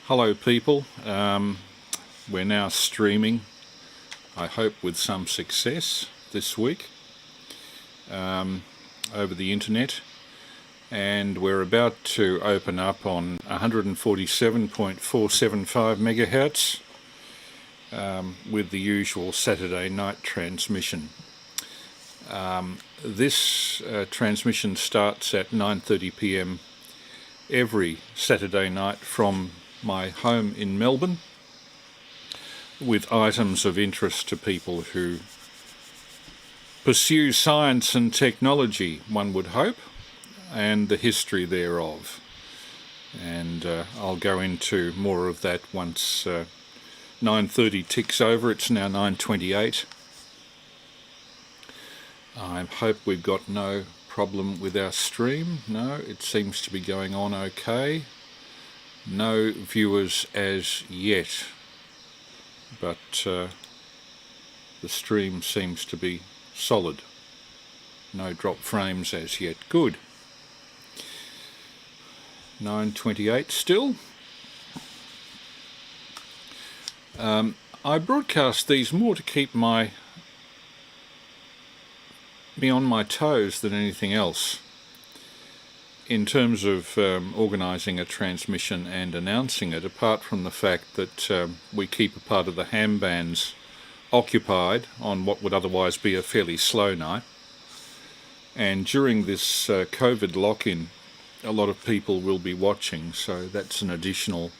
Hello people, we're now streaming, I hope with some success this week, over the internet, and we're about to open up on 147.475 megahertz with the usual Saturday night transmission. This transmission starts at 9:30 p.m. every Saturday night from my home in Melbourne, with items of interest to people who pursue science and technology, one would hope, and the history thereof. And I'll go into more of that once 9:30 ticks over. It's now 9:28. I hope we've got no problem with our stream. No, it seems to be going on okay. No viewers as yet, but the stream seems to be solid. No drop frames as yet. Good. 9:28 still. I broadcast these more to keep me on my toes than anything else, in terms of organising a transmission and announcing it, apart from the fact that we keep a part of the ham bands occupied on what would otherwise be a fairly slow night. And during this COVID lock-in, a lot of people will be watching, so that's an additional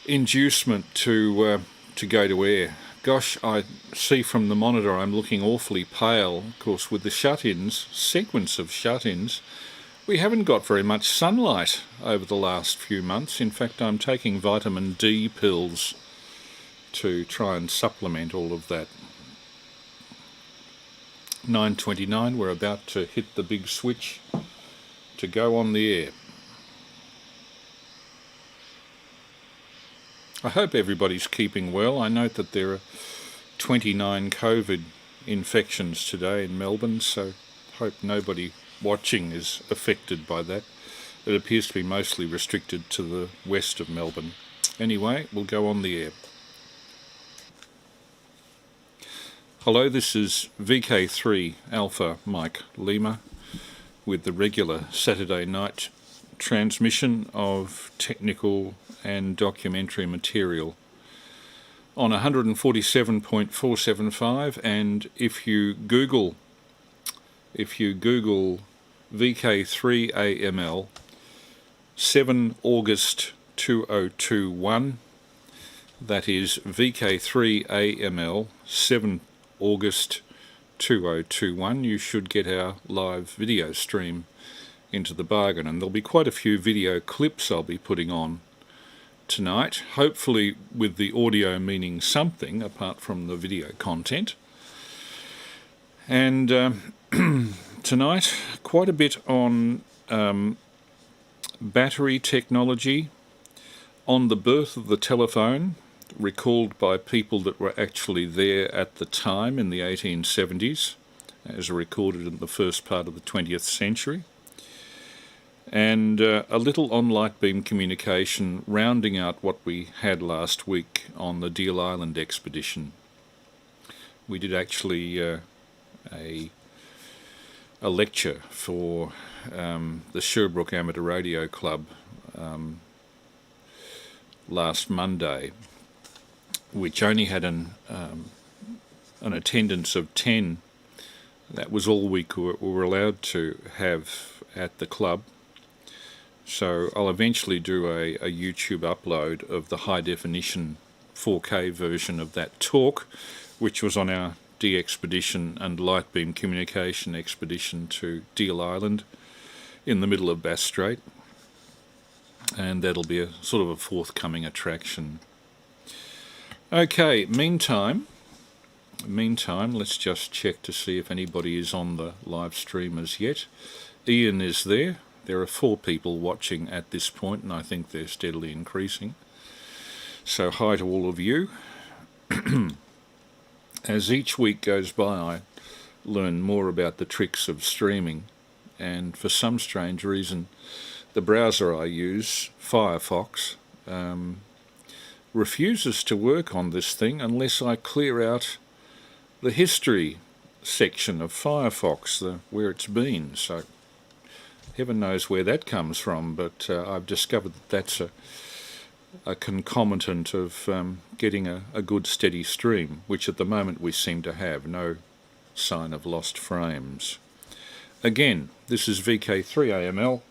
inducement to go to air. Gosh, I see from the monitor I'm looking awfully pale. Of course, with the shut-ins, sequence of shut-ins, we haven't got very much sunlight over the last few months. In fact, I'm taking vitamin D pills to try and supplement all of that. 9:29, we're about to hit the big switch to go on the air. I hope everybody's keeping well. I note that there are 29 COVID infections today in Melbourne, so hope nobody watching is affected by that. It appears to be mostly restricted to the west of Melbourne. Anyway, we'll go on the air. Hello, this is VK3 Alpha Mike Lima with the regular Saturday night transmission of technical and documentary material on 147.475, and if you Google VK3AML 7 August 2021, that is VK3AML 7 August 2021, you should get our live video stream into the bargain, and there'll be quite a few video clips I'll be putting on tonight, hopefully with the audio meaning something apart from the video content. And tonight, quite a bit on battery technology, on the birth of the telephone, recalled by people that were actually there at the time in the 1870s, as recorded in the first part of the 20th century. And a little on light beam communication, rounding out what we had last week on the Deal Island expedition. We did actually a lecture for the Sherbrooke Amateur Radio Club last Monday, which only had an attendance of 10. That was all we were allowed to have at the club. So I'll eventually do a YouTube upload of the high definition 4K version of that talk, which was on our de-expedition and light beam communication expedition to Deal Island in the middle of Bass Strait, and that'll be a sort of a forthcoming attraction. Okay, meantime, let's just check to see if anybody is on the live stream as yet. Ian is there. There are 4 people watching at this point, and I think they're steadily increasing. So hi to all of you. As each week goes by, I learn more about the tricks of streaming, and for some strange reason, the browser I use, Firefox, refuses to work on this thing unless I clear out the history section of Firefox, where it's been. So heaven knows where that comes from, but I've discovered that that's a concomitant of getting a good steady stream, which at the moment we seem to have. No sign of lost frames. Again, this is VK3AML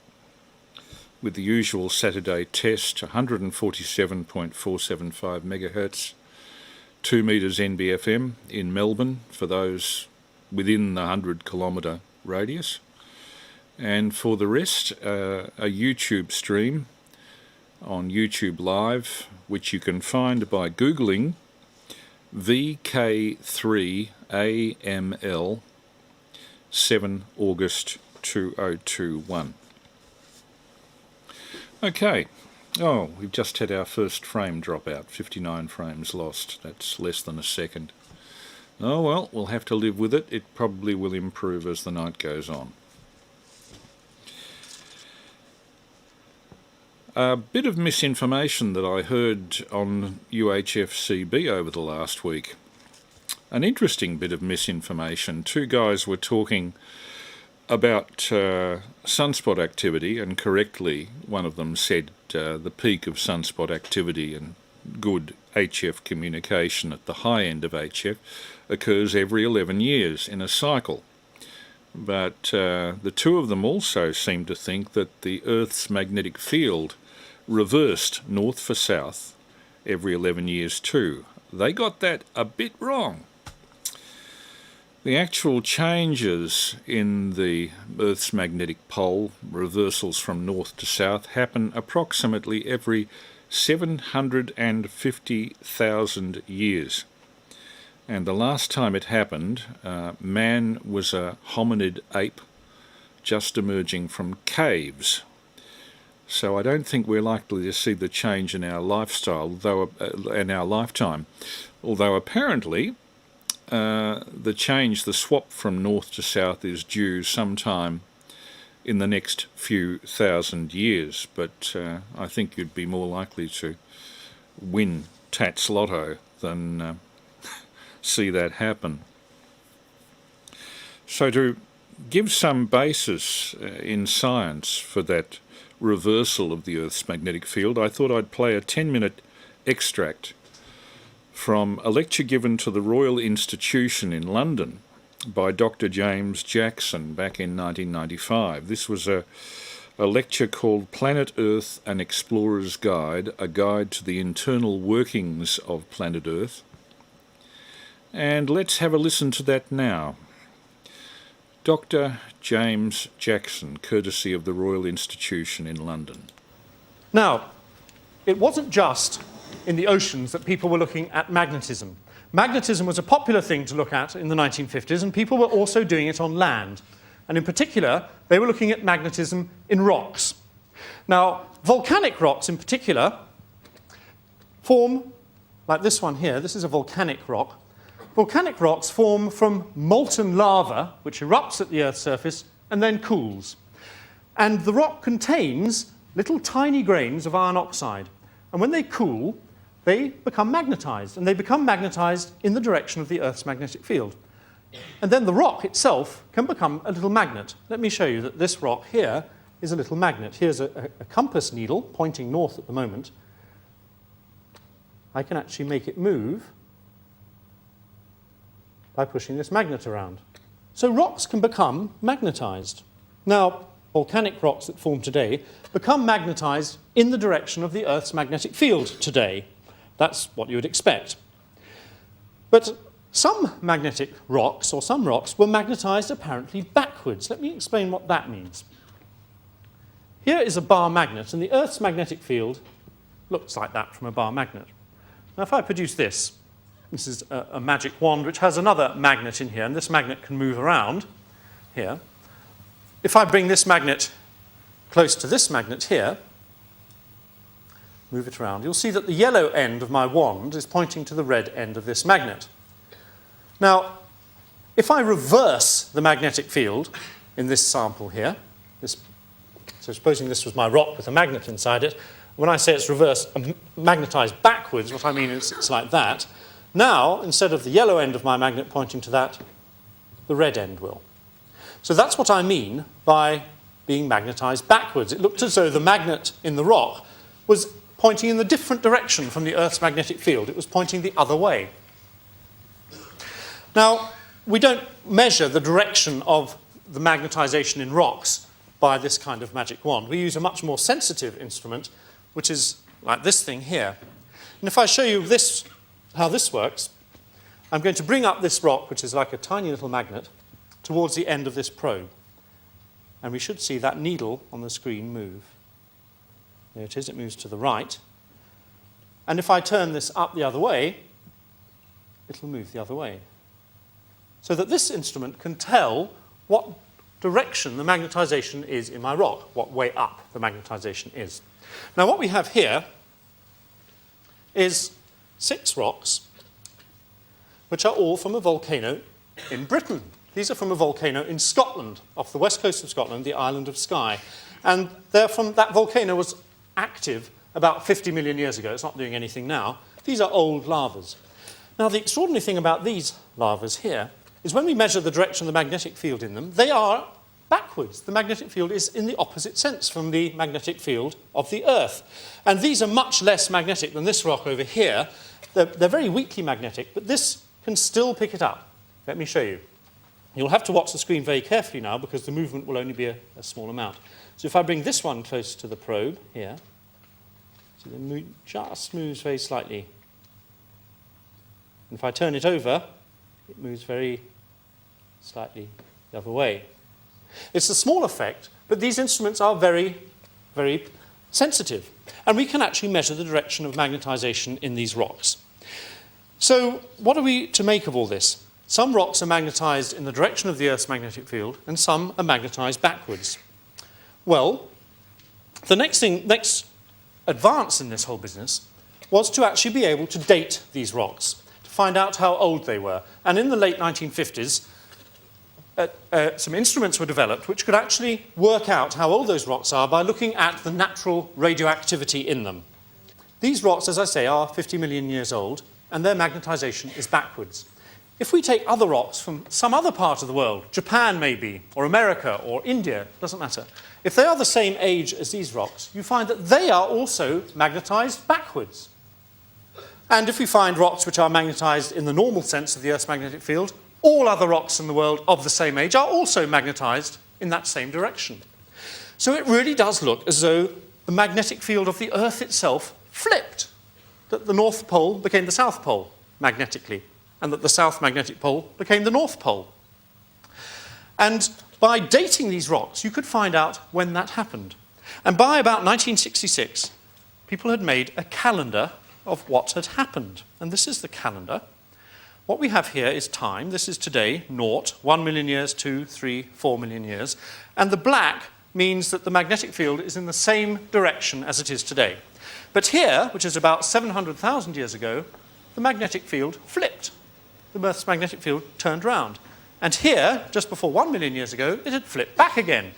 with the usual Saturday test, 147.475 megahertz, 2 metres NBFM in Melbourne for those within the 100-kilometre radius. And for the rest, a YouTube stream on YouTube Live, which you can find by Googling VK3AML 7 August 2021. Okay, we've just had our first frame drop out, 59 frames lost. That's less than a second. Oh well, we'll have to live with it. It probably will improve as the night goes on. A bit of misinformation that I heard on UHFCB over the last week. An interesting bit of misinformation. Two guys were talking about sunspot activity, and correctly one of them said the peak of sunspot activity and good HF communication at the high end of HF occurs every 11 years in a cycle. But the two of them also seem to think that the Earth's magnetic field reversed north for south every 11 years too. They got that a bit wrong. The actual changes in the Earth's magnetic pole, reversals from north to south, happen approximately every 750,000 years. And the last time it happened, man was a hominid ape just emerging from caves. So I don't think we're likely to see the change in our lifestyle, in our lifetime. Although apparently the change, the swap from north to south, is due sometime in the next few thousand years. But I think you'd be more likely to win Tats Lotto than see that happen. So to give some basis in science for that reversal of the Earth's magnetic field, I thought I'd play a 10-minute extract from a lecture given to the Royal Institution in London by Dr. James Jackson back in 1995. This was a lecture called Planet Earth, An Explorer's Guide, a guide to the internal workings of planet Earth. And let's have a listen to that now. Dr. James Jackson, courtesy of the Royal Institution in London. Now, it wasn't just in the oceans that people were looking at magnetism. Magnetism was a popular thing to look at in the 1950s, and people were also doing it on land. And in particular, they were looking at magnetism in rocks. Now, volcanic rocks in particular form, like this one here, this is a volcanic rock. Volcanic rocks form from molten lava, which erupts at the Earth's surface and then cools. And the rock contains little tiny grains of iron oxide. And when they cool, they become magnetized. And they become magnetized in the direction of the Earth's magnetic field. And then the rock itself can become a little magnet. Let me show you that this rock here is a little magnet. Here's a compass needle pointing north at the moment. I can actually make it move by pushing this magnet around. So rocks can become magnetized. Now, volcanic rocks that form today become magnetized in the direction of the Earth's magnetic field today. That's what you would expect. But some magnetic rocks, or some rocks, were magnetized apparently backwards. Let me explain what that means. Here is a bar magnet, and the Earth's magnetic field looks like that from a bar magnet. Now, if I produce this is a magic wand which has another magnet in here, and this magnet can move around here. If I bring this magnet close to this magnet here, move it around, you'll see that the yellow end of my wand is pointing to the red end of this magnet. Now, if I reverse the magnetic field in this sample here, so supposing this was my rock with a magnet inside it, When I say it's reversed, magnetized backwards, what I mean is it's like that. Now, instead of the yellow end of my magnet pointing to that, the red end will. So that's what I mean by being magnetized backwards. It looked as though the magnet in the rock was pointing in the different direction from the Earth's magnetic field. It was pointing the other way. Now, we don't measure the direction of the magnetization in rocks by this kind of magic wand. We use a much more sensitive instrument, which is like this thing here. And if I show you this, how this works, I'm going to bring up this rock, which is like a tiny little magnet, towards the end of this probe. And we should see that needle on the screen move. There it is, it moves to the right. And if I turn this up the other way, it'll move the other way. So that this instrument can tell what direction the magnetization is in my rock, what way up the magnetization is. Now what we have here is 6 rocks, which are all from a volcano in Britain. These are from a volcano in Scotland, off the west coast of Scotland, the island of Skye. And they're from, that volcano was active about 50 million years ago. It's not doing anything now. These are old lavas. Now the extraordinary thing about these lavas here is when we measure the direction of the magnetic field in them, they are backwards. The magnetic field is in the opposite sense from the magnetic field of the Earth. And these are much less magnetic than this rock over here. They're very weakly magnetic, but this can still pick it up. Let me show you. You'll have to watch the screen very carefully now because the movement will only be a small amount. So if I bring this one close to the probe here, so it just moves very slightly. And if I turn it over, it moves very slightly the other way. It's a small effect, but these instruments are very, very sensitive. And we can actually measure the direction of magnetization in these rocks. So what are we to make of all this? Some rocks are magnetized in the direction of the Earth's magnetic field, and some are magnetized backwards. Well, the next advance in this whole business was to actually be able to date these rocks, to find out how old they were. And in the late 1950s, some instruments were developed which could actually work out how old those rocks are by looking at the natural radioactivity in them. These rocks, as I say, are 50 million years old, and their magnetization is backwards. If we take other rocks from some other part of the world, Japan maybe, or America, or India, doesn't matter, if they are the same age as these rocks, you find that they are also magnetized backwards. And if we find rocks which are magnetized in the normal sense of the Earth's magnetic field, all other rocks in the world of the same age are also magnetized in that same direction. So it really does look as though the magnetic field of the Earth itself flipped, that the North Pole became the South Pole magnetically, and that the South magnetic pole became the North Pole. And by dating these rocks, you could find out when that happened. And by about 1966, people had made a calendar of what had happened. And this is the calendar. What we have here is time. This is today, 0, 1 million years, 2, 3, 4 million years. And the black means that the magnetic field is in the same direction as it is today. But here, which is about 700,000 years ago, the magnetic field flipped. The Earth's magnetic field turned round. And here, just before 1 million years ago, it had flipped back again.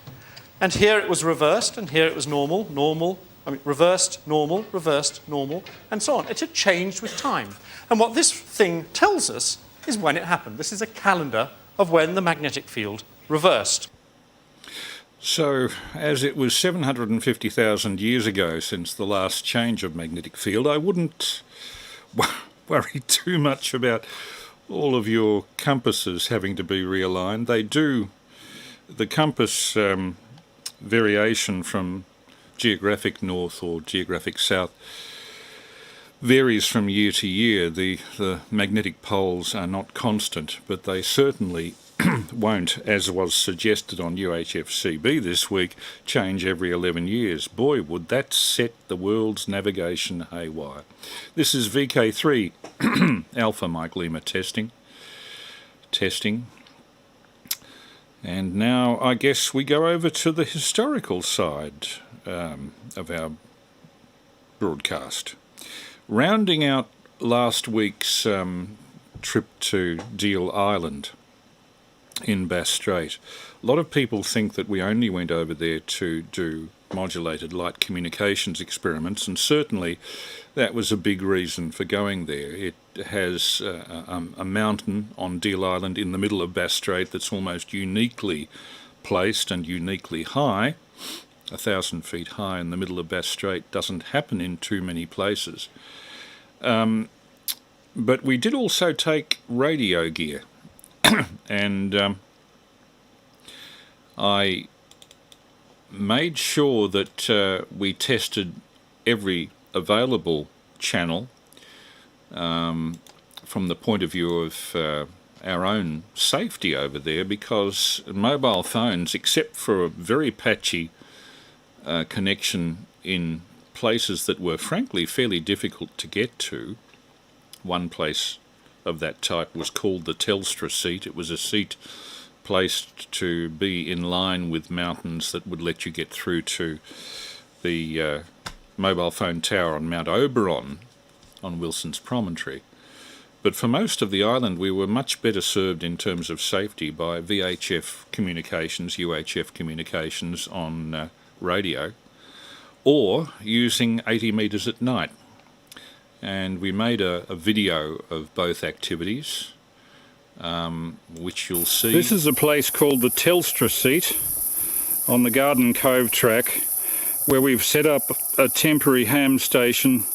And here it was reversed, and here it was reversed, normal, and so on. It had changed with time. And what this thing tells us is when it happened. This is a calendar of when the magnetic field reversed. So, as it was 750,000 years ago since the last change of magnetic field, I wouldn't worry too much about all of your compasses having to be realigned. They do, the compass variation from geographic north or geographic south varies from year to year. The magnetic poles are not constant, but they certainly won't, as was suggested on UHF-CB this week, change every 11 years. Boy, would that set the world's navigation haywire. This is VK3 Alpha Mike Lima testing. And now I guess we go over to the historical side of our broadcast. Rounding out last week's trip to Deal Island in Bass Strait, lot of people think that we only went over there to do modulated light communications experiments, and certainly that was a big reason for going there. It has a mountain on Deal Island in the middle of Bass Strait that's almost uniquely placed and uniquely high. 1,000 feet high in the middle of Bass Strait doesn't happen in too many places. But we did also take radio gear, and I made sure that we tested every available channel from the point of view of our own safety over there, because mobile phones, except for a very patchy connection in places that were frankly fairly difficult to get to. One place of that type was called the Telstra seat. It was a seat placed to be in line with mountains that would let you get through to the mobile phone tower on Mount Oberon on Wilson's Promontory. But for most of the island we were much better served in terms of safety by VHF communications, UHF communications on radio, or using 80 metres at night. And we made a video of both activities, which you'll see. This is a place called the Telstra seat on the Garden Cove track, where we've set up a temporary ham station,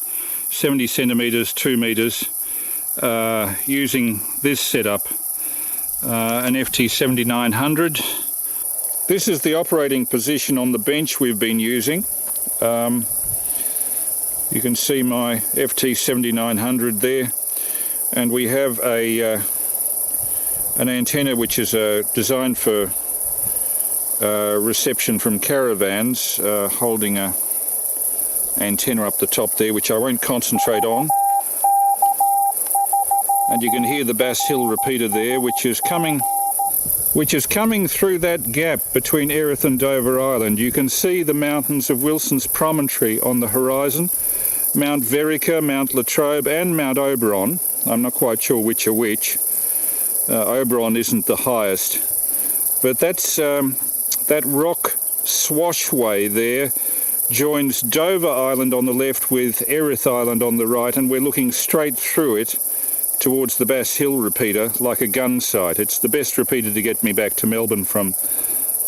70 centimetres, 2 metres, using this setup, an FT7900. This is the operating position on the bench we've been using. You can see my FT7900 there, and we have an antenna which is designed for reception from caravans, holding a antenna up the top there, which I won't concentrate on. And you can hear the Bass Hill repeater there, which is coming through that gap between Erith and Dover Island. You can see the mountains of Wilson's Promontory on the horizon, Mount Verica, Mount Latrobe and Mount Oberon. I'm not quite sure which are which. Oberon isn't the highest, but that's that rock swashway there joins Dover Island on the left with Erith Island on the right, and we're looking straight through it towards the Bass Hill repeater like a gun sight. It's the best repeater to get me back to Melbourne from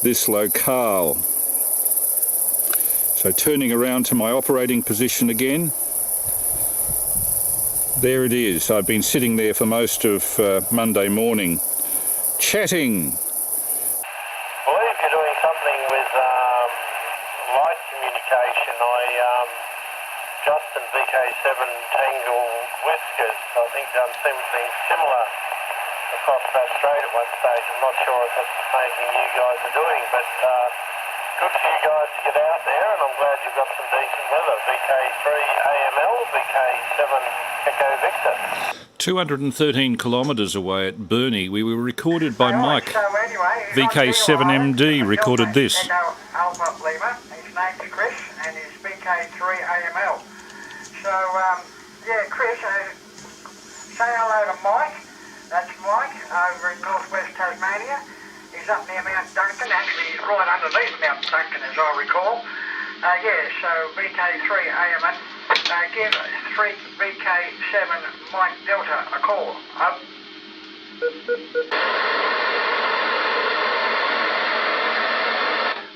this locale. So turning around to my operating position again, there it is. I've been sitting there for most of Monday morning, chatting. I believe you're doing something with light communication. Justin VK7 Tangle Whiskers, I think something similar across that strait at one stage. I'm not sure if that's the same thing you guys are doing, but good for you guys to get out there, and I'm glad you've got some decent weather. VK3AML, VK7 Echo Victor. 213 kilometres away at Burnie, we were recorded by Mike. VK7MD recorded this. Echo Alpha Lima. His name's Chris, and he's VK3AML. So, yeah, Chris, say hello to Mike. That's Mike over in northwest Tasmania. He's up near Mount Duncan. Actually, he's right underneath Mount Duncan, as I recall. Yeah, so VK3AML. Give 3VK7 Mike Delta a call. Up.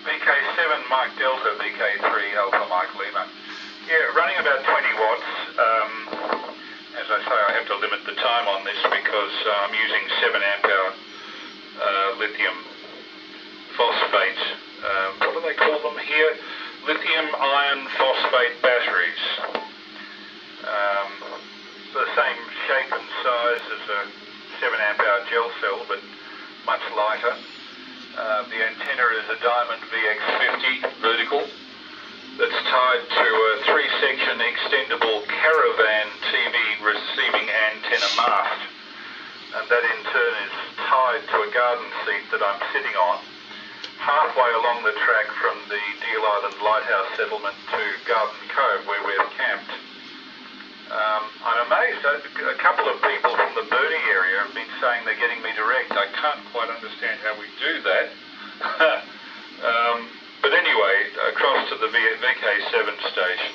VK7 Mike Delta, VK3 Alpha Mike Lima. Yeah, running about 20 watts. As I say, I have to limit the time on this because I'm using 7 amp hour lithium phosphate. What do they call them here? Lithium iron phosphate batteries. The same shape and size as a 7 amp hour gel cell, but much lighter. The antenna is a Diamond VX50 vertical that's tied to a 3-section extendable caravan TV receiving antenna mast, and that in turn is tied to a garden seat that I'm sitting on halfway along the track from the Deal Island Lighthouse settlement to Garden Cove, where we're camped. I'm amazed. A couple of people from the Burnie area have been saying they're getting me direct. I can't quite understand how we do that. But anyway, across to the VK7 station.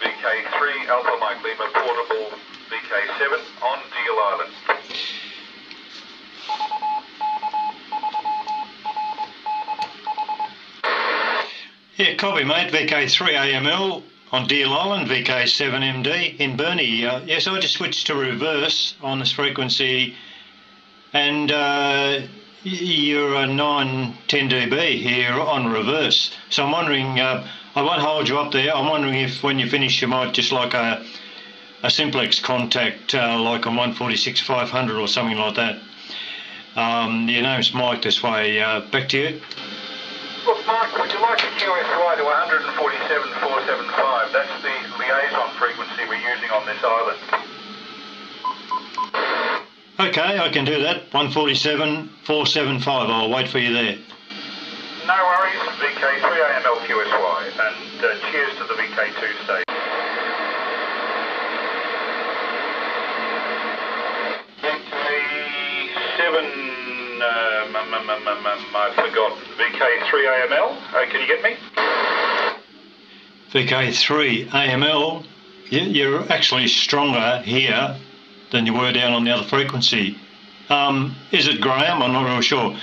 VK3 Alpha Mike Lima portable VK7 on Deal Island. Yeah, copy, mate. VK3AML on Deal Island, VK7MD in Burnie. Yes, I just switched to reverse on this frequency, and you're a 910 dB here on reverse. So I'm wondering, I won't hold you up there. I'm wondering if when you finish you might just like a simplex contact like on 146-500 or something like that. Your name's Mike this way. Back to you. Look, Mark, would you like a QSY to 147.475? That's the liaison frequency we're using on this island. Okay, I can do that. 147.475. I'll wait for you there. No worries, VK3AML QSY, and cheers to the VK2 station. VK7, I forgot, VK3AML, can you get me? VK3AML, you're actually stronger here than you were down on the other frequency. Is it Graham? I'm not real sure.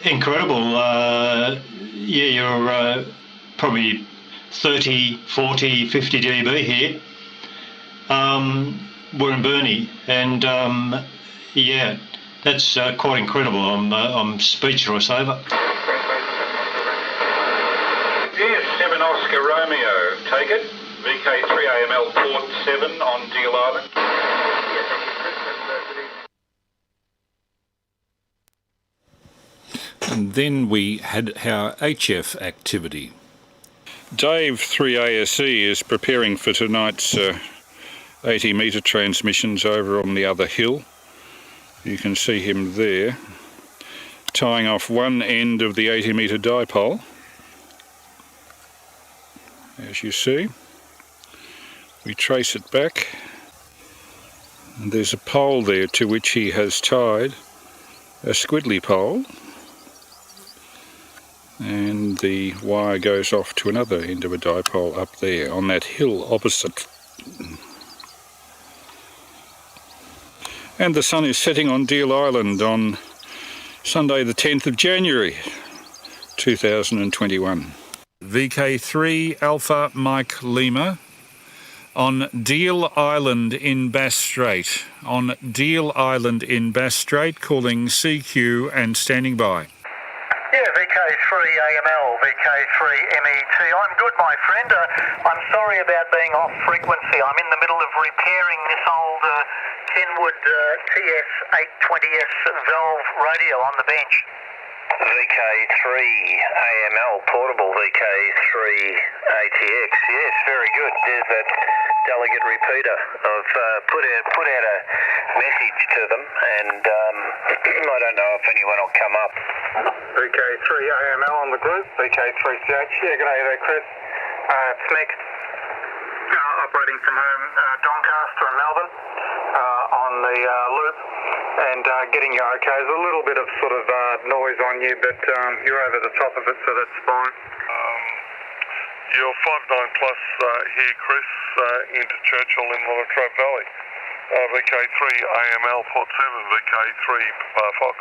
Incredible. Yeah, you're probably 30, 40, 50 dB here. We're in Burnie, and yeah, that's quite incredible. I'm speechless over. Yes, 7 Oscar Romeo, take it. VK3AML port 7 on Deal Island. And then we had our HF activity. Dave 3ASE is preparing for tonight's 80 metre transmissions over on the other hill. You can see him there, tying off one end of the 80 metre dipole, as you see. We trace it back, and there's a pole there to which he has tied a squiddly pole, and the wire goes off to another end of a dipole up there on that hill opposite. And the sun is setting on Deal Island on Sunday the 10th of January 2021. VK3 Alpha Mike Lima on Deal Island in Bass Strait. On Deal Island in Bass Strait, calling CQ and standing by. Yeah, VK3AML, VK3MET. I'm good, my friend. I'm sorry about being off frequency. I'm in the middle of repairing this old Kenwood TS820S valve radio on the bench. VK3AML, portable VK3ATX. Yes, very good. There's that delegate repeater. I've put out a message to them, and I don't know if anyone will come up. VK3AML on the group, VK3CH. Yeah, good day there, Chris. It's Nick, operating from home, Doncaster and Melbourne, on the loop, and getting you okay. There's a little bit of sort of noise on you, but you're over the top of it, so that's fine. You're 59 plus here, Chris, into Churchill in the Latrobe Valley. VK3AML port 7, VK3 Fox.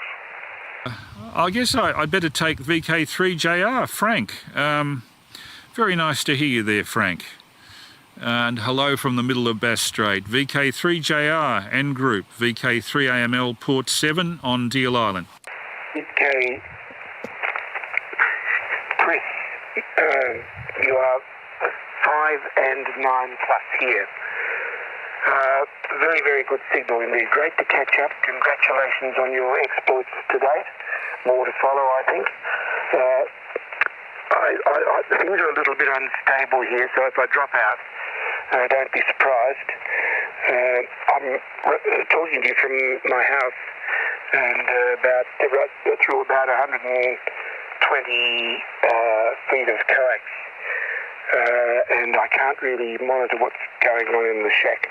I guess I'd better take VK3JR, Frank. Very nice to hear you there, Frank. And hello from the middle of Bass Strait. VK3JR N Group, VK3AML port 7 on Deal Island. Okay. Chris, you are 5 and 9 plus here. Very, very good signal indeed. Great to catch up. Congratulations on your exploits to date. More to follow, I think. Things are a little bit unstable here, so if I drop out, don't be surprised. I'm talking to you from my house, and through about 120 feet of coax, and I can't really monitor what's going on in the shack.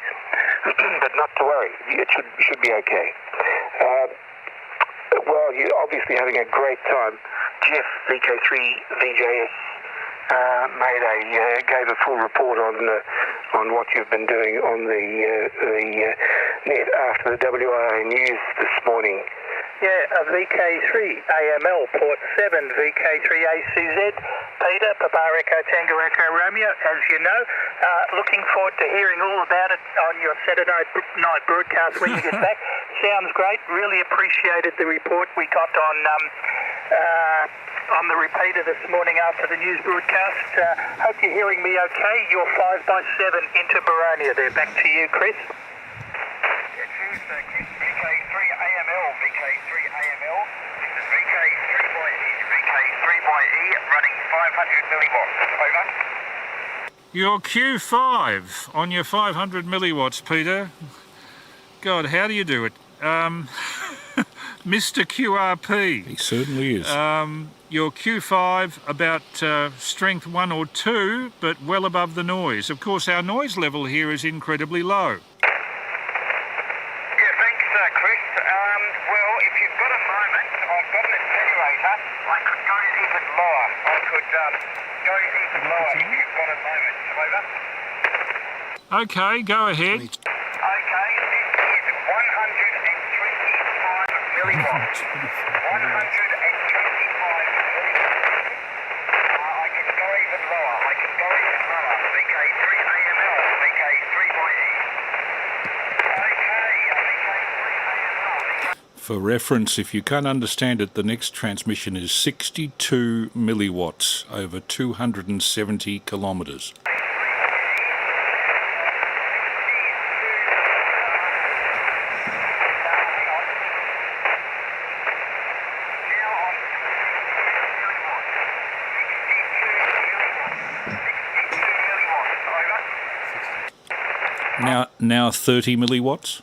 But not to worry, it should be okay. Well, well, you're obviously having a great time. Jeff, VK3VJS, gave a full report on what you've been doing on the net after the WIA news this morning. Yeah, VK3AML, port 7, VK3ACZ, Peter, Papa Echo Tango Echo Romeo, as you know. Looking forward to hearing all about it on your Saturday night broadcast when you get back. Sounds great. Really appreciated the report we got on the repeater this morning after the news broadcast. Hope you're hearing me okay. You're 5x7 into Baronia there. Back to you, Chris. VK3AML, VK3AML. This is VK3YE running 500 milliwatts. Over. Your Q5 on your 500 milliwatts, Peter. God, how do you do it? Mr. QRP. He certainly is. Your Q5 about strength 1 or 2, but well above the noise. Of course, our noise level here is incredibly low. Chris. Well, if you've got a moment, I've got an attenuator. I could go even lower. I could go even lower if you've got a moment. Over. Okay, go ahead. Okay, this is 125 milliwatts. 125 milliwatts. I can go even lower. VK3AML, VK3YE. For reference, if you can't understand it, the next transmission is 62 milliwatts over 270 kilometres. Now 30 milliwatts.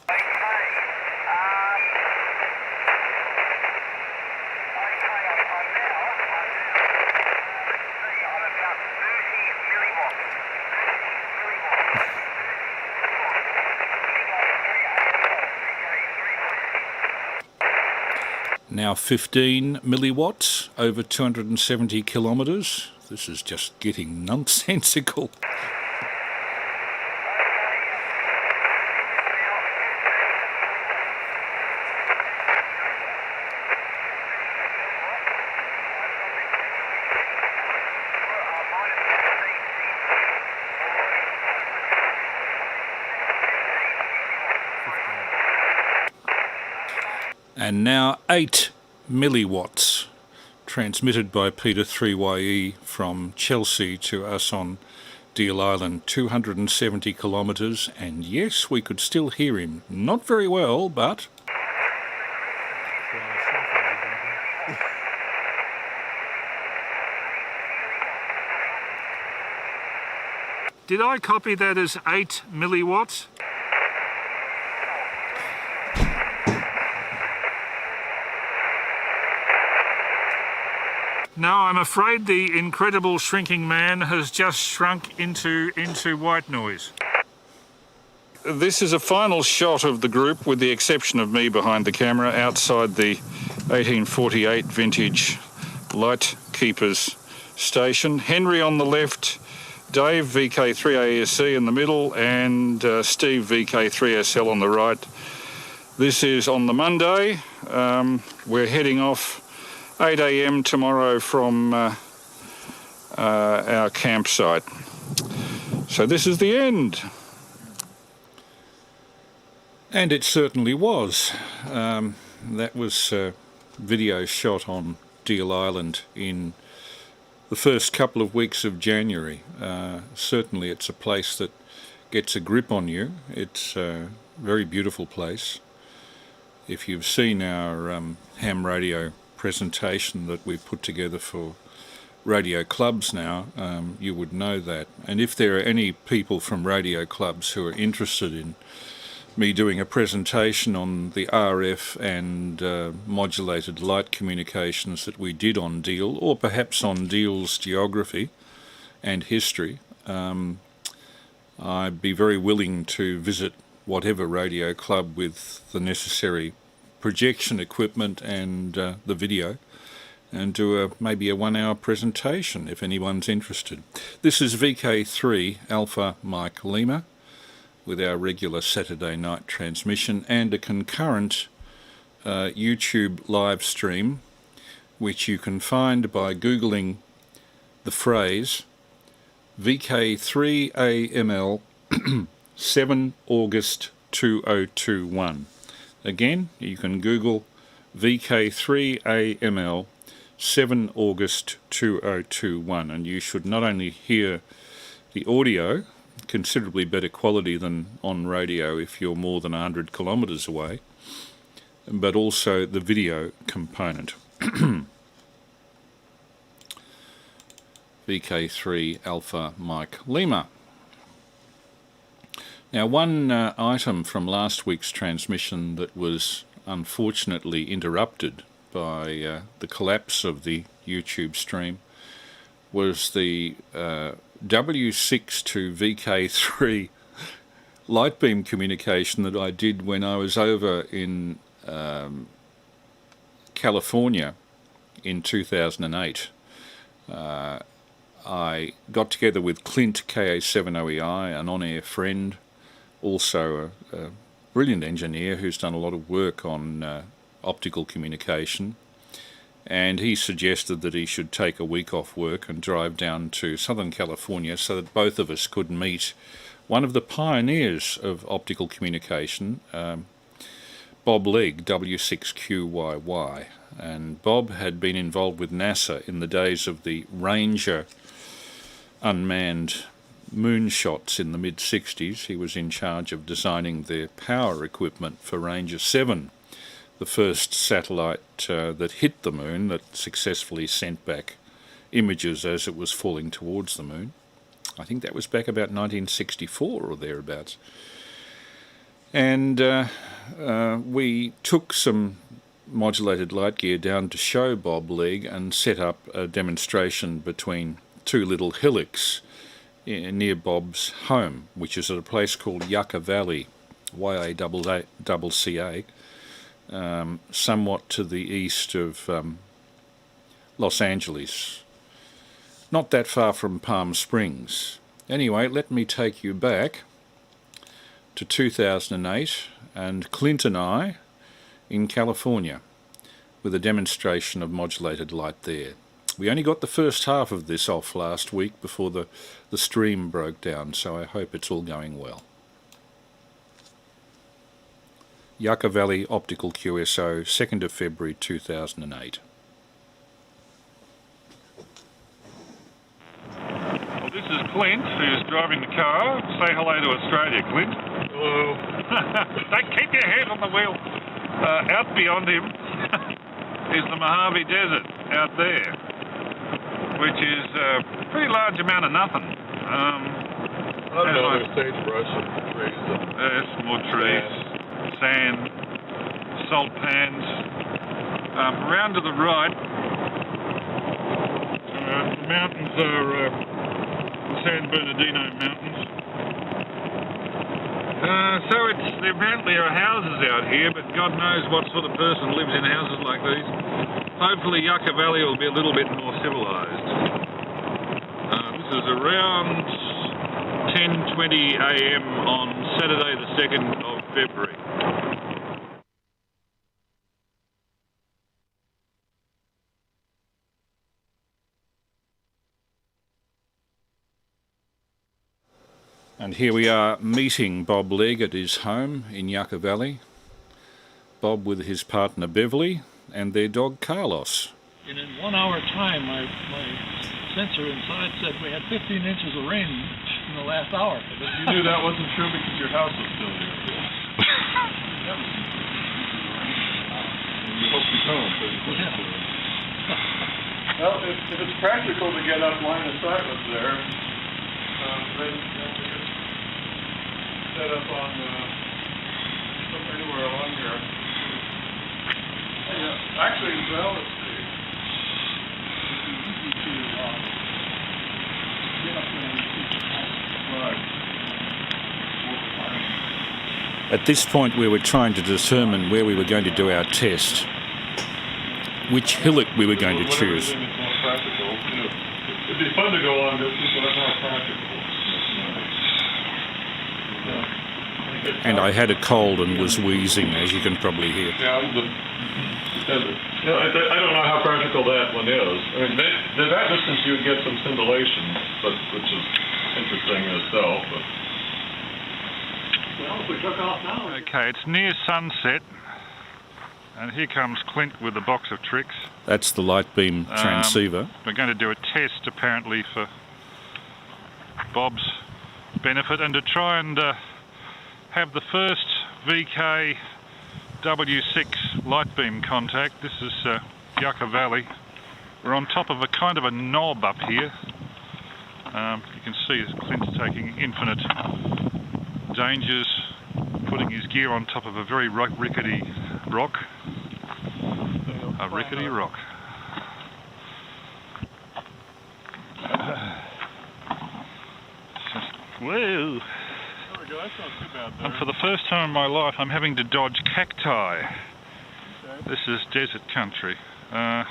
Now 15 milliwatts over 270 kilometres. This is just getting nonsensical. And now 8 milliwatts, transmitted by Peter 3YE from Chelsea to us on Deal Island, 270 kilometres, and yes, we could still hear him. Not very well, but... Did I copy that as 8 milliwatts? No, I'm afraid the incredible shrinking man has just shrunk into white noise. This is a final shot of the group, with the exception of me behind the camera, outside the 1848 vintage Light Keepers station. Henry on the left, Dave VK3ASC in the middle, and Steve VK3SL on the right. This is on the Monday. We're heading off 8 a.m. tomorrow from our campsite. So this is the end. And it certainly was. That was video shot on Deal Island in the first couple of weeks of January. Certainly it's a place that gets a grip on you. It's a very beautiful place. If you've seen our ham radio presentation that we've put together for radio clubs now, you would know that. And if there are any people from radio clubs who are interested in me doing a presentation on the RF and modulated light communications that we did on Deal, or perhaps on Deal's geography and history, I'd be very willing to visit whatever radio club with the necessary projection equipment and the video, and do maybe a 1-hour presentation if anyone's interested. This is VK3 Alpha Mike Lima with our regular Saturday night transmission and a concurrent YouTube live stream, which you can find by Googling the phrase VK3AML 7 August 2021. Again, you can Google VK3AML 7 August 2021, and you should not only hear the audio, considerably better quality than on radio if you're more than 100 kilometres away, but also the video component. VK3 Alpha Mike Lima. Now, one item from last week's transmission that was unfortunately interrupted by the collapse of the YouTube stream was the W6 to VK3 light beam communication that I did when I was over in California in 2008. I got together with Clint, KA7OEI, an on-air friend, also a brilliant engineer who's done a lot of work on optical communication, and he suggested that he should take a week off work and drive down to Southern California so that both of us could meet one of the pioneers of optical communication, Bob Legg, W6QYY. And Bob had been involved with NASA in the days of the Ranger unmanned moonshots in the mid-60s. He was in charge of designing the power equipment for Ranger 7, the first satellite that hit the moon, that successfully sent back images as it was falling towards the moon. I think that was back about 1964 or thereabouts. And we took some modulated light gear down to show Bob Legg and set up a demonstration between two little hillocks near Bob's home, which is at a place called Yucca Valley, YACCA, somewhat to the east of Los Angeles, not that far from Palm Springs. Anyway, let me take you back to 2008 and Clint and I in California with a demonstration of modulated light there. We only got the first half of this off last week before the stream broke down, so I hope it's all going well. Yucca Valley Optical QSO, 2nd of February 2008. Well, this is Clint, who's driving the car. Say hello to Australia, Clint. Hello. Don't keep your head on the wheel. Out beyond him is the Mojave Desert out there, which is a pretty large amount of nothing. Another sagebrush and trees. Yes, more trees, sand, salt pans. Around to the right, the mountains are the San Bernardino Mountains. So apparently there are houses out here, but God knows what sort of person lives in houses like these. Hopefully Yucca Valley will be a little bit more civilized. This is around 10:20 a.m. on Saturday the 2nd of February. And here we are meeting Bob Legg at his home in Yucca Valley. Bob with his partner Beverly and their dog Carlos. And in 1 hour time, my sensor inside said we had 15 inches of rain in the last hour. But you knew that wasn't true because your house was still here. You hope you don't. Well, if it's practical to get up line of sight with there, then we can set up on anywhere along here. Yeah, actually, well, let's see. It's easy to get up there and see the house. Right. At this point we were trying to determine where we were going to do our test, which hillock we were going to choose. It'd be fun to go on this, but it's not practical. And I had a cold and was wheezing, as you can probably hear. Yeah, I don't know how practical that one is. I mean, at that distance you would get some scintillation, which is interesting in itself. But well, if we took off now. Okay, it's near sunset, and here comes Clint with a box of tricks. That's the light beam transceiver. We're going to do a test, apparently, for Bob's benefit, and to try and have the first VK3AML light beam contact. This is Yucca Valley. We're on top of a kind of a knob up here. You can see Clint's taking infinite dangers, putting his gear on top of a very rickety rock. A rickety rock. Whoa! That's not too bad there. And for the first time in my life, I'm having to dodge cacti. Okay. This is desert country. All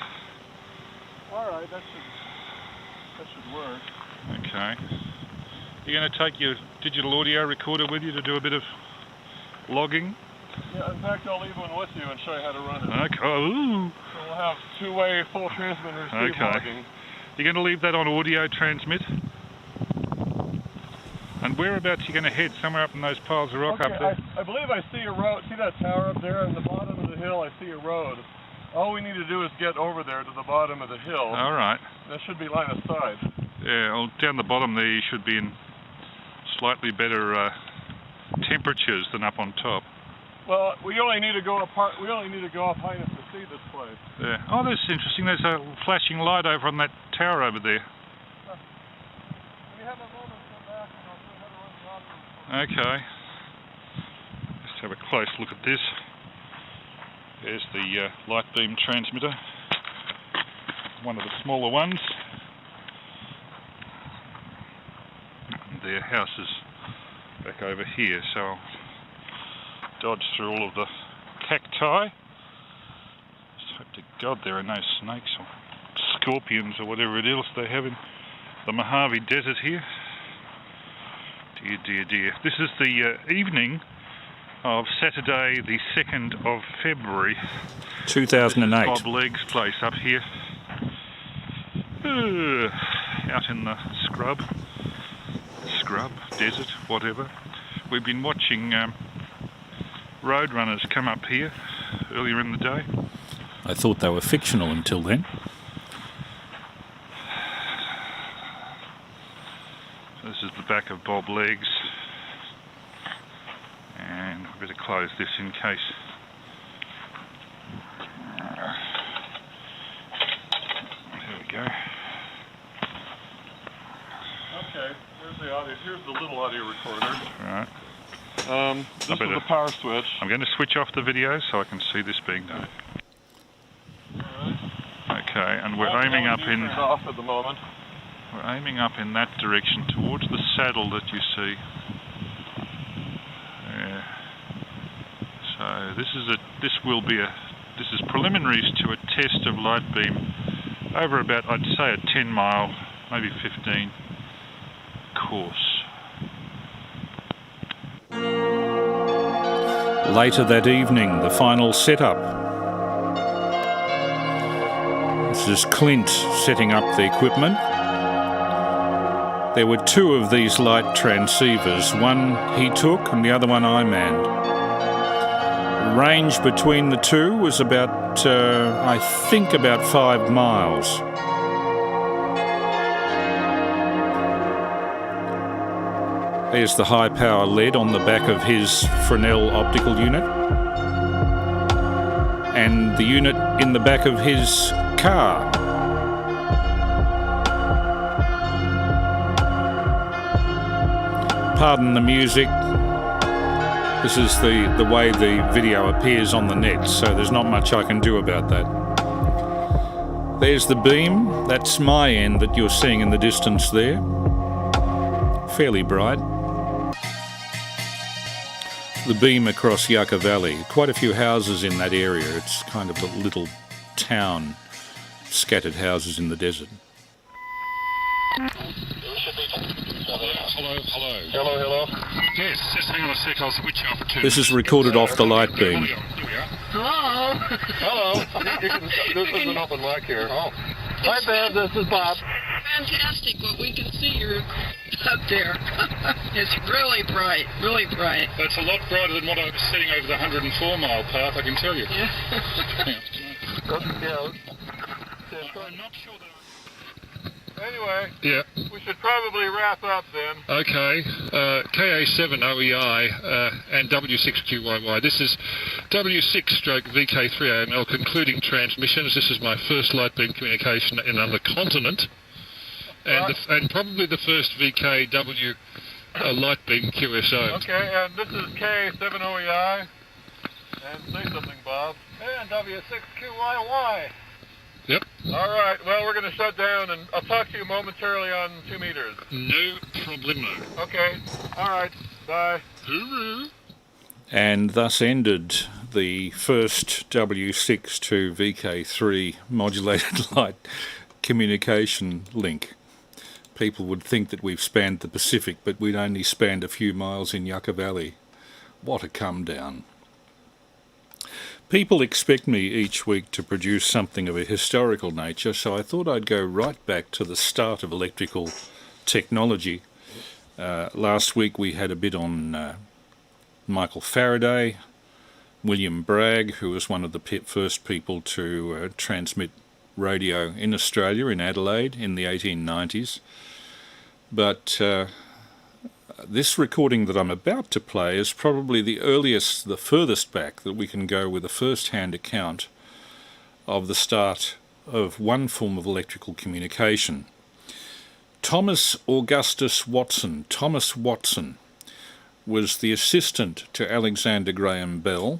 right, that should work. Okay. You're going to take your digital audio recorder with you to do a bit of logging? Yeah, in fact, I'll leave one with you and show you how to run it. Okay. Ooh. So we'll have two-way full transmit and receive logging. You're going to leave that on audio transmit? And whereabouts are you going to head? Somewhere up in those piles of rock up there? I believe I see a road. See that tower up there? On the bottom of the hill, I see a road. All we need to do is get over there to the bottom of the hill. All right. That should be line of sight. Yeah, well, down the bottom there you should be in slightly better temperatures than up on top. Well, we only need to go up high enough to see this place. Yeah. Oh, that's interesting. There's a flashing light over on that tower over there. When you have a moment, come back and I'll show you how to run the audio. Okay. Let's have a close look at this. There's the light beam transmitter. One of the smaller ones. And their house is back over here, so I'll dodge through all of the cacti. Just hope to God there are no snakes or scorpions or whatever it is they have in the Mojave Desert here. Dear, dear, dear. This is the evening of Saturday the 2nd of February 2008. Bob Legg's place up here. Out in the scrub, desert, whatever. We've been watching road runners come up here earlier in the day. I thought they were fictional until then. This is the back of Bob Legg's, and I better close this in case. There we go. Okay, here's the audio. Here's the little audio recorder. Right. This is the power switch. I'm going to switch off the video so I can see this being done. Okay, and we're aiming up in. Off at the moment. We're aiming up in that direction towards the saddle that you see. Yeah. So this is preliminaries to a test of light beam over about, I'd say, a 10 mile, maybe 15 course. Later that evening, the final setup. This is Clint setting up the equipment. There were two of these light transceivers. One he took and the other one I manned. Range between the two was about, I think, about 5 miles. There's the high power LED on the back of his Fresnel optical unit. And the unit in the back of his car. Pardon the music. This is the way the video appears on the net, so there's not much I can do about that. There's the beam. That's my end that you're seeing in the distance there. Fairly bright. the beam across Yucca Valley. Quite a few houses in that area. It's kind of a little town, scattered houses in the desert. Hello. Yes, just hang on a sec, I'll switch off to... This is recorded off the light beam. Hello. This is an open mic here. Oh. Hi, Bev. This is Bob. Fantastic what we can see you up there. It's really bright, really bright. That's a lot brighter than what I was seeing over the 104-mile path, I can tell you. Yeah. I'm not sure that Anyway, yeah. We should probably wrap up then. Okay, KA7OEI and W6QYY. This is W6/VK3AML concluding transmissions. This is my first light beam communication in another continent, and probably the first VKW light beam QSO. Okay, and this is KA7OEI. And say something, Bob. And W6QYY. Yep. All right, well, we're going to shut down, and I'll talk to you momentarily on 2 meters. No problemo. Okay, all right, bye. Hooroo. And thus ended the first W6 to VK3 modulated light communication link. People would think that we've spanned the Pacific, but we'd only spanned a few miles in Yucca Valley. What a come down. People expect me each week to produce something of a historical nature, so I thought I'd go right back to the start of electrical technology. Last week we had a bit on Michael Faraday, William Bragg, who was one of the first people to transmit radio in Australia, in Adelaide, in the 1890s. But this recording that I'm about to play is probably the earliest, the furthest back that we can go with a first-hand account of the start of one form of electrical communication. Thomas Augustus Watson, Thomas Watson, was the assistant to Alexander Graham Bell.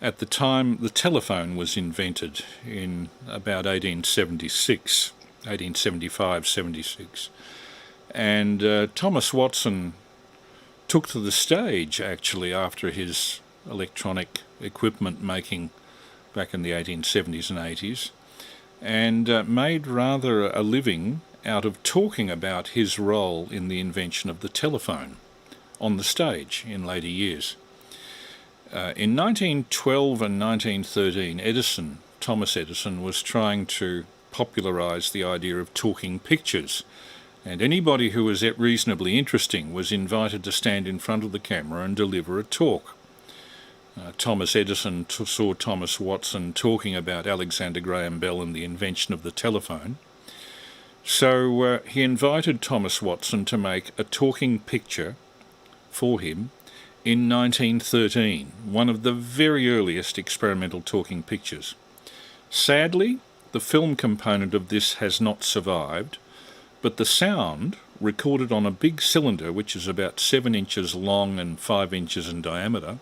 At the time the telephone was invented in about 1875-76. And Thomas Watson took to the stage, actually, after his electronic equipment making back in the 1870s and 80s, and made rather a living out of talking about his role in the invention of the telephone on the stage in later years. In 1912 and 1913, Thomas Edison, was trying to popularise the idea of talking pictures. And anybody who was reasonably interesting was invited to stand in front of the camera and deliver a talk. Thomas Edison saw Thomas Watson talking about Alexander Graham Bell and the invention of the telephone. So he invited Thomas Watson to make a talking picture for him in 1913, one of the very earliest experimental talking pictures. Sadly, the film component of this has not survived, but the sound, recorded on a big cylinder which is about 7 inches long and 5 inches in diameter,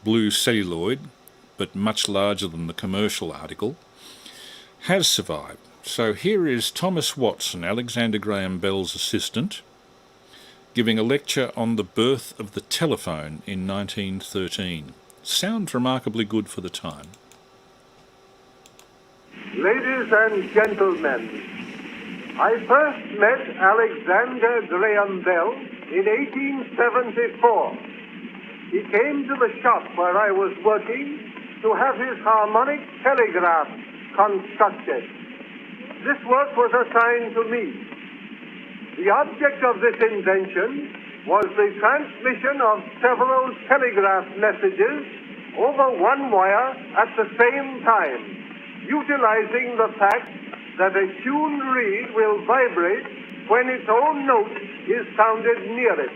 blue celluloid, but much larger than the commercial article, has survived. So here is Thomas Watson, Alexander Graham Bell's assistant, giving a lecture on the birth of the telephone in 1913. Sounds remarkably good for the time. Ladies and gentlemen, I first met Alexander Graham Bell in 1874. He came to the shop where I was working to have his harmonic telegraph constructed. This work was assigned to me. The object of this invention was the transmission of several telegraph messages over one wire at the same time, utilizing the fact that a tuned reed will vibrate when its own note is sounded near it.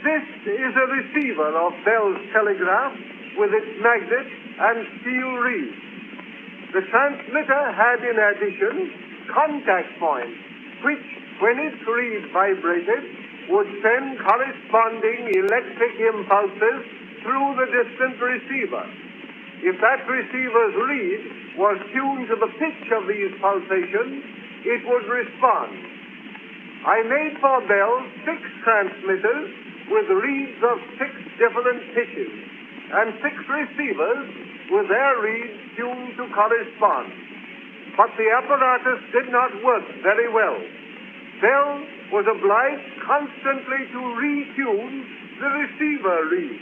This is a receiver of Bell's telegraph with its magnet and steel reed. The transmitter had in addition contact points, which, when its reed vibrated, would send corresponding electric impulses through the distant receiver. If that receiver's reed was tuned to the pitch of these pulsations, it would respond. I made for Bell 6 transmitters with reeds of 6 different pitches and 6 receivers with their reeds tuned to correspond. But the apparatus did not work very well. Bell was obliged constantly to retune the receiver reed.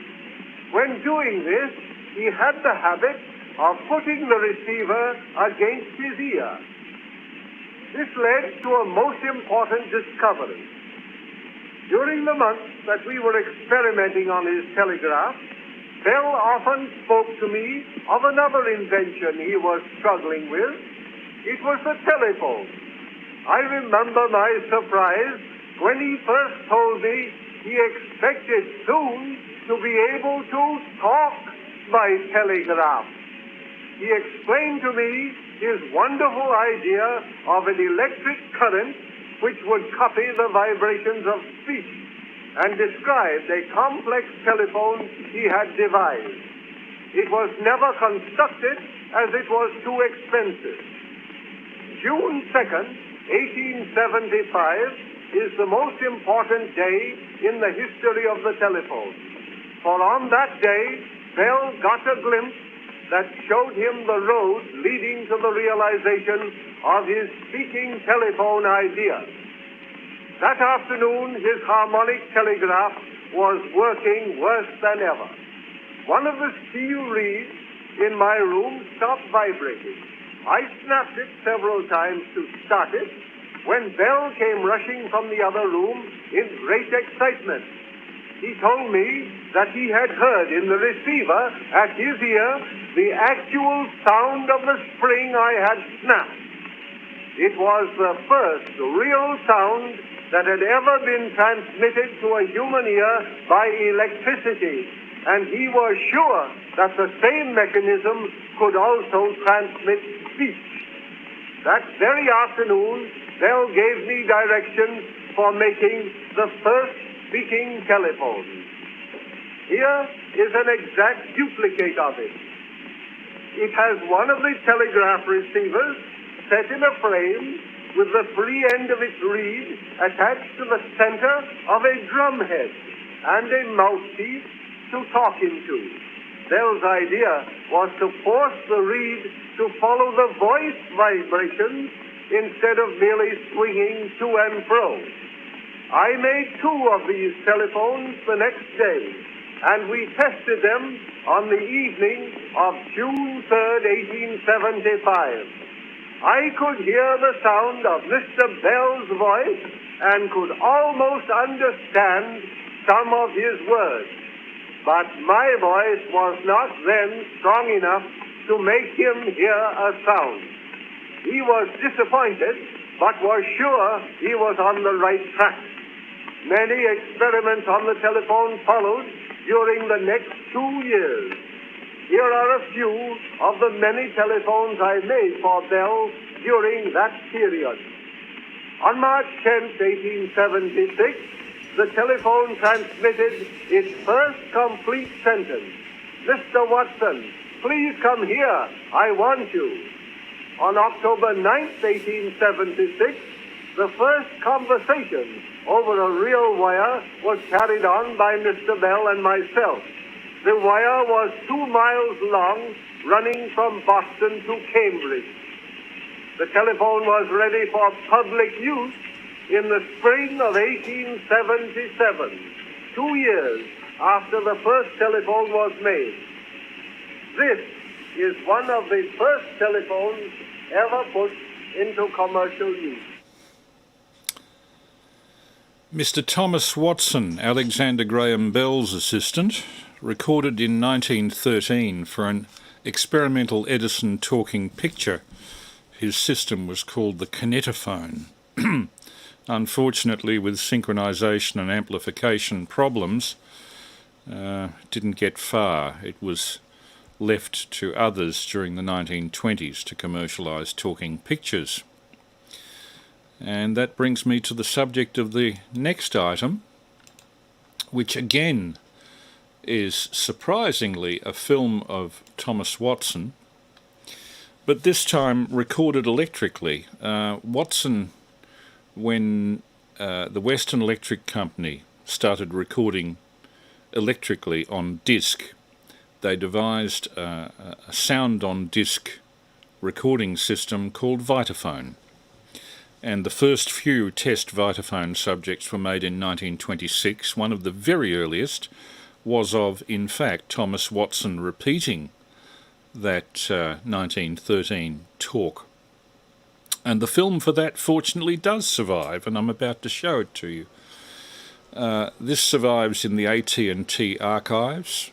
When doing this, he had the habit of putting the receiver against his ear. This led to a most important discovery. During the months that we were experimenting on his telegraph, Bell often spoke to me of another invention he was struggling with. It was the telephone. I remember my surprise when he first told me he expected soon to be able to talk by telegraph. He explained to me his wonderful idea of an electric current which would copy the vibrations of speech, and described a complex telephone he had devised. It was never constructed as it was too expensive. June 2nd, 1875 is the most important day in the history of the telephone. For on that day, Bell got a glimpse that showed him the road leading to the realization of his speaking telephone idea. That afternoon, his harmonic telegraph was working worse than ever. One of the steel reeds in my room stopped vibrating. I snapped it several times to start it when Bell came rushing from the other room in great excitement. He told me that he had heard in the receiver at his ear the actual sound of the spring I had snapped. It was the first real sound that had ever been transmitted to a human ear by electricity, and he was sure that the same mechanism could also transmit speech. That very afternoon, Bell gave me directions for making the first speaking telephone. Here is an exact duplicate of it. It has one of the telegraph receivers set in a frame with the free end of its reed attached to the center of a drumhead and a mouthpiece to talk into. Bell's idea was to force the reed to follow the voice vibrations instead of merely swinging to and fro. I made 2 of these telephones the next day, and we tested them on the evening of June 3rd, 1875. I could hear the sound of Mr. Bell's voice and could almost understand some of his words. But my voice was not then strong enough to make him hear a sound. He was disappointed, but was sure he was on the right track. Many experiments on the telephone followed during the next 2 years. Here are a few of the many telephones I made for Bell during that period. On March 10, 1876, the telephone transmitted its first complete sentence. "Mr. Watson, please come here. I want you." On October 9th, 1876, the first conversation over a real wire was carried on by Mr. Bell and myself. The wire was 2 miles long, running from Boston to Cambridge. The telephone was ready for public use in the spring of 1877, 2 years after the first telephone was made. This is one of the first telephones ever put into commercial use. Mr. Thomas Watson, Alexander Graham Bell's assistant, recorded in 1913 for an experimental Edison talking picture. His system was called the kinetophone. Unfortunately, with synchronization and amplification problems, didn't get far. It was left to others during the 1920s to commercialize talking pictures. And that brings me to the subject of the next item, which again is surprisingly a film of Thomas Watson, but this time recorded electrically. Watson, when the Western Electric Company started recording electrically on disc, they devised a sound on disc recording system called Vitaphone. And the first few test Vitaphone subjects were made in 1926. One of the very earliest was of, in fact, Thomas Watson repeating that 1913 talk. And the film for that fortunately does survive, and I'm about to show it to you. This survives in the AT&T archives.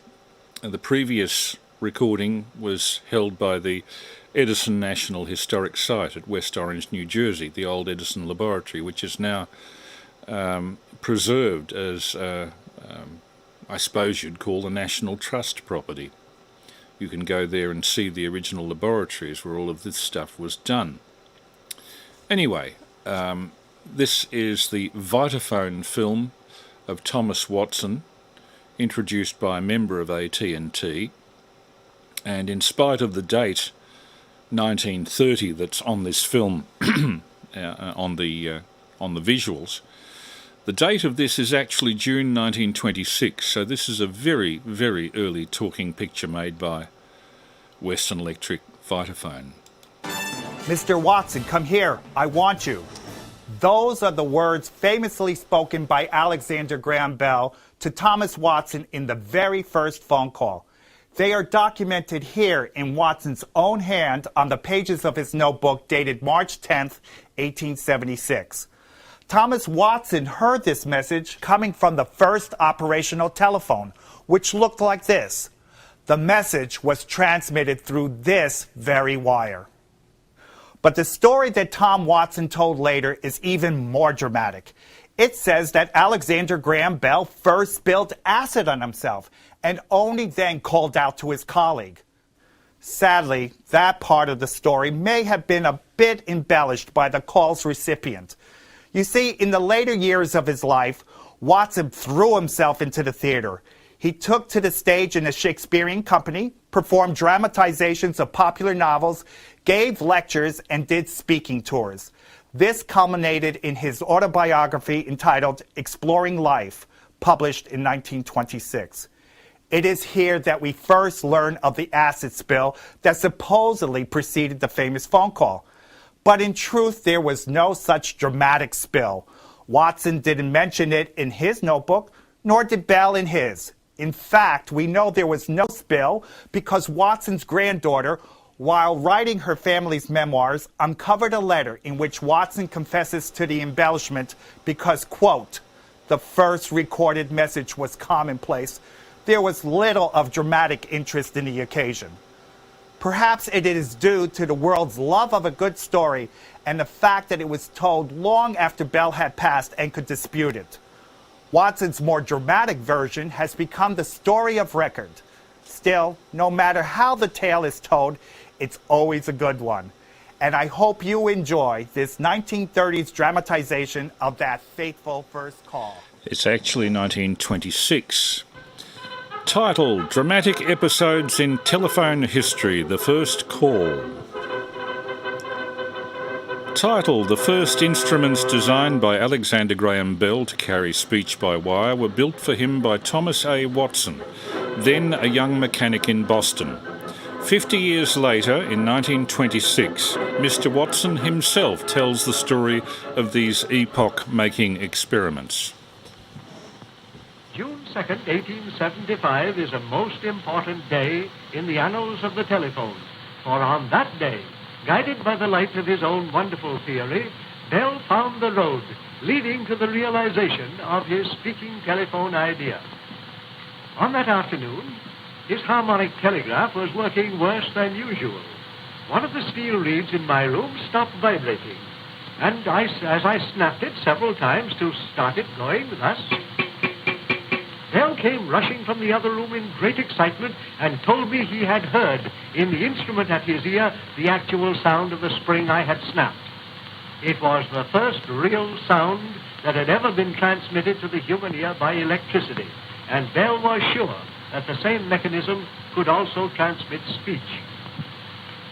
The previous recording was held by the Edison National Historic Site at West Orange, New Jersey, the old Edison Laboratory, which is now preserved as, I suppose you'd call, the National Trust property. You can go there and see the original laboratories where all of this stuff was done. Anyway, this is the Vitaphone film of Thomas Watson, introduced by a member of AT&T, and in spite of the date 1930 that's on this film on the visuals, the date of this is actually June 1926, so this is a very, very early talking picture made by Western Electric Vitaphone. Mr. Watson, come here. I want you. Those are the words famously spoken by Alexander Graham Bell to Thomas Watson in the very first phone call. They are documented here in Watson's own hand on the pages of his notebook dated March 10th, 1876. Thomas Watson heard this message coming from the first operational telephone, which looked like this. The message was transmitted through this very wire. But the story that Tom Watson told later is even more dramatic. It says that Alexander Graham Bell first spilled acid on himself and only then called out to his colleague. Sadly, that part of the story may have been a bit embellished by the call's recipient. You see, in the later years of his life, Watson threw himself into the theater. He took to the stage in the Shakespearean company, performed dramatizations of popular novels, gave lectures, and did speaking tours. This culminated in his autobiography entitled Exploring Life, published in 1926. It is here that we first learn of the acid spill that supposedly preceded the famous phone call. But in truth, there was no such dramatic spill. Watson didn't mention it in his notebook, nor did Bell in his. In fact, we know there was no spill because Watson's granddaughter, while writing her family's memoirs, uncovered a letter in which Watson confesses to the embellishment because, quote, the first recorded message was commonplace. There was little of dramatic interest in the occasion. Perhaps it is due to the world's love of a good story and the fact that it was told long after Bell had passed and could dispute it. Watson's more dramatic version has become the story of record. Still, no matter how the tale is told, it's always a good one. And I hope you enjoy this 1930s dramatization of that fateful first call. It's actually 1926. Titled, Dramatic Episodes in Telephone History, The First Call. Titled, the first instruments designed by Alexander Graham Bell to carry speech by wire were built for him by Thomas A. Watson, then a young mechanic in Boston. 50 years later, in 1926, Mr. Watson himself tells the story of these epoch-making experiments. June 2nd, 1875 is a most important day in the annals of the telephone, for on that day, guided by the light of his own wonderful theory, Bell found the road leading to the realization of his speaking telephone idea. On that afternoon, his harmonic telegraph was working worse than usual. One of the steel reeds in my room stopped vibrating, and as I snapped it several times to start it going thus, Bell came rushing from the other room in great excitement and told me he had heard in the instrument at his ear the actual sound of the spring I had snapped. It was the first real sound that had ever been transmitted to the human ear by electricity, and Bell was sure that the same mechanism could also transmit speech.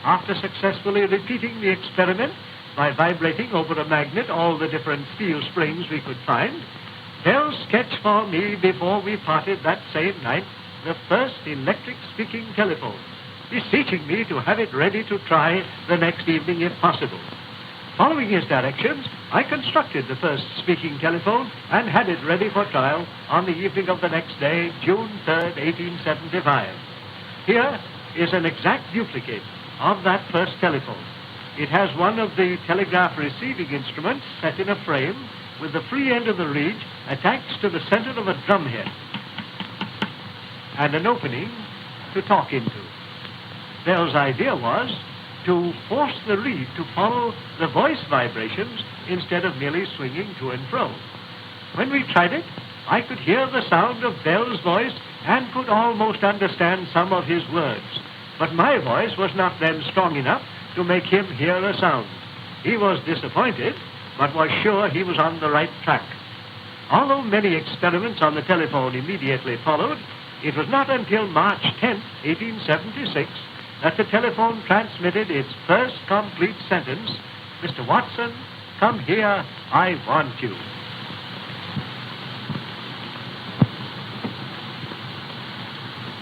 After successfully repeating the experiment by vibrating over a magnet all the different steel springs we could find, Bell sketched for me before we parted that same night the first electric speaking telephone, beseeching me to have it ready to try the next evening if possible. Following his directions, I constructed the first speaking telephone and had it ready for trial on the evening of the next day, June 3rd, 1875. Here is an exact duplicate of that first telephone. It has one of the telegraph receiving instruments set in a frame with the free end of the reed attached to the center of a drumhead and an opening to talk into. Bell's idea was to force the reed to follow the voice vibrations instead of merely swinging to and fro. When we tried it, I could hear the sound of Bell's voice and could almost understand some of his words. But my voice was not then strong enough to make him hear a sound. He was disappointed, but was sure he was on the right track. Although many experiments on the telephone immediately followed, it was not until March 10, 1876, that the telephone transmitted its first complete sentence, "Mr. Watson, come here, I want you."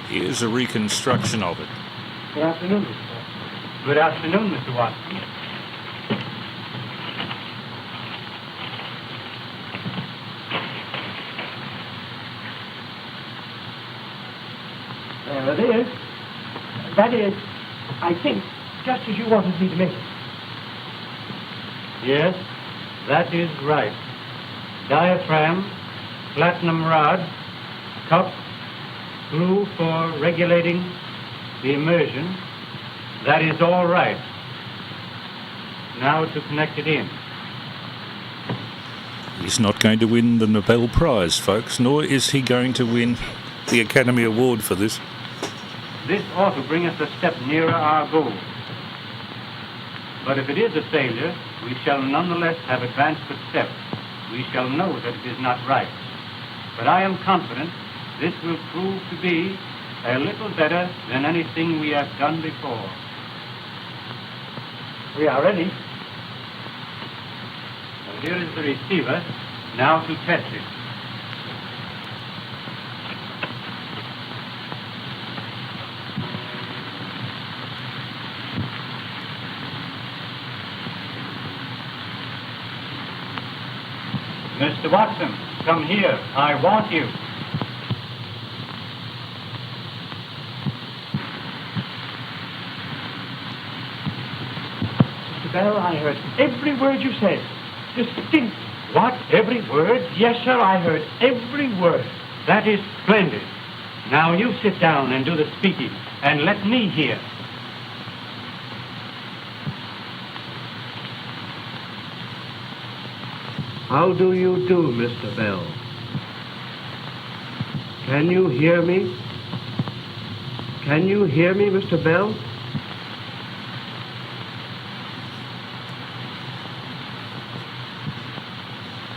Here's a reconstruction of it. Good afternoon, Mr. Watson. Good afternoon, Mr. Watson. There it is. That is, I think, just as you wanted me to make it. Yes, that is right. Diaphragm, platinum rod, cup, glue for regulating the immersion. That is all right. Now to connect it in. He's not going to win the Nobel Prize, folks, nor is he going to win the Academy Award for this. This ought to bring us a step nearer our goal. But if it is a failure, we shall nonetheless have advanced a step. We shall know that it is not right. But I am confident this will prove to be a little better than anything we have done before. We are ready. Well, here is the receiver. Now to test it. Mr. Watson, come here. I want you. Mr. Bell, I heard every word you said. Distinct. What? Every word? Yes, sir, I heard every word. That is splendid. Now you sit down and do the speaking, and let me hear. How do you do, Mr. Bell? Can you hear me? Can you hear me, Mr. Bell?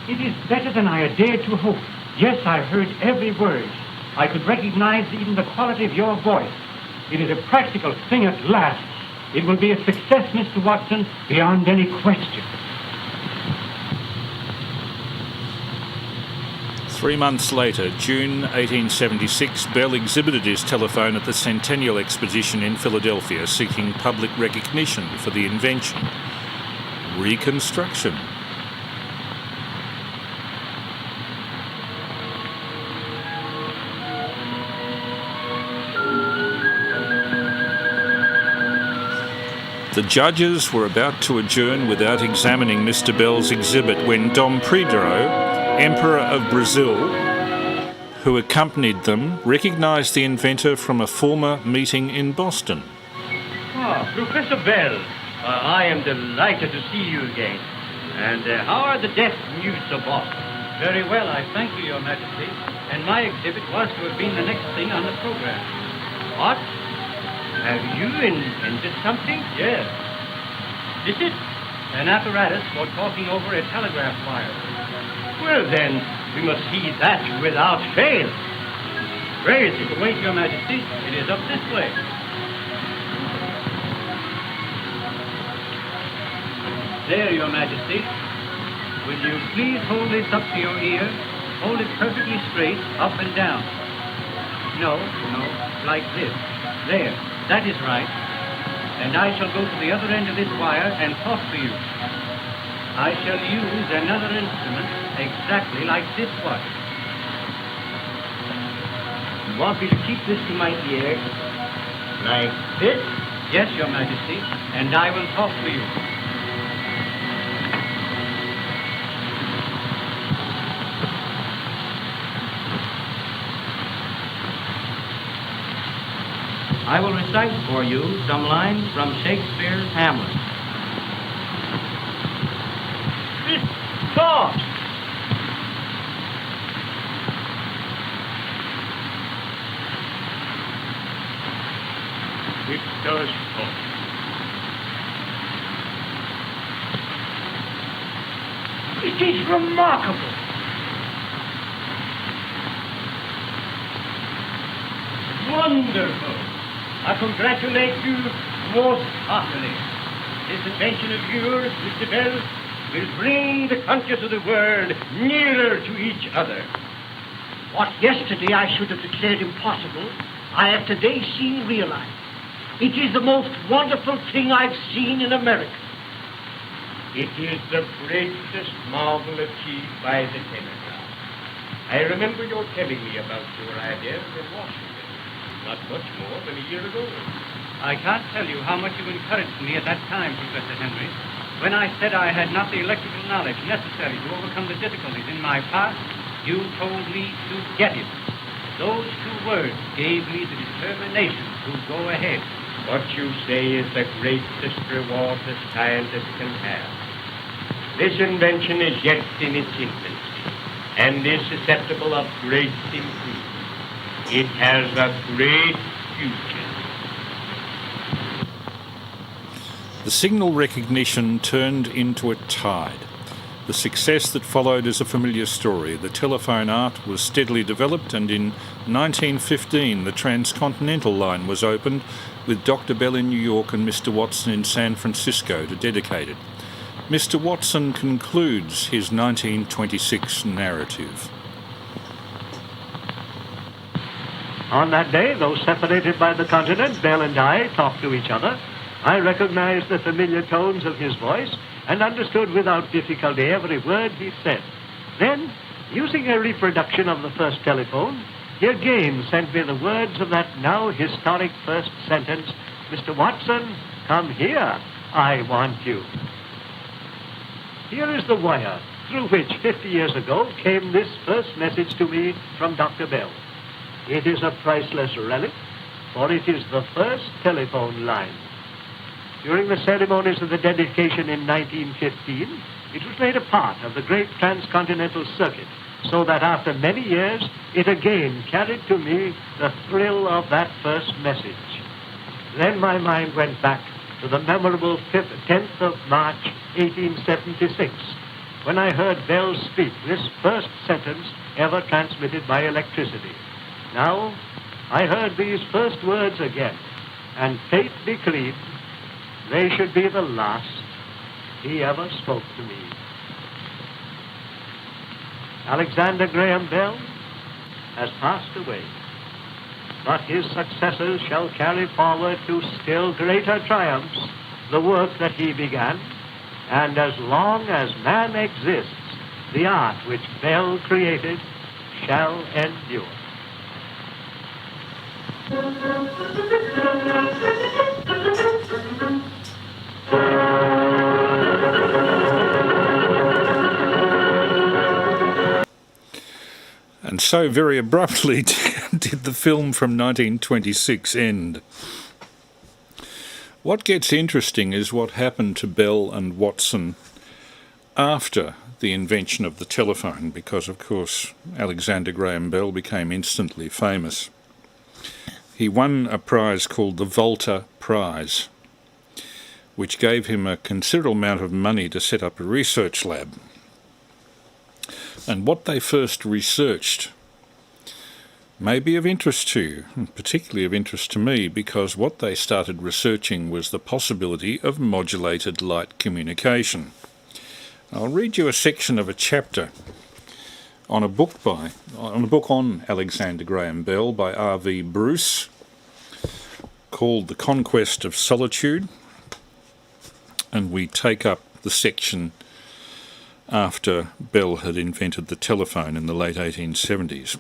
It is better than I had dared to hope. Yes, I heard every word. I could recognize even the quality of your voice. It is a practical thing at last. It will be a success, Mr. Watson, beyond any question. 3 months later, June 1876, Bell exhibited his telephone at the Centennial Exposition in Philadelphia, seeking public recognition for the invention. Reconstruction. The judges were about to adjourn without examining Mr. Bell's exhibit when Dom Pedro, Emperor of Brazil, who accompanied them, recognised the inventor from a former meeting in Boston. Ah, Professor Bell, I am delighted to see you again. And how are the deaf mutes of Boston? Very well, I thank you, Your Majesty. And my exhibit was to have been the next thing on the program. What? Have you invented something? Yes. This is an apparatus for talking over a telegraph wire. Well, then, we must see that without fail. Where is it? Wait, Your Majesty. It is up this way. There, Your Majesty. Will you please hold this up to your ear Hold it perfectly straight, up and down. No, like this. There, that is right. And I shall go to the other end of this wire and talk to you. I shall use another instrument exactly like this one. You want me to keep this to my ear? Like this? Yes, Your Majesty, and I will talk to you. I will recite for you some lines from Shakespeare's Hamlet. Talk! It does talk. It is remarkable. Wonderful! I congratulate you most heartily. This invention of yours, Mr. Bell, will bring the countries of the world nearer to each other. What yesterday I should have declared impossible, I have today seen realized. It is the most wonderful thing I've seen in America. It is the greatest marvel achieved by the telegraph. I remember your telling me about your ideas in Washington, not much more than a year ago. I can't tell you how much you encouraged me at that time, Professor Henry. When I said I had not the electrical knowledge necessary to overcome the difficulties in my path, you told me to get it. Those 2 words gave me the determination to go ahead. What you say is the greatest reward the scientist can have. This invention is yet in its infancy and is susceptible of great improvement. It has a great future. The signal recognition turned into a tide. The success that followed is a familiar story. The telephone art was steadily developed, and in 1915 the transcontinental line was opened, with Dr. Bell in New York and Mr. Watson in San Francisco to dedicate it. Mr. Watson concludes his 1926 narrative. On that day, though separated by the continent, Bell and I talked to each other. I recognized the familiar tones of his voice and understood without difficulty every word he said. Then, using a reproduction of the first telephone, he again sent me the words of that now historic first sentence, "Mr. Watson, come here. I want you." Here is the wire through which 50 years ago came this first message to me from Dr. Bell. It is a priceless relic, for it is the first telephone line. During the ceremonies of the dedication in 1915, it was made a part of the great transcontinental circuit, so that after many years, it again carried to me the thrill of that first message. Then my mind went back to the memorable 10th of March, 1876, when I heard Bell speak this first sentence ever transmitted by electricity. Now, I heard these first words again, and fate decreed they should be the last he ever spoke to me. Alexander Graham Bell has passed away, but his successors shall carry forward to still greater triumphs the work that he began, and as long as man exists, the art which Bell created shall endure. And so very abruptly did the film from 1926 end. What gets interesting is what happened to Bell and Watson after the invention of the telephone, because of course Alexander Graham Bell became instantly famous. He won a prize called the Volta Prize, which gave him a considerable amount of money to set up a research lab. And what they first researched may be of interest to you, and particularly of interest to me, because what they started researching was the possibility of modulated light communication. I'll read you a section of a chapter on a book on Alexander Graham Bell by R.V. Bruce called The Conquest of Solitude, and we take up the section after Bell had invented the telephone in the late 1870s.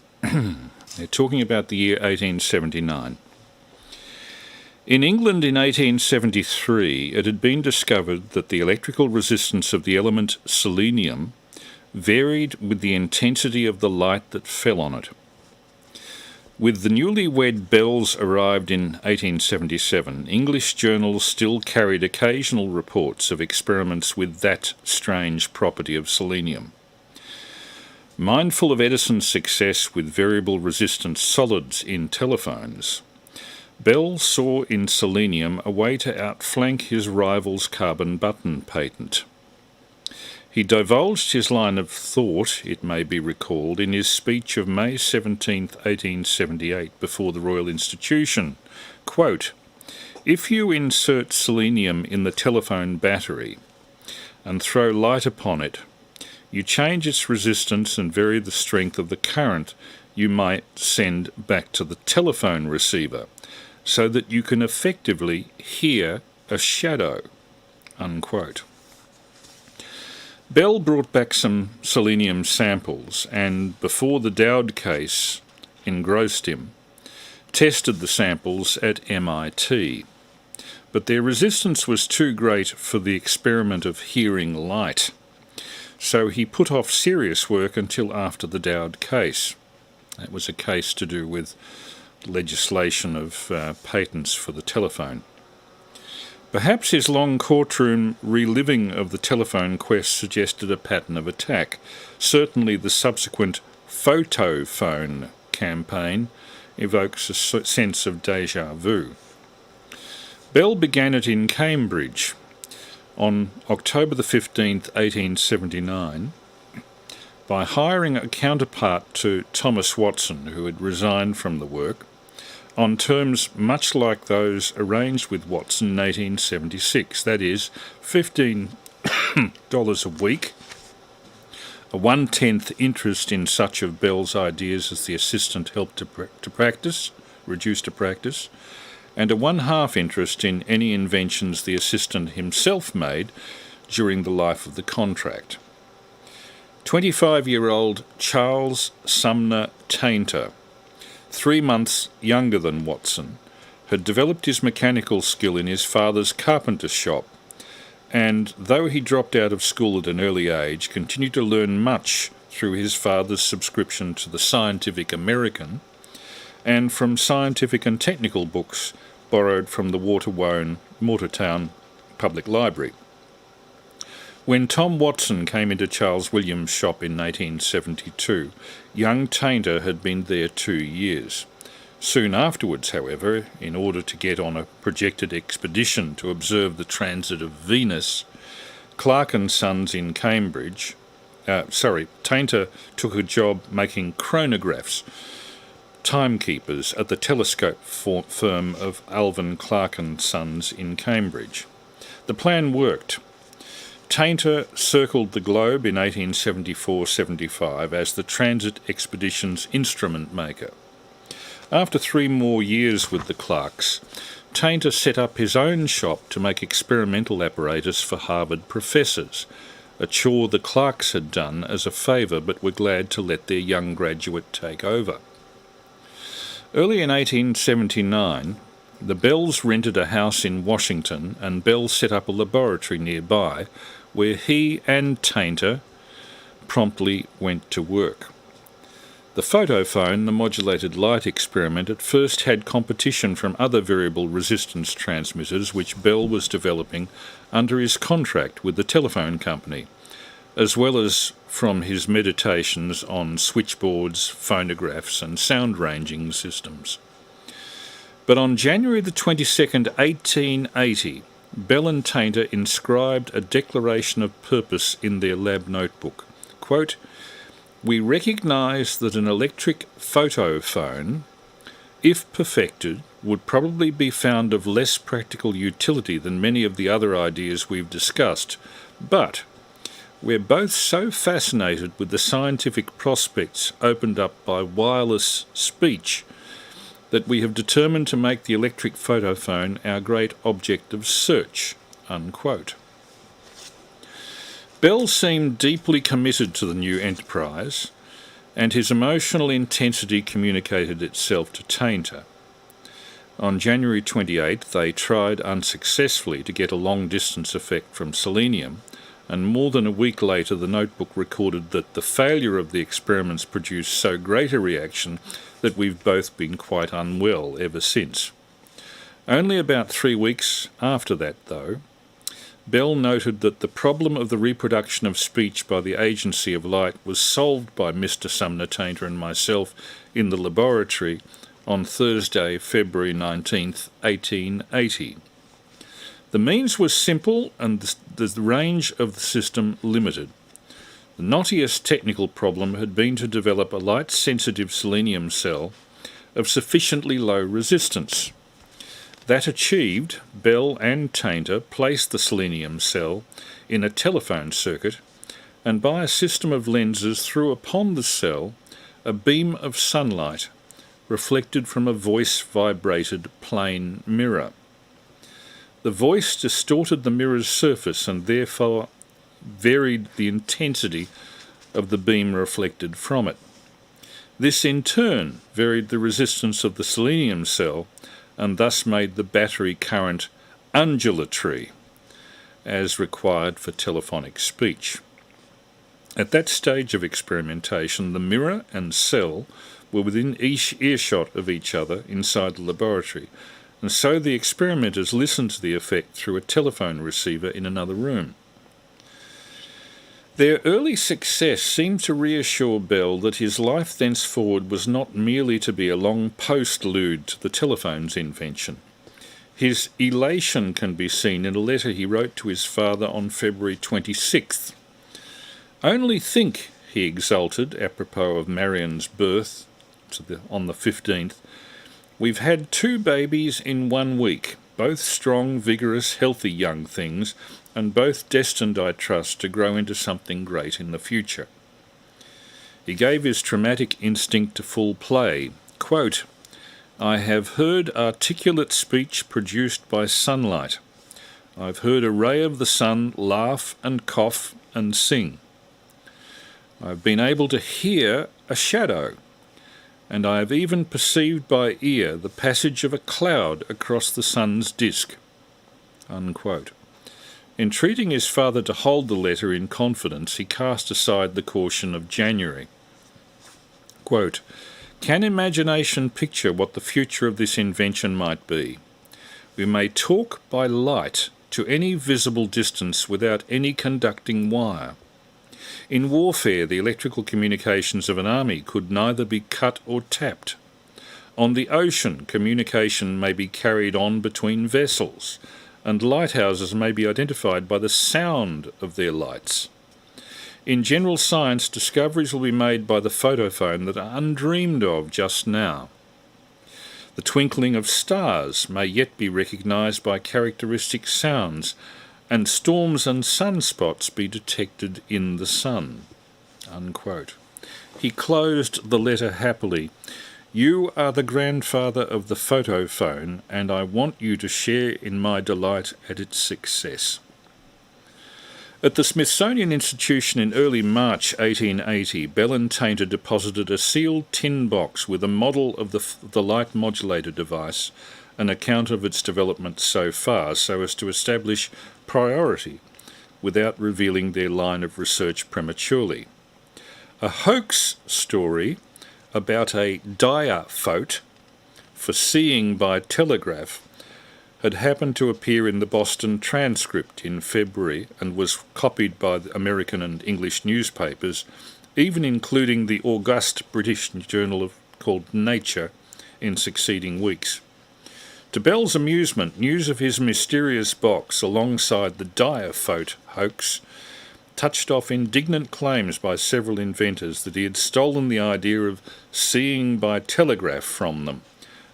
They're talking about the year 1879. In England in 1873, it had been discovered that the electrical resistance of the element selenium varied with the intensity of the light that fell on it. With the newlywed Bells arrived in 1877, English journals still carried occasional reports of experiments with that strange property of selenium. Mindful of Edison's success with variable resistance solids in telephones, Bell saw in selenium a way to outflank his rival's carbon button patent. He divulged his line of thought, it may be recalled, in his speech of May 17, 1878, before the Royal Institution. Quote, "If you insert selenium in the telephone battery and throw light upon it, you change its resistance and vary the strength of the current you might send back to the telephone receiver, so that you can effectively hear a shadow." Unquote. Bell brought back some selenium samples and, before the Dowd case engrossed him, tested the samples at MIT. But their resistance was too great for the experiment of hearing light, so he put off serious work until after the Dowd case. That was a case to do with legislation of patents for the telephone. Perhaps his long courtroom reliving of the telephone quest suggested a pattern of attack. Certainly the subsequent photophone campaign evokes a sense of déjà vu. Bell began it in Cambridge on October the 15th, 1879, by hiring a counterpart to Thomas Watson, who had resigned from the work, on terms much like those arranged with Watson in 1876, that is, $15 a week, a 1/10 interest in such of Bell's ideas as the assistant helped reduced to practice, and a 1/2 interest in any inventions the assistant himself made during the life of the contract. 25-year-old Charles Sumner Tainter, 3 months younger than Watson, had developed his mechanical skill in his father's carpenter's shop, and though he dropped out of school at an early age, continued to learn much through his father's subscription to the Scientific American and from scientific and technical books borrowed from the Watertown Public Library. When Tom Watson came into Charles Williams' shop in 1872, young Tainter had been there 2 years. Soon afterwards, however, in order to get on a projected expedition to observe the transit of Venus, Clark and Sons in Cambridge, Tainter took a job making chronographs, timekeepers, at the telescope firm of Alvin Clark and Sons in Cambridge. The plan worked. Tainter circled the globe in 1874-75 as the Transit Expedition's instrument maker. After 3 more years with the Clarks, Tainter set up his own shop to make experimental apparatus for Harvard professors, a chore the Clarks had done as a favour but were glad to let their young graduate take over. Early in 1879, the Bells rented a house in Washington, and Bell set up a laboratory nearby where he and Tainter promptly went to work. The photophone, the modulated light experiment, at first had competition from other variable resistance transmitters which Bell was developing under his contract with the telephone company, as well as from his meditations on switchboards, phonographs and sound ranging systems. But on January the 22nd, 1880, Bell and Tainter inscribed a declaration of purpose in their lab notebook. Quote, "We recognise that an electric photophone, if perfected, would probably be found of less practical utility than many of the other ideas we've discussed, but We're both so fascinated with the scientific prospects opened up by wireless speech that we have determined to make the electric photophone our great object of search." Unquote. Bell seemed deeply committed to the new enterprise, and his emotional intensity communicated itself to Tainter. On January 28th, they tried unsuccessfully to get a long-distance effect from selenium, and more than a week later the notebook recorded that the failure of the experiments produced so great a reaction that we've both been quite unwell ever since. Only about 3 weeks after that, though, Bell noted that the problem of the reproduction of speech by the agency of light was solved by Mr. Sumner Tainter and myself in the laboratory on Thursday, February 19th, 1880. The means was simple and the range of the system limited. The knottiest technical problem had been to develop a light-sensitive selenium cell of sufficiently low resistance. That achieved, Bell and Tainter placed the selenium cell in a telephone circuit and by a system of lenses threw upon the cell a beam of sunlight reflected from a voice-vibrated plane mirror. The voice distorted the mirror's surface and therefore varied the intensity of the beam reflected from it. This in turn varied the resistance of the selenium cell and thus made the battery current undulatory, as required for telephonic speech. At that stage of experimentation, the mirror and cell were within earshot of each other inside the laboratory, and so the experimenters listened to the effect through a telephone receiver in another room. Their early success seemed to reassure Bell that his life thenceforward was not merely to be a long postlude to the telephone's invention. His elation can be seen in a letter he wrote to his father on February 26th. "Only think," he exulted, apropos of Marion's birth on the 15th, "we've had 2 babies in 1 week, both strong, vigorous, healthy young things, and both destined, I trust, to grow into something great in the future." He gave his dramatic instinct to full play. Quote, "I have heard articulate speech produced by sunlight. I've heard a ray of the sun laugh and cough and sing. I've been able to hear a shadow, and I have even perceived by ear the passage of a cloud across the sun's disk." Unquote. Entreating his father to hold the letter in confidence, he cast aside the caution of January. Quote, "Can imagination picture what the future of this invention might be? We may talk by light to any visible distance without any conducting wire. In warfare, the electrical communications of an army could neither be cut or tapped. On the ocean, communication may be carried on between vessels, and lighthouses may be identified by the sound of their lights. In general science, discoveries will be made by the photophone that are undreamed of just now. The twinkling of stars may yet be recognised by characteristic sounds, and storms and sunspots be detected in the sun." Unquote. He closed the letter happily. "You are the grandfather of the photophone, and I want you to share in my delight at its success." At the Smithsonian Institution in early March 1880, Bell and Tainter deposited a sealed tin box with a model of the light modulator device, an account of its development so far, so as to establish priority without revealing their line of research prematurely. A hoax story about a diaphote for seeing by telegraph had happened to appear in the Boston Transcript in February and was copied by the American and English newspapers, even including the august British journal called Nature in succeeding weeks. To Bell's amusement, news of his mysterious box alongside the diaphote hoax touched off indignant claims by several inventors that he had stolen the idea of seeing by telegraph from them,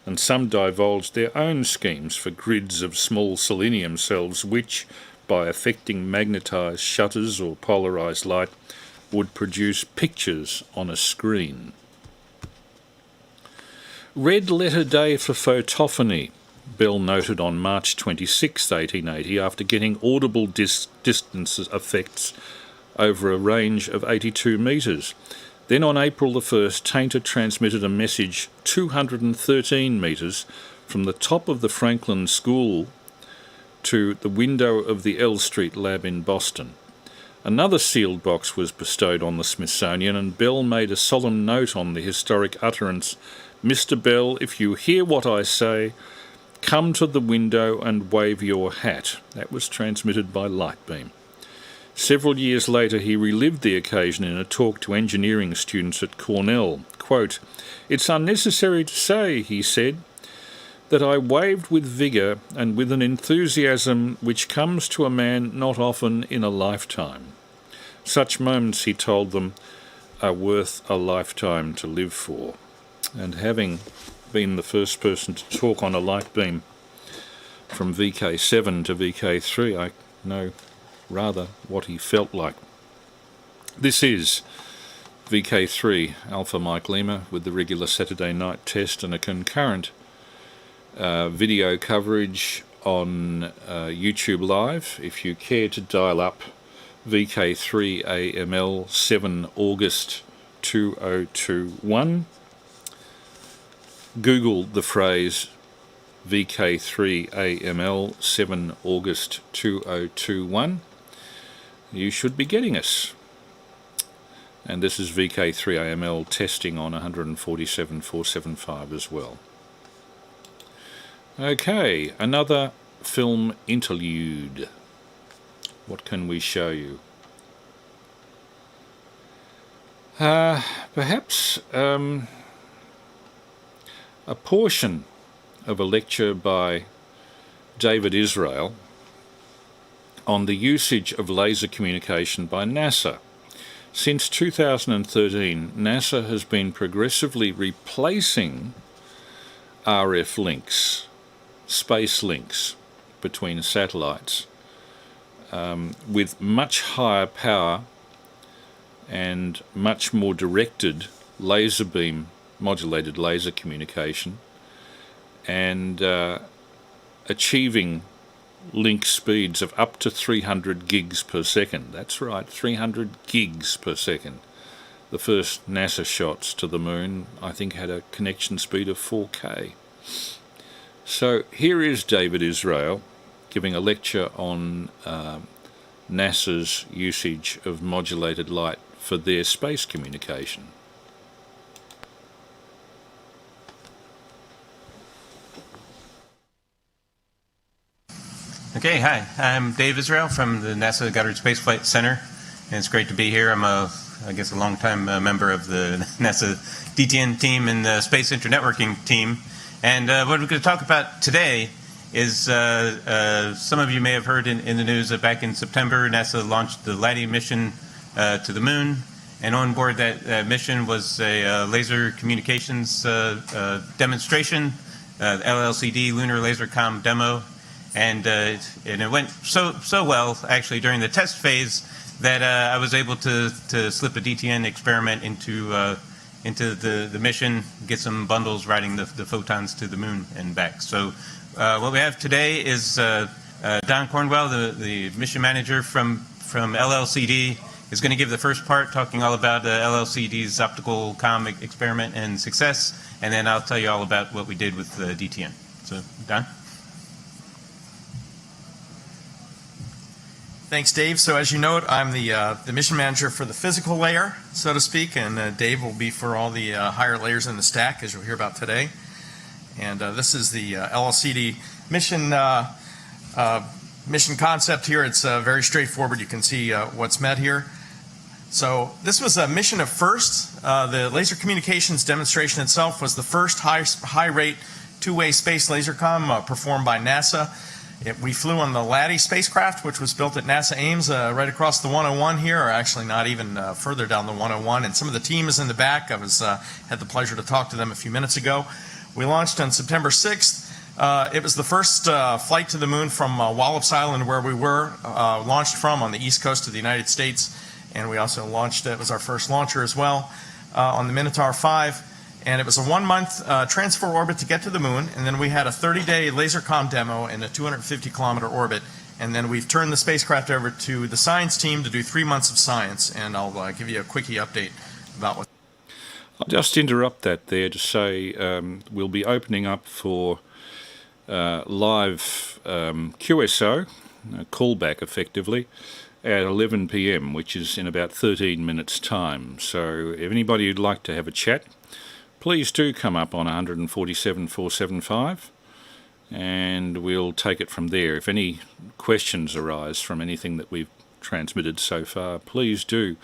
and some divulged their own schemes for grids of small selenium cells which, by affecting magnetised shutters or polarised light would produce pictures on a screen. Red letter day for photophony, Bell noted on March 26, 1880, after getting audible distance effects over a range of 82 metres. Then on April the 1st, Tainter transmitted a message 213 metres from the top of the Franklin School to the window of the L Street lab in Boston. Another sealed box was bestowed on the Smithsonian, and Bell made a solemn note on the historic utterance, "Mr. Bell, if you hear what I say, come to the window and wave your hat." That was transmitted by Lightbeam. Several years later, he relived the occasion in a talk to engineering students at Cornell. Quote, "It's unnecessary to say," he said, "that I waved with vigour and with an enthusiasm which comes to a man not often in a lifetime. Such moments," he told them, "are worth a lifetime to live for." And having been the first person to talk on a light beam from VK7 to VK3, I know rather what he felt like. This is VK3 Alpha Mike Lima with the regular Saturday night test and a concurrent video coverage on YouTube Live. If you care to dial up VK3AML 7 August 2021, Google the phrase VK3AML 7 August 2021. You should be getting us. And this is VK3AML testing on 147.475 as well. Okay, another film interlude. What can we show you? Perhaps a portion of a lecture by David Israel on the usage of laser communication by NASA. Since 2013, NASA has been progressively replacing RF links, space links between satellites, with much higher power and much more directed laser beam, modulated laser communication, and achieving link speeds of up to 300 gigs per second. That's right, 300 gigs per second. The first NASA shots to the moon, I think, had a connection speed of 4K. So here is David Israel giving a lecture on NASA's usage of modulated light for their space communication. Okay, hi. I'm Dave Israel from the NASA Goddard Space Flight Center, and it's great to be here. I'm I guess a longtime member of the NASA DTN team and the Space Internetworking team. And what we're going to talk about today is some of you may have heard in the news that back in September, NASA launched the LADEE mission to the moon, and on board that mission was a laser communications demonstration, LLCD Lunar Laser Comm demo. And it went so well, actually, during the test phase that I was able to slip a DTN experiment into the mission, get some bundles riding the photons to the moon and back. So what we have today is Don Cornwell, the mission manager from LLCD, is going to give the first part, talking all about LLCD's optical comm experiment and success, and then I'll tell you all about what we did with DTN. So, Don? Thanks, Dave. So as you note, I'm the mission manager for the physical layer, so to speak, and Dave will be for all the higher layers in the stack, as you'll hear about today. And this is the LLCD mission concept here. It's very straightforward. You can see what's met here. So this was a mission of firsts. The laser communications demonstration itself was the first high-rate two-way space laser comm performed by NASA. We flew on the LADEE spacecraft, which was built at NASA Ames right across the 101 here, or actually not even further down the 101. And some of the team is in the back. I had the pleasure to talk to them a few minutes ago. We launched on September 6th. It was the first flight to the moon from Wallops Island, where we were launched from on the east coast of the United States. And we also launched, it was our first launcher as well, on the Minotaur 5. And it was a 1-month transfer orbit to get to the moon. And then we had a 30-day lasercom demo in a 250-kilometer orbit. And then we've turned the spacecraft over to the science team to do 3 months of science. And I'll give you a quickie update about what. I'll just interrupt that there to say we'll be opening up for live QSO, callback effectively, at 11 p.m, which is in about 13 minutes' time. So if anybody would like to have a chat, please do come up on 147.475, and we'll take it from there. If any questions arise from anything that we've transmitted so far, please do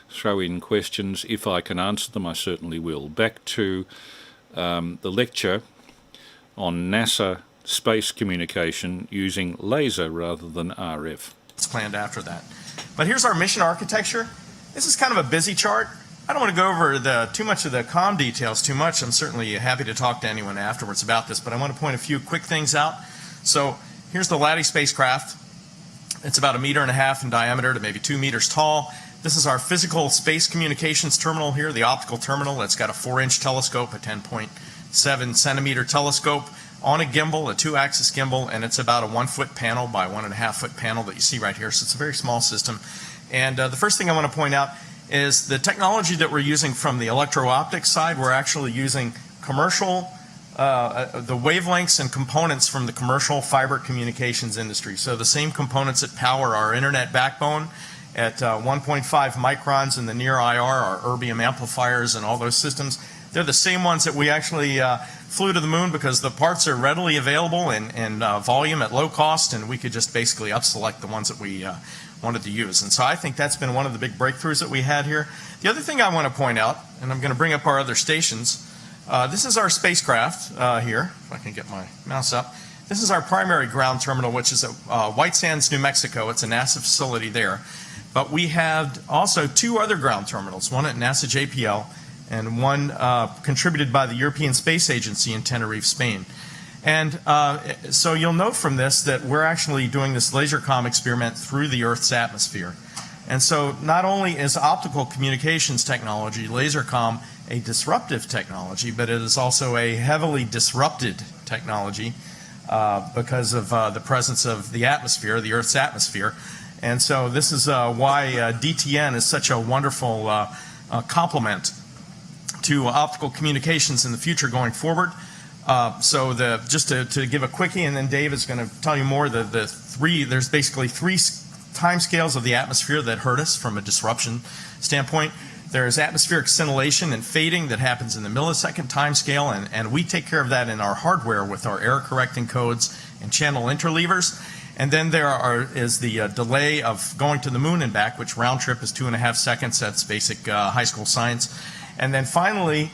throw in questions. If I can answer them, I certainly will. Back to the lecture on NASA space communication using laser rather than RF. It's planned after that. But here's our mission architecture. This is kind of a busy chart. I don't want to go over too much of the comm details too much. I'm certainly happy to talk to anyone afterwards about this, but I want to point a few quick things out. So here's the LADI spacecraft. It's about 1.5 meters in diameter to maybe 2 meters tall. This is our physical space communications terminal here, the optical terminal. It's got a 4-inch telescope, a 10.7 centimeter telescope on a gimbal, a 2-axis gimbal, and it's about a 1-foot panel by 1.5-foot panel that you see right here. So it's a very small system. And the first thing I want to point out is the technology that we're using from the electro-optics side. We're actually using commercial, the wavelengths and components from the commercial fiber communications industry. So the same components that power our internet backbone at 1.5 microns in the near IR, our erbium amplifiers and all those systems, they're the same ones that we actually flew to the moon, because the parts are readily available in volume at low cost, and we could just basically up-select the ones that we wanted to use. And so I think that's been one of the big breakthroughs that we had here. The other thing I want to point out, and I'm going to bring up our other stations, this is our spacecraft here, if I can get my mouse up. This is our primary ground terminal, which is at White Sands, New Mexico. It's a NASA facility there. But we have also 2 other ground terminals, one at NASA JPL and one contributed by the European Space Agency in Tenerife, Spain. And so you'll note from this that we're actually doing this lasercom experiment through the Earth's atmosphere. And so not only is optical communications technology, lasercom, a disruptive technology, but it is also a heavily disrupted technology because of the presence of the atmosphere, the Earth's atmosphere. And so this is why DTN is such a wonderful complement to optical communications in the future going forward. So just to give a quickie, and then Dave is going to tell you more, there's basically 3 time scales of the atmosphere that hurt us from a disruption standpoint. There's atmospheric scintillation and fading that happens in the millisecond time scale, and we take care of that in our hardware with our error correcting codes and channel interleavers. And then there is the delay of going to the moon and back, which round trip is 2.5 seconds. That's basic high school science. And then finally,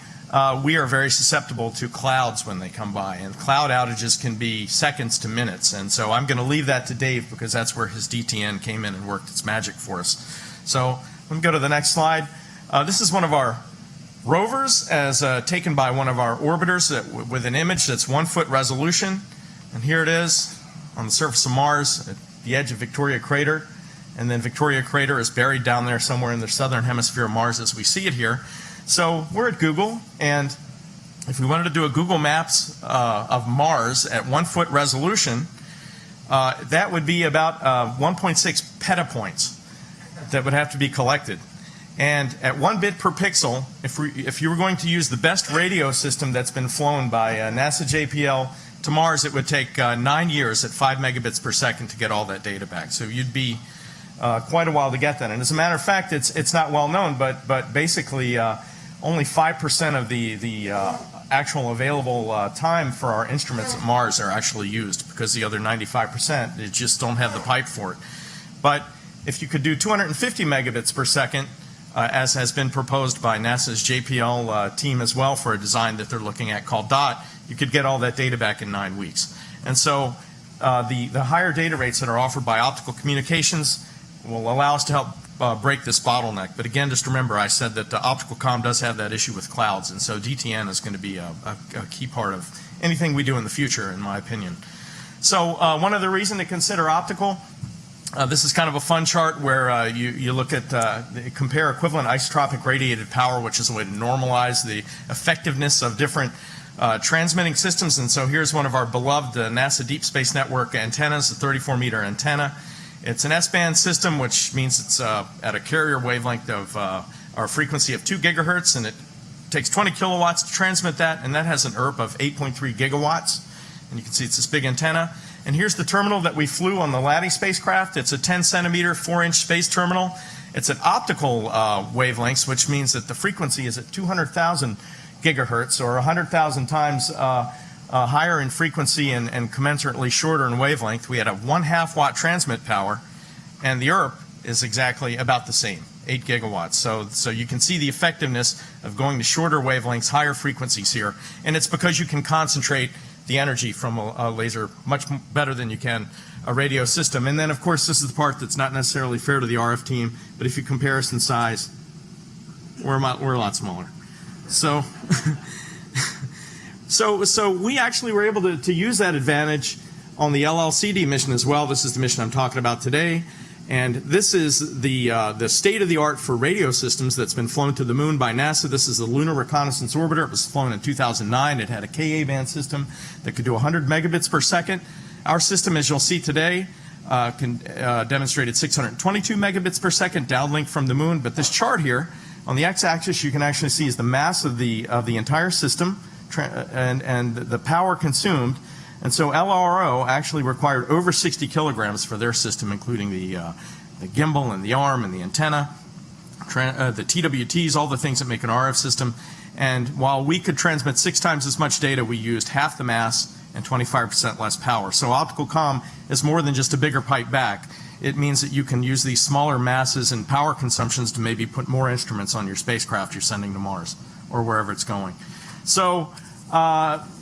we are very susceptible to clouds when they come by, and cloud outages can be seconds to minutes. And so I'm going to leave that to Dave, because that's where his DTN came in and worked its magic for us. So let me go to the next slide. This is one of our rovers as taken by one of our orbiters with an image that's 1-foot resolution. And here it is on the surface of Mars at the edge of Victoria Crater. And then Victoria Crater is buried down there somewhere in the southern hemisphere of Mars as we see it here. So we're at Google, and if we wanted to do a Google Maps of Mars at 1-foot resolution, that would be about 1.6 petapoints that would have to be collected. And at 1 bit per pixel, if you were going to use the best radio system that's been flown by NASA JPL to Mars, it would take 9 years at 5 megabits per second to get all that data back. So you'd be quite a while to get that. And as a matter of fact, it's not well known, but basically only 5% of the actual available time for our instruments at Mars are actually used, because the other 95% they just don't have the pipe for it. But if you could do 250 megabits per second, as has been proposed by NASA's JPL team as well for a design that they're looking at called DOT, you could get all that data back in 9 weeks. And so the higher data rates that are offered by optical communications will allow us to help break this bottleneck. But again, just remember, I said that the optical comm does have that issue with clouds, and so DTN is going to be a key part of anything we do in the future, in my opinion. So one other reason to consider optical, this is kind of a fun chart where you look at, compare equivalent isotropic radiated power, which is a way to normalize the effectiveness of different transmitting systems. And so here's one of our beloved NASA Deep Space Network antennas, a 34-meter antenna. It's an S-band system, which means it's at a carrier wavelength of our frequency of 2 gigahertz, and it takes 20 kilowatts to transmit that, and that has an ERP of 8.3 gigawatts. And you can see it's this big antenna. And here's the terminal that we flew on the LADI spacecraft. It's a 10-centimeter, 4-inch space terminal. It's at optical wavelengths, which means that the frequency is at 200,000 gigahertz, or 100,000 times higher in frequency and commensurately shorter in wavelength. We had a 1/2 watt transmit power, and the ERP is exactly about the same, 8 gigawatts. So you can see the effectiveness of going to shorter wavelengths, higher frequencies here, and it's because you can concentrate the energy from a laser much better than you can a radio system. And then, of course, this is the part that's not necessarily fair to the RF team, but if you compare us in size, we're a lot smaller. So, so we actually were able to use that advantage on the LLCD mission as well. This is the mission I'm talking about today. And this is the state-of-the-art for radio systems that's been flown to the moon by NASA. This is the Lunar Reconnaissance Orbiter. It was flown in 2009. It had a Ka-band system that could do 100 megabits per second. Our system, as you'll see today, demonstrated 622 megabits per second downlink from the moon. But this chart here, on the x-axis, you can actually see is the mass of the entire system and the power consumed. And so LRO actually required over 60 kilograms for their system, including the gimbal and the arm and the antenna, the TWTs, all the things that make an RF system. And while we could transmit 6 times as much data, we used half the mass and 25% less power. So optical comm is more than just a bigger pipe back. It means that you can use these smaller masses and power consumptions to maybe put more instruments on your spacecraft you're sending to Mars or wherever it's going. So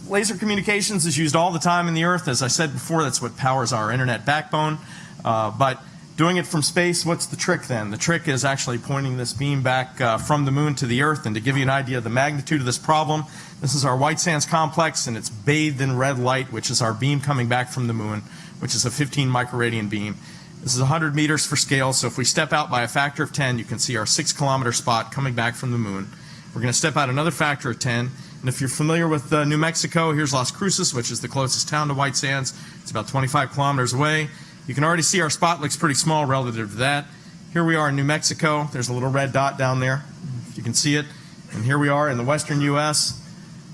laser communications is used all the time in the Earth. As I said before, that's what powers our internet backbone. But doing it from space, what's the trick then? The trick is actually pointing this beam back from the moon to the Earth. And to give you an idea of the magnitude of this problem, this is our White Sands complex, and it's bathed in red light, which is our beam coming back from the moon, which is a 15 microradian beam. This is 100 meters for scale, so if we step out by a factor of 10, you can see our 6-kilometer spot coming back from the moon. We're going to step out another factor of 10. And if you're familiar with New Mexico, here's Las Cruces, which is the closest town to White Sands. It's about 25 kilometers away. You can already see our spot looks pretty small relative to that. Here we are in New Mexico. There's a little red dot down there, if you can see it. And here we are in the western U.S.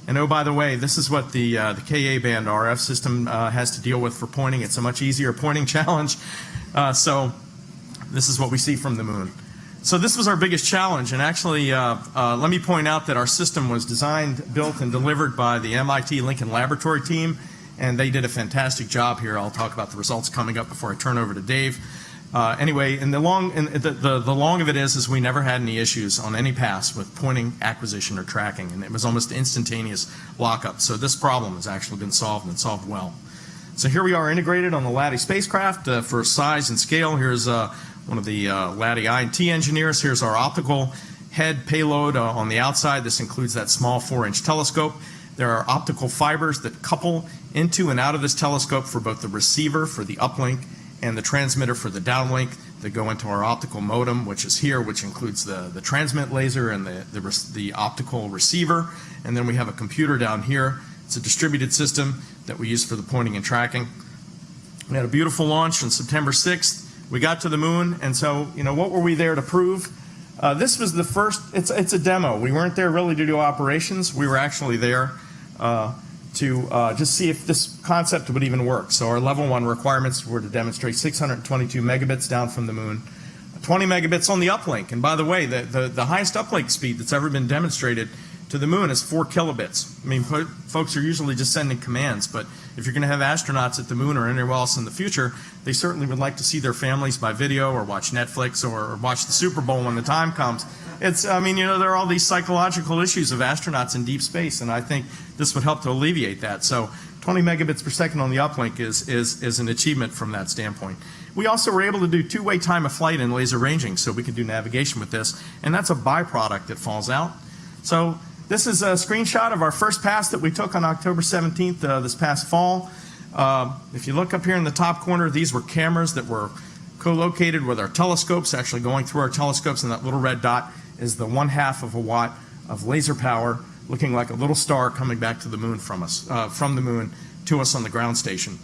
And oh, by the way, this is what the Ka-band RF system has to deal with for pointing. It's a much easier pointing challenge. So this is what we see from the moon. So this was our biggest challenge, and actually let me point out that our system was designed, built, and delivered by the MIT Lincoln Laboratory team, and they did a fantastic job here. I'll talk about the results coming up before I turn over to Dave. Anyway, and the long of it is we never had any issues on any pass with pointing, acquisition, or tracking, and it was almost instantaneous lockup. So this problem has actually been solved, and solved well. So here we are integrated on the LADI spacecraft for size and scale. Here's one of the LADI I&T engineers. Here's our optical head payload on the outside. This includes that small 4-inch telescope. There are optical fibers that couple into and out of this telescope for both the receiver for the uplink and the transmitter for the downlink that go into our optical modem, which is here, which includes the transmit laser and the optical receiver. And then we have a computer down here. It's a distributed system that we use for the pointing and tracking. We had a beautiful launch on September 6th. We got to the moon, and so, you know, what were we there to prove? This was the first, it's a demo. We weren't there really to do operations. We were actually there to just see if this concept would even work. So our level 1 requirements were to demonstrate 622 megabits down from the moon, 20 megabits on the uplink. And by the way, the highest uplink speed that's ever been demonstrated to the moon is 4 kilobits. I mean, folks are usually just sending commands, but if you're going to have astronauts at the moon or anywhere else in the future, they certainly would like to see their families by video or watch Netflix or watch the Super Bowl when the time comes. I mean, you know, there are all these psychological issues of astronauts in deep space, and I think this would help to alleviate that. So 20 megabits per second on the uplink is an achievement from that standpoint. We also were able to do 2-way time of flight and laser ranging, so we could do navigation with this, and that's a byproduct that falls out. So This is a screenshot of our first pass that we took on October 17th this past fall. If you look up here in the top corner, these were cameras that were co-located with our telescopes, actually going through our telescopes, and that little red dot is the 1/2 of a watt of laser power, looking like a little star coming back to the moon from us, from the moon to us on the ground station.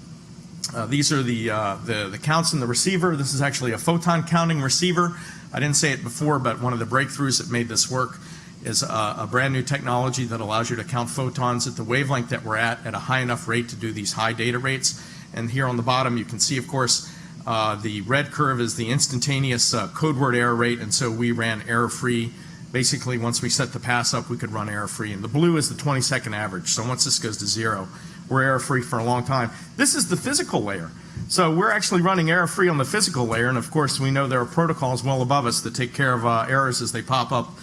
These are the counts in the receiver. This is actually a photon counting receiver. I didn't say it before, but one of the breakthroughs that made this work is a brand new technology that allows you to count photons at the wavelength that we're at a high enough rate to do these high data rates. And here on the bottom you can see, of course, the red curve is the instantaneous code word error rate, and so we ran error-free. Basically, once we set the pass up, we could run error-free. And the blue is the 20-second average, so once this goes to 0, we're error-free for a long time. This is the physical layer. So we're actually running error-free on the physical layer, and of course we know there are protocols well above us that take care of errors as they pop up,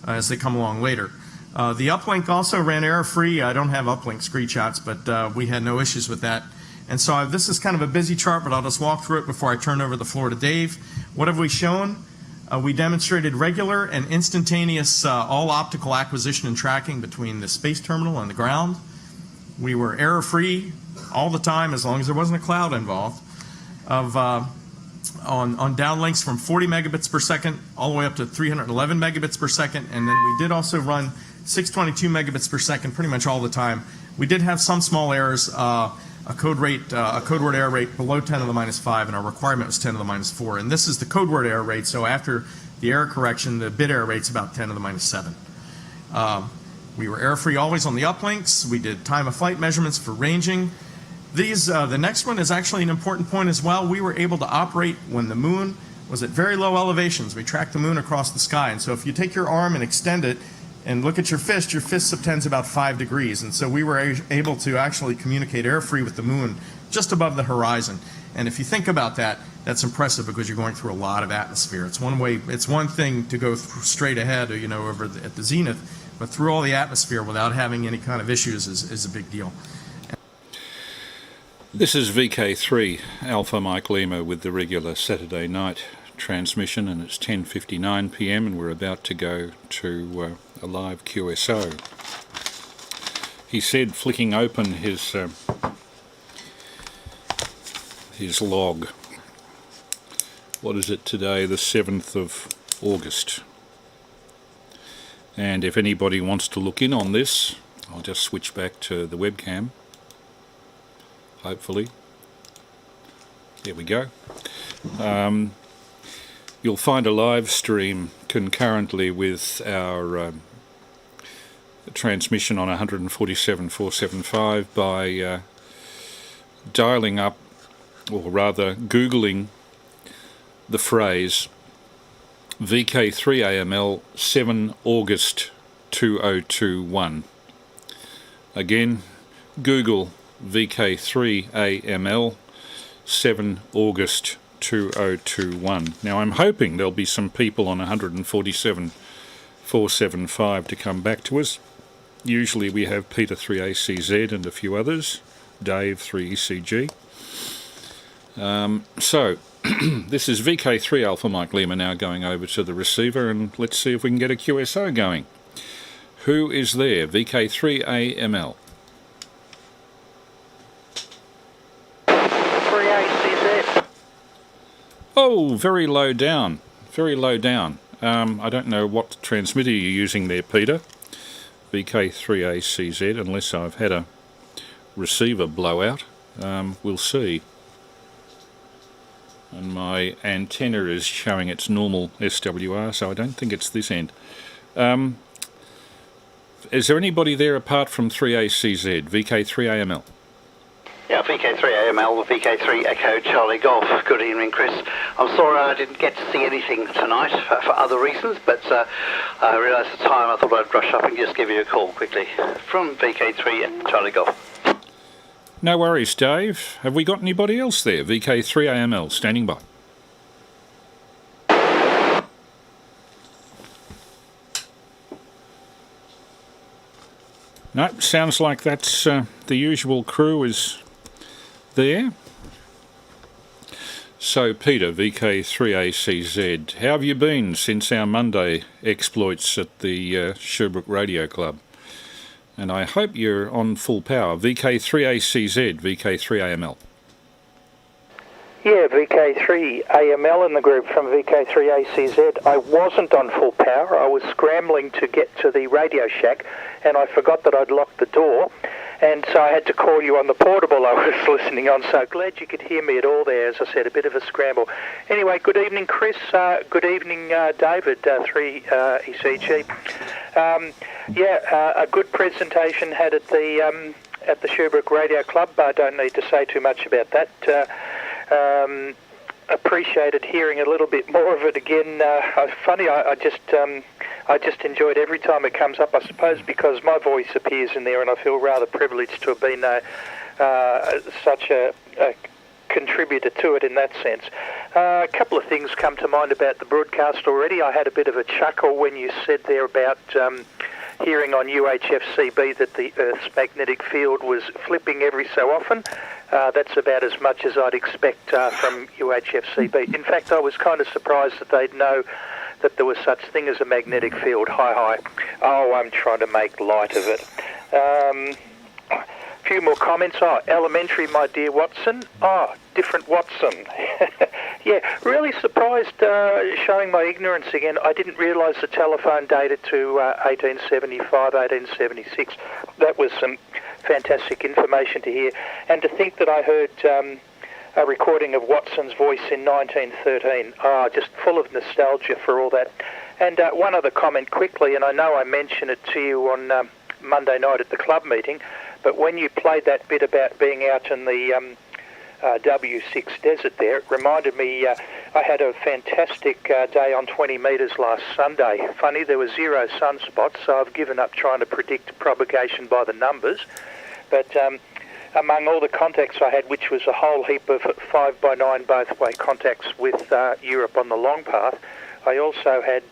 as they come along later. The uplink also ran error-free. I don't have uplink screenshots, but we had no issues with that. And so this is kind of a busy chart, but I'll just walk through it before I turn over the floor to Dave. What have we shown? We demonstrated regular and instantaneous all optical acquisition and tracking between the space terminal and the ground. We were error-free all the time, as long as there wasn't a cloud involved, on downlinks from 40 megabits per second all the way up to 311 megabits per second. And then we did also run 622 megabits per second pretty much all the time. We did have some small errors, a code word error rate below 10 to the minus 5, and our requirement was 10 to the minus 4. And this is the code word error rate, so after the error correction, the bit error rate's about 10 to the minus 7. We were error-free always on the uplinks. We did time of flight measurements for ranging. The next one is actually an important point as well. We were able to operate when the moon was at very low elevations. We tracked the moon across the sky, and so if you take your arm and extend it and look at your fist subtends about 5 degrees, and so we were able to actually communicate error-free with the moon just above the horizon. And if you think about that, that's impressive because you're going through a lot of atmosphere. It's one thing to go straight ahead, over at the zenith, but through all the atmosphere without having any kind of issues is a big deal. This is VK3 Alpha Mike Lima with the regular Saturday night transmission, and it's 10:59 p.m. and we're about to go to a live QSO. He said, flicking open his log, what is it today, the 7th of August? And if anybody wants to look in on this, I'll just switch back to the webcam. Hopefully. There we go. You'll find a live stream concurrently with our transmission on 147.475 by dialing up, or rather Googling the phrase VK3AML 7 August 2021. Again, Google VK3AML 7 August 2021. Now I'm hoping there'll be some people on 147.475 to come back to us. Usually we have Peter 3ACZ and a few others, Dave 3ECG. So this is VK3 Alpha Mike Lima now going over to the receiver, and let's see if we can get a QSO going. Who is there? VK3AML. 3ACZ. Oh, very low down. Very low down. I don't know what transmitter you're using there, Peter. VK3ACZ, unless I've had a receiver blowout. We'll see. And my antenna is showing its normal SWR, so I don't think it's this end. Is there anybody there apart from 3ACZ, VK3AML? Yeah, VK3AML, VK3 Echo Charlie Golf. Good evening, Chris. I'm sorry I didn't get to see anything tonight for other reasons, but I realised the time. I thought I'd brush up and just give you a call quickly from VK3 Charlie Golf. No worries, Dave. Have we got anybody else there? VK3AML, standing by. No, sounds like that's the usual crew is there. So, Peter, VK3ACZ, how have you been since our Monday exploits at the Sherbrooke Radio Club? and I hope you're on full power. VK3ACZ, VK3AML. Yeah, VK3AML in the group from VK3ACZ. I wasn't on full power. I was scrambling to get to the Radio Shack, and I forgot that I'd locked the door, and so I had to call you on the portable I was listening on. So glad you could hear me at all there. As I said, a bit of a scramble. Anyway, good evening, Chris. Good evening, David, 3ECG. A good presentation had at the Sherbrooke Radio Club. I don't need to say too much about that. Appreciated hearing a little bit more of it again. Funny, I just enjoyed every time it comes up, I suppose, because my voice appears in there, and I feel rather privileged to have been such a contributor to it in that sense. A couple of things come to mind about the broadcast already. I had a bit of a chuckle when you said there about hearing on UHF-CB that the Earth's magnetic field was flipping every so often. That's about as much as I'd expect from UHF-CB. In fact, I was kind of surprised that they'd know that there was such thing as a magnetic field. Hi. Oh, I'm trying to make light of it. A few more comments. Oh, elementary, my dear Watson. Oh, different Watson. Yeah, really surprised, showing my ignorance again. I didn't realise the telephone dated to 1875, 1876. That was some fantastic information to hear. And to think that I heard a recording of Watson's voice in 1913. Just full of nostalgia for all that. And one other comment quickly, and I know I mentioned it to you on Monday night at the club meeting, but when you played that bit about being out in the W6 desert there, it reminded me I had a fantastic day on 20 metres last Sunday. Funny, there were 0 sunspots, so I've given up trying to predict propagation by the numbers. But among all the contacts I had, which was a whole heap of 5x9 both-way contacts with Europe on the long path, I also had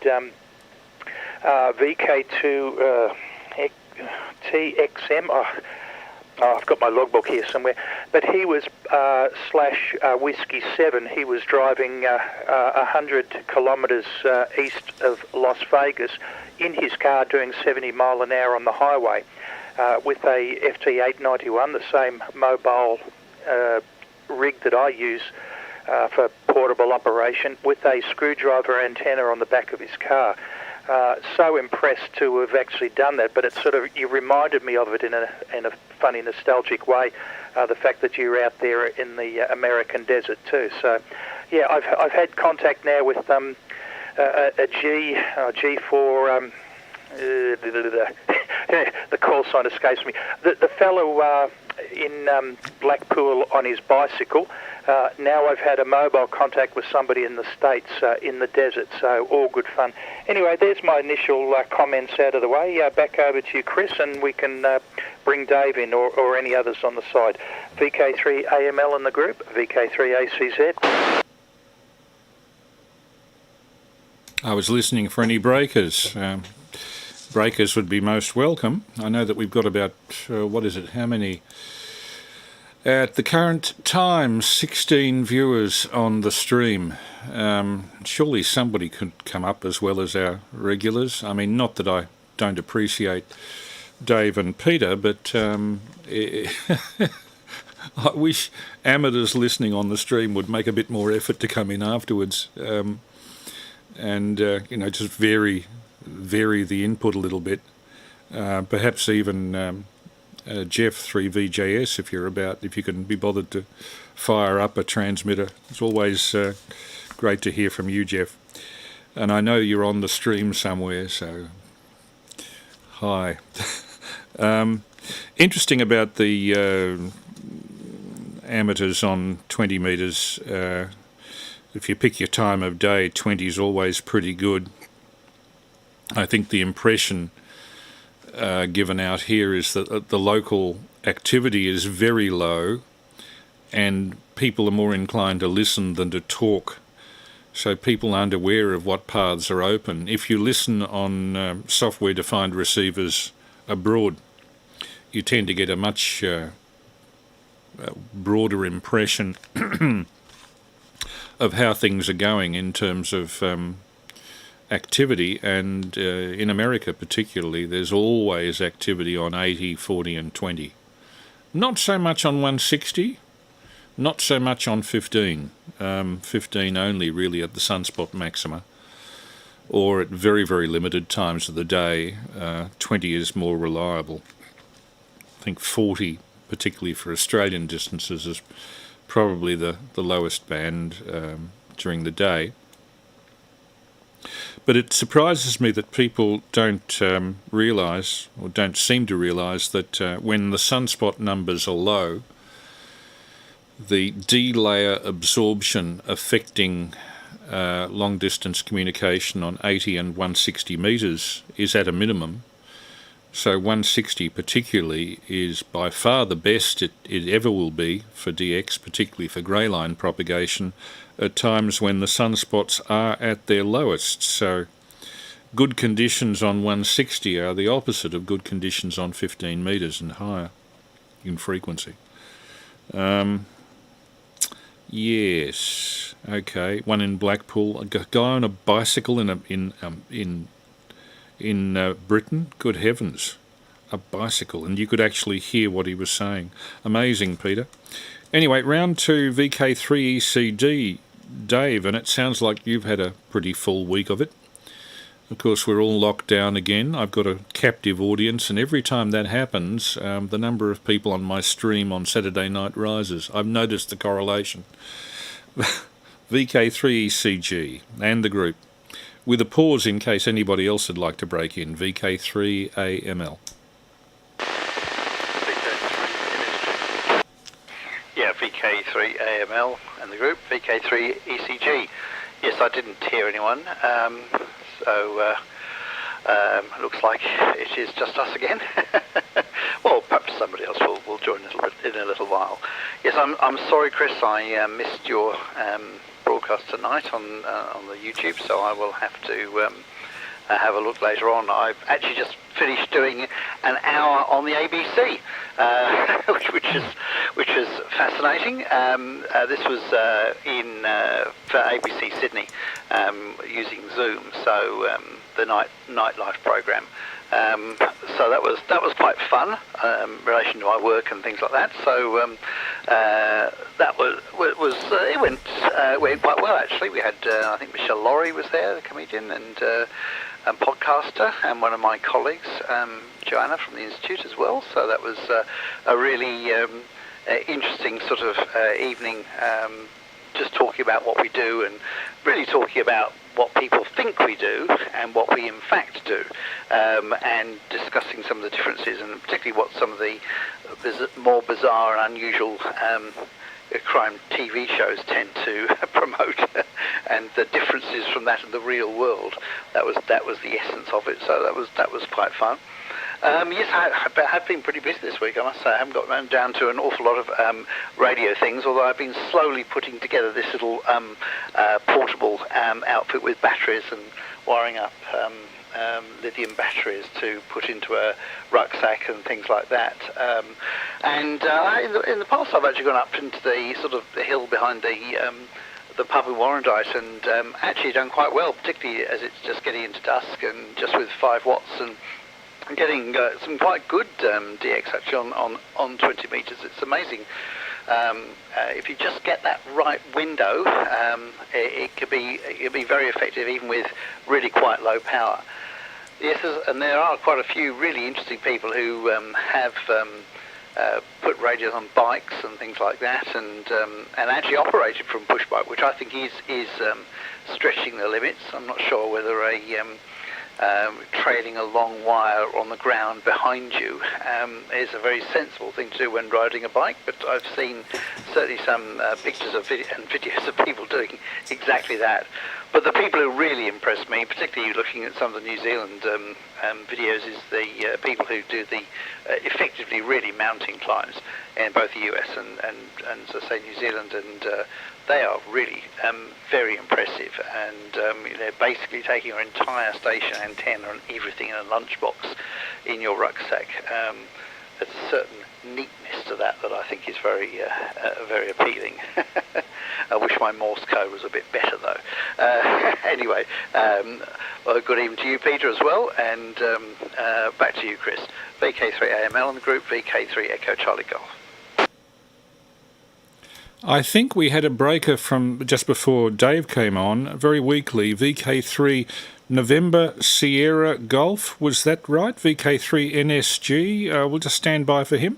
VK2 TXM. I've got my logbook here somewhere. But he was slash Whiskey 7. He was driving 100 kilometres east of Las Vegas in his car doing 70 mile an hour on the highway with a FT891, the same mobile rig that I use for portable operation, with a screwdriver antenna on the back of his car. So impressed to have actually done that, but it sort of, you reminded me of it in a funny nostalgic way, the fact that you're out there in the American desert too. So yeah, I've had contact now with a G4 the call sign escapes me, the fellow in Blackpool on his bicycle. Now I've had a mobile contact with somebody in the States in the desert, so all good fun. Anyway, there's my initial comments out of the way. Back over to you, Chris, and we can bring Dave in or any others on the side. VK3AML in the group, VK3ACZ. I was listening for any breakers. Breakers would be most welcome. I know that we've got about, how many? At the current time, 16 viewers on the stream. Surely somebody could come up as well as our regulars. I mean, not that I don't appreciate Dave and Peter, but I wish amateurs listening on the stream would make a bit more effort to come in afterwards and just vary the input a little bit. Perhaps even Jeff 3VJS, if you can be bothered to fire up a transmitter. It's always great to hear from you, Jeff. And I know you're on the stream somewhere, so hi. Interesting about the amateurs on 20 metres. If you pick your time of day, 20 is always pretty good. I think the impression given out here is that the local activity is very low and people are more inclined to listen than to talk. So people aren't aware of what paths are open. If you listen on software-defined receivers abroad, you tend to get a much broader impression of how things are going in terms of activity, and in America particularly, there's always activity on 80, 40 and 20. Not so much on 160, not so much on 15. 15 only really at the sunspot maxima, or at very, very limited times of the day. 20 is more reliable. I think 40, particularly for Australian distances, is probably the lowest band during the day. But it surprises me that people don't realise, or don't seem to realise, that when the sunspot numbers are low, the D-layer absorption affecting long-distance communication on 80 and 160 metres is at a minimum. So 160 particularly is by far the best it ever will be for DX, particularly for grey line propagation, at times when the sunspots are at their lowest. So good conditions on 160 are the opposite of good conditions on 15 metres and higher in frequency. Yes, okay. One in Blackpool, a guy on a bicycle in Britain. Good heavens, a bicycle, and you could actually hear what he was saying. Amazing, Peter. Anyway, round to VK3ECD, Dave, and it sounds like you've had a pretty full week of it. Of course, we're all locked down again. I've got a captive audience, and every time that happens, the number of people on my stream on Saturday night rises. I've noticed the correlation. VK3ECG and the group, with a pause in case anybody else would like to break in. VK3AML. Yeah, VK3AML and the group, VK3ECG. Yes, I didn't hear anyone, so looks like it is just us again. Well, perhaps somebody else will join in a little while. Yes, I'm sorry, Chris, I missed your broadcast tonight on the YouTube, so I will have to have a look later on. I've actually just finished doing an hour on the ABC, which is fascinating. This was for ABC Sydney, using Zoom, so the nightlife program. So that was quite fun in relation to my work and things like that. So that was it went quite well actually. We had I think Michelle Laurie was there, the comedian and podcaster, and one of my colleagues, Joanna from the Institute as well. So that was a really interesting sort of evening, just talking about what we do and really talking about what people think we do and what we in fact do, and discussing some of the differences and particularly what some of the more bizarre and unusual crime TV shows tend to promote, and the differences from that in the real world. That was the essence of it. So that was quite fun. Yes, I have been pretty busy this week, I must say. I haven't got down to an awful lot of radio things, although I've been slowly putting together this little portable outfit with batteries and wiring up lithium batteries to put into a rucksack and things like that. In the past, I've actually gone up into the sort of the hill behind the pub in Warrandyte and actually done quite well, particularly as it's just getting into dusk and just with 5 watts and getting some quite good DX actually on 20 metres. It's amazing. If you just get that right window, it could be very effective even with really quite low power. Yes, and there are quite a few really interesting people who have put radios on bikes and things like that, and actually operated from push bike, which I think is stretching the limits. I'm not sure whether trailing a long wire on the ground behind you is a very sensible thing to do when riding a bike, but I've seen certainly some pictures and videos of people doing exactly that. But the people who really impress me, particularly looking at some of the New Zealand videos, is the people who do the effectively really mountain climbs in both the US and so say New Zealand, and they are really very impressive, and basically taking your entire station antenna and everything in a lunchbox in your rucksack. a certain neatness to that I think is very very appealing. I wish my Morse code was a bit better though. Anyway, well, good evening to you, Peter, as well, and back to you, Chris. VK3AML in the group, VK3 Echo Charlie Golf. I think we had a breaker from just before Dave came on, very weakly, VK3 November Sierra Golf. Was that right? VK3 NSG. We'll just stand by for him.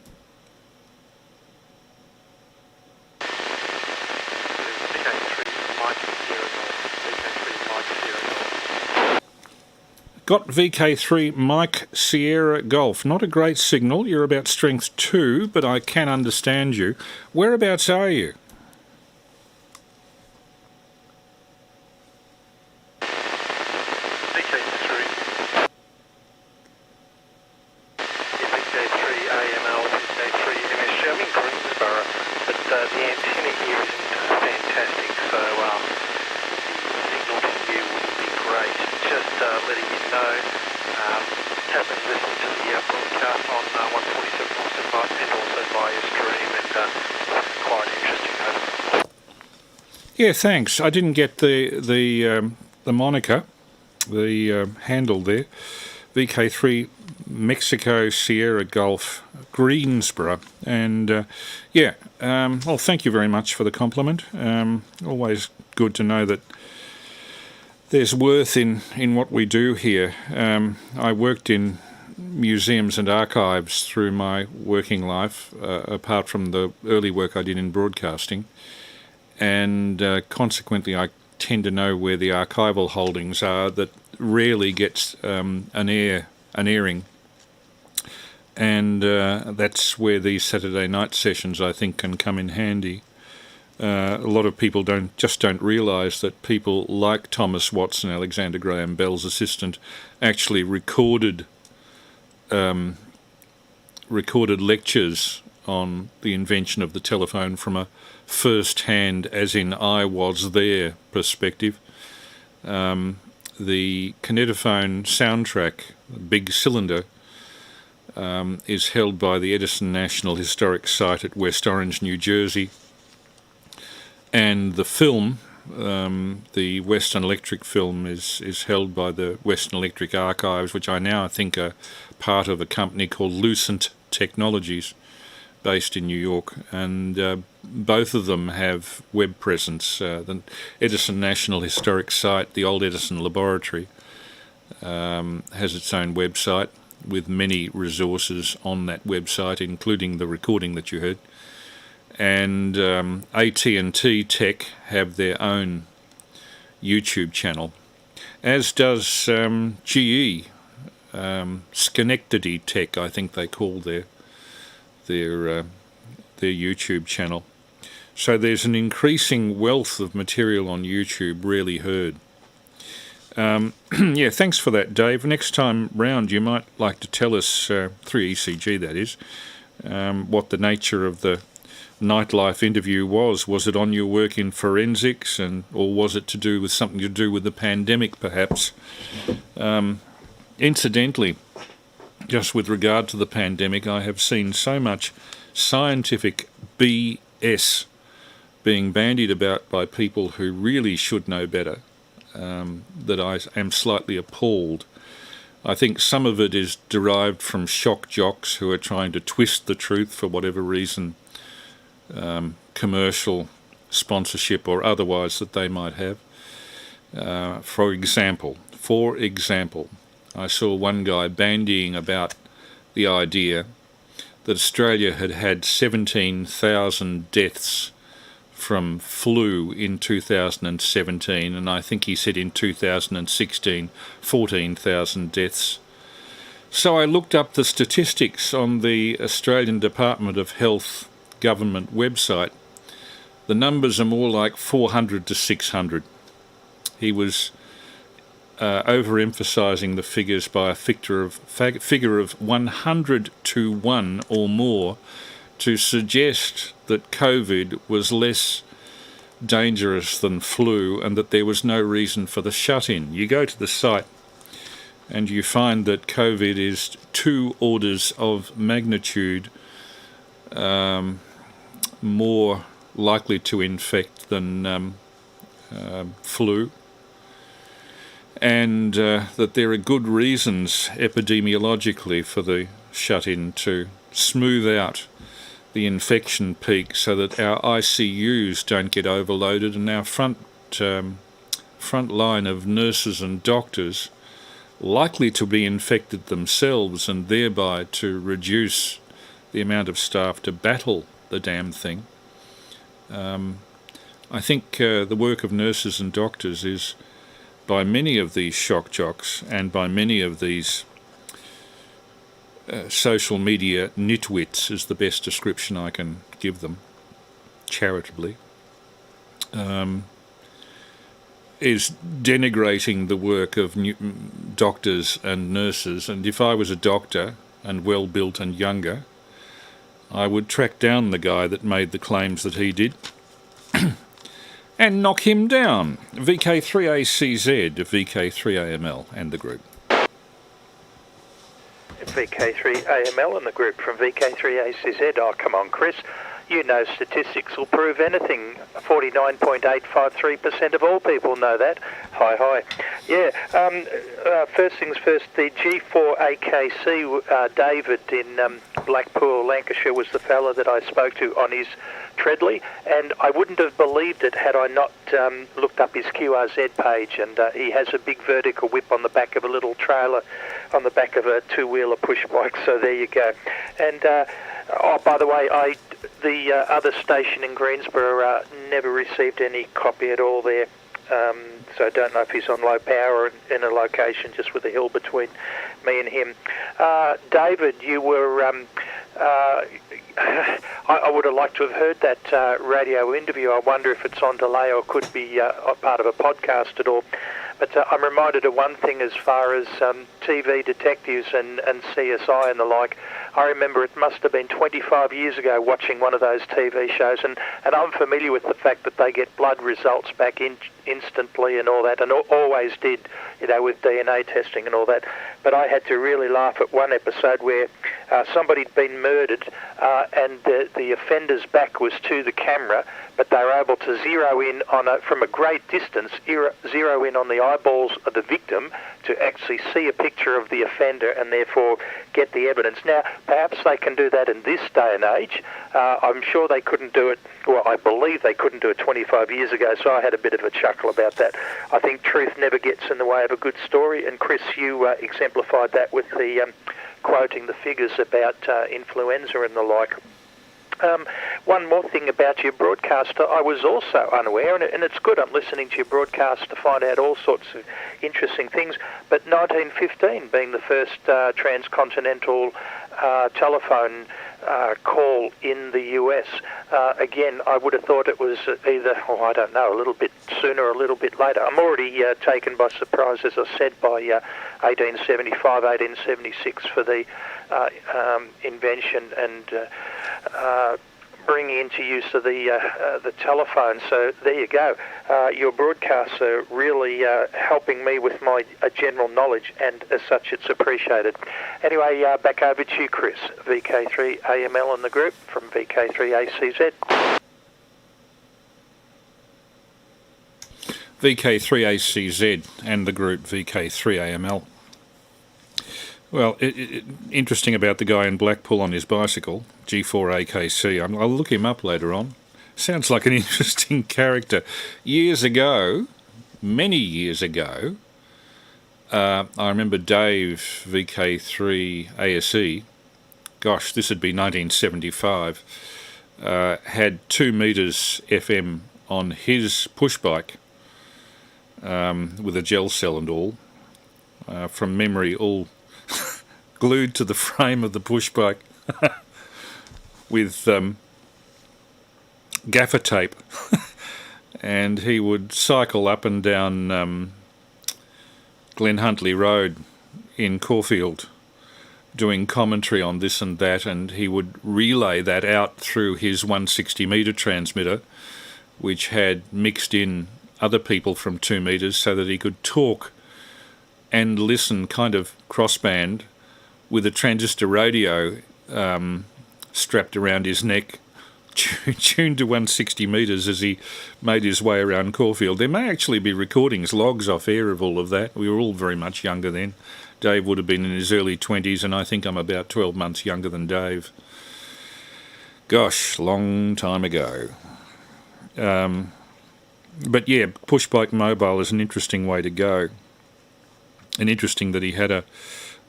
Got VK3 Mike Sierra Golf. Not a great signal. You're about strength 2, but I can understand you. Whereabouts are you? VK3AML, VK3MSG. I'm in Greensboro, but the antenna here isn't fantastic, so the signal to you wouldn't be great. Just letting you know, have been listening to the broadcast on 147.75 and also via stream, and quite interesting. Over. Yeah, thanks. I didn't get the moniker, the handle there. VK3 Mexico Sierra Golf Greensboro, and well, thank you very much for the compliment. Always good to know that there's worth in what we do here. I worked in museums and archives through my working life, apart from the early work I did in broadcasting, and consequently I tend to know where the archival holdings are that rarely gets an airing, and that's where these Saturday night sessions I think can come in handy. A lot of people don't realise that people like Thomas Watson, Alexander Graham Bell's assistant, actually recorded lectures on the invention of the telephone from a first-hand, as in I was there, perspective. The kinetophone soundtrack, Big Cylinder, is held by the Edison National Historic Site at West Orange, New Jersey. And the film, the Western Electric film, is held by the Western Electric Archives, which I now think are part of a company called Lucent Technologies, based in New York. And both of them have web presence. The Edison National Historic Site, the old Edison Laboratory, has its own website with many resources on that website, including the recording that you heard. And AT&T Tech have their own YouTube channel, as does GE, Schenectady Tech, I think they call their YouTube channel. So there's an increasing wealth of material on YouTube, rarely heard. Yeah, thanks for that, Dave. Next time round, you might like to tell us, through ECG that is, what the nature of the nightlife interview was. Was it on your work in forensics, or was it to do with something to do with the pandemic, perhaps? Incidentally, just with regard to the pandemic, I have seen so much scientific BS being bandied about by people who really should know better, that I am slightly appalled. I think some of it is derived from shock jocks who are trying to twist the truth for whatever reason, commercial sponsorship or otherwise that they might have. For example, I saw one guy bandying about the idea that Australia had had 17,000 deaths from flu in 2017, and I think he said in 2016 14,000 deaths. So I looked up the statistics on the Australian Department of Health government website. The numbers are more like 400 to 600. He was overemphasising the figures by a figure of 100 to 1 or more, to suggest that COVID was less dangerous than flu and that there was no reason for the shut-in. You go to the site and you find that COVID is 2 orders of magnitude more likely to infect than flu, and that there are good reasons epidemiologically for the shut-in to smooth out the infection peak so that our ICUs don't get overloaded and our front line of nurses and doctors likely to be infected themselves, and thereby to reduce the amount of staff to battle the damn thing. I think the work of nurses and doctors is, by many of these shock jocks and by many of these social media nitwits, is the best description I can give them, charitably, is denigrating the work of doctors and nurses. And if I was a doctor and well-built and younger, I would track down the guy that made the claims that he did and knock him down. VK3ACZ, VK3AML and the group. VK3AML and the group from VK3ACZ. Oh, come on, Chris. You know statistics will prove anything. 49.853% of all people know that. Hi. Yeah, first things first, the G4AKC, David in Blackpool, Lancashire, was the fella that I spoke to on his Treadley, and I wouldn't have believed it had I not looked up his QRZ page, and he has a big vertical whip on the back of a little trailer, on the back of a two-wheeler push bike, so there you go. And, oh, by the way, the other station in Greensboro never received any copy at all there, so I don't know if he's on low power or in a location just with a hill between me and him. David, you were... I would have liked to have heard that radio interview. I wonder if it's on delay or could be part of a podcast at all. But I'm reminded of one thing as far as TV detectives and CSI and the like. I remember it must have been 25 years ago watching one of those TV shows, and I'm familiar with the fact that they get blood results back instantly and all that, and always did, you know, with DNA testing and all that. But I had to really laugh at one episode where somebody'd been murdered and the offender's back was to the camera, but they were able to zero in from a great distance, zero in on the eyeballs of the victim to actually see a picture of the offender and therefore get the evidence. Now, perhaps they can do that in this day and age. I'm sure they couldn't do it, well, I believe they couldn't do it 25 years ago, so I had a bit of a chuckle about that. I think truth never gets in the way of a good story, and Chris, you exemplified that with the quoting the figures about influenza and the like. One more thing about your broadcast, I was also unaware, and it's good, I'm listening to your broadcast to find out all sorts of interesting things, but 1915 being the first transcontinental telephone call in the US. Again, I would have thought it was either, I don't know, a little bit sooner or a little bit later. I'm already taken by surprise, as I said, by 1875, 1876 for the invention and bringing into use of the telephone. So there you go. Your broadcasts are really helping me with my general knowledge, and as such, it's appreciated. Anyway, back over to you, Chris. VK3AML and the group from VK3ACZ. VK3ACZ and the group VK3AML. Well, interesting about the guy in Blackpool on his bicycle, G4AKC. I'll look him up later on. Sounds like an interesting character. Years ago, many years ago, I remember Dave, VK3ASE, gosh, this would be 1975, had 2 meters FM on his push bike with a gel cell and all, from memory, all glued to the frame of the push bike with gaffer tape. And he would cycle up and down Glen Huntly Road in Caulfield doing commentary on this and that, and he would relay that out through his 160 metre transmitter, which had mixed in other people from 2 metres so that he could talk and listen kind of crossband with a transistor radio strapped around his neck, tuned to 160 metres as he made his way around Caulfield. There may actually be recordings, logs off air of all of that. We were all very much younger then. Dave would have been in his early 20s, and I think I'm about 12 months younger than Dave. Gosh, long time ago. But yeah, push bike mobile is an interesting way to go. And interesting that he had a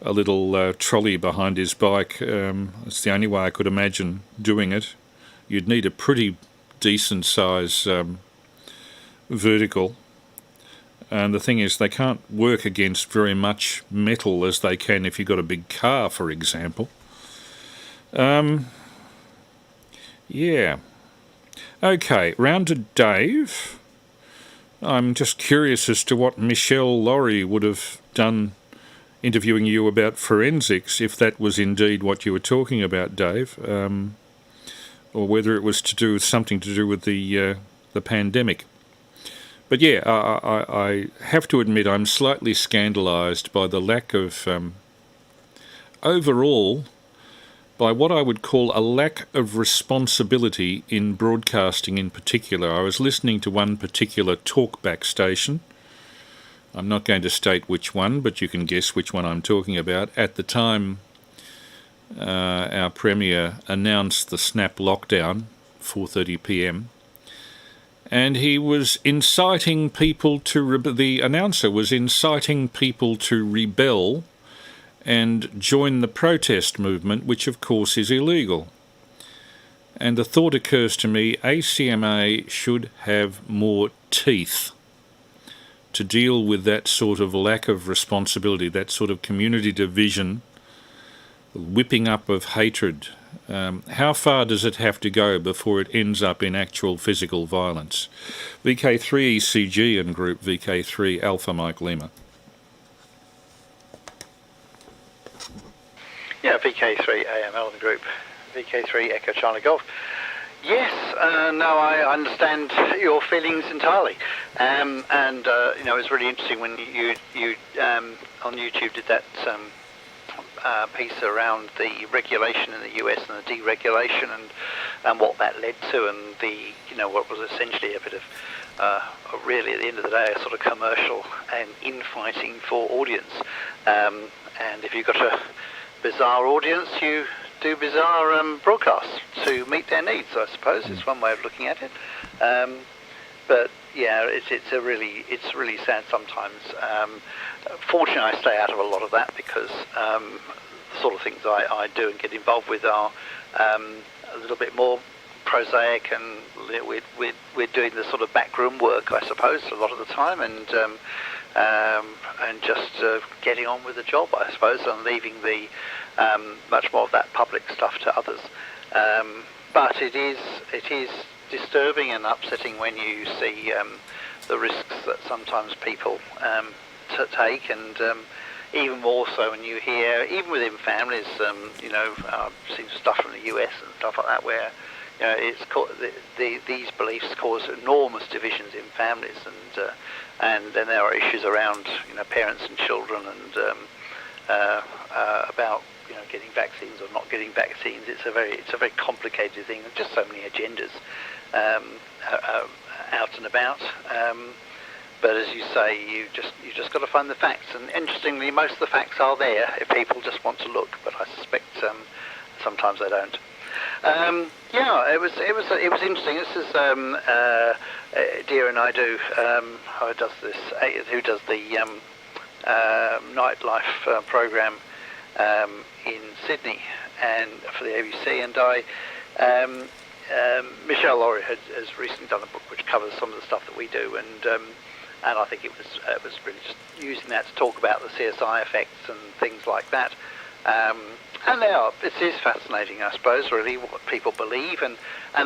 little trolley behind his bike. It's the only way I could imagine doing it. You'd need a pretty decent size vertical. And the thing is, they can't work against very much metal as they can if you've got a big car, for example. Yeah. Okay, round to Dave. I'm just curious as to what Michelle Laurie would have done interviewing you about forensics, if that was indeed what you were talking about, Dave, or whether it was to do with something to do with the pandemic. But yeah, I have to admit I'm slightly scandalised by the lack of, overall, by what I would call a lack of responsibility in broadcasting in particular. I was listening to one particular talkback station. I'm not going to state which one, but you can guess which one I'm talking about. At the time, our Premier announced the snap lockdown, 4:30 p.m, and he was inciting people to... the announcer was inciting people to rebel and join the protest movement, which of course is illegal. And the thought occurs to me, ACMA should have more teeth to deal with that sort of lack of responsibility, that sort of community division, whipping up of hatred. How far does it have to go before it ends up in actual physical violence? VK3ECG and group VK3 Alpha Mike Lima. Yeah, VK3AML and group VK3 Echo Charlie Golf. Yes, no, I understand your feelings entirely, and you know, it was really interesting when you on YouTube did that piece around the regulation in the US and the deregulation and what that led to, and the, you know, what was essentially a bit of really at the end of the day a sort of commercial and infighting for audience, and if you've got a bizarre audience, you do bizarre broadcasts to meet their needs, I suppose, is one way of looking at it. But yeah, it's really sad sometimes. Fortunately, I stay out of a lot of that because the sort of things I do and get involved with are a little bit more prosaic, and we're doing the sort of backroom work, I suppose, a lot of the time, and just getting on with the job, I suppose, and leaving the much more of that public stuff to others. But it is disturbing and upsetting when you see the risks that sometimes people take, and even more so when you hear, even within families, you know, I've seen stuff from the US and stuff like that where, you know, it's these beliefs cause enormous divisions in families, and then there are issues around, you know, parents and children, and about, you know, getting vaccines or not getting vaccines. It's a very complicated thing. There's just so many agendas out and about. But as you say, you just got to find the facts. And interestingly, most of the facts are there if people just want to look. But I suspect sometimes they don't. Yeah, it was interesting. This is Dear and I do. Who does this? Who does the nightlife program in Sydney and for the ABC, and Michelle Laurie has recently done a book which covers some of the stuff that we do, and I think it was really just using that to talk about the CSI effects and things like that. And it is fascinating, I suppose, really, what people believe and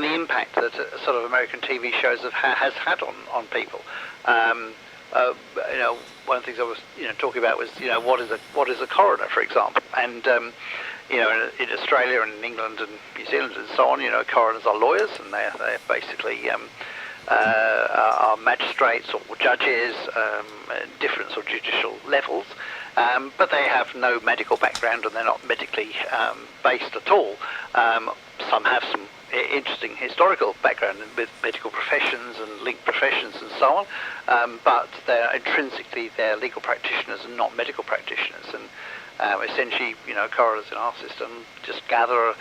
the impact that sort of American TV shows has had on people. You know, one of the things I was, you know, talking about was, you know, what is a coroner, for example, and you know, in Australia and in England and New Zealand and so on, you know, coroners are lawyers, and they're basically are magistrates or judges, different sort of judicial levels, but they have no medical background and they're not medically based at all. Some have some interesting historical background with medical professions and linked professions and so on, but they're intrinsically they're legal practitioners and not medical practitioners. And essentially, coroners in our system just gather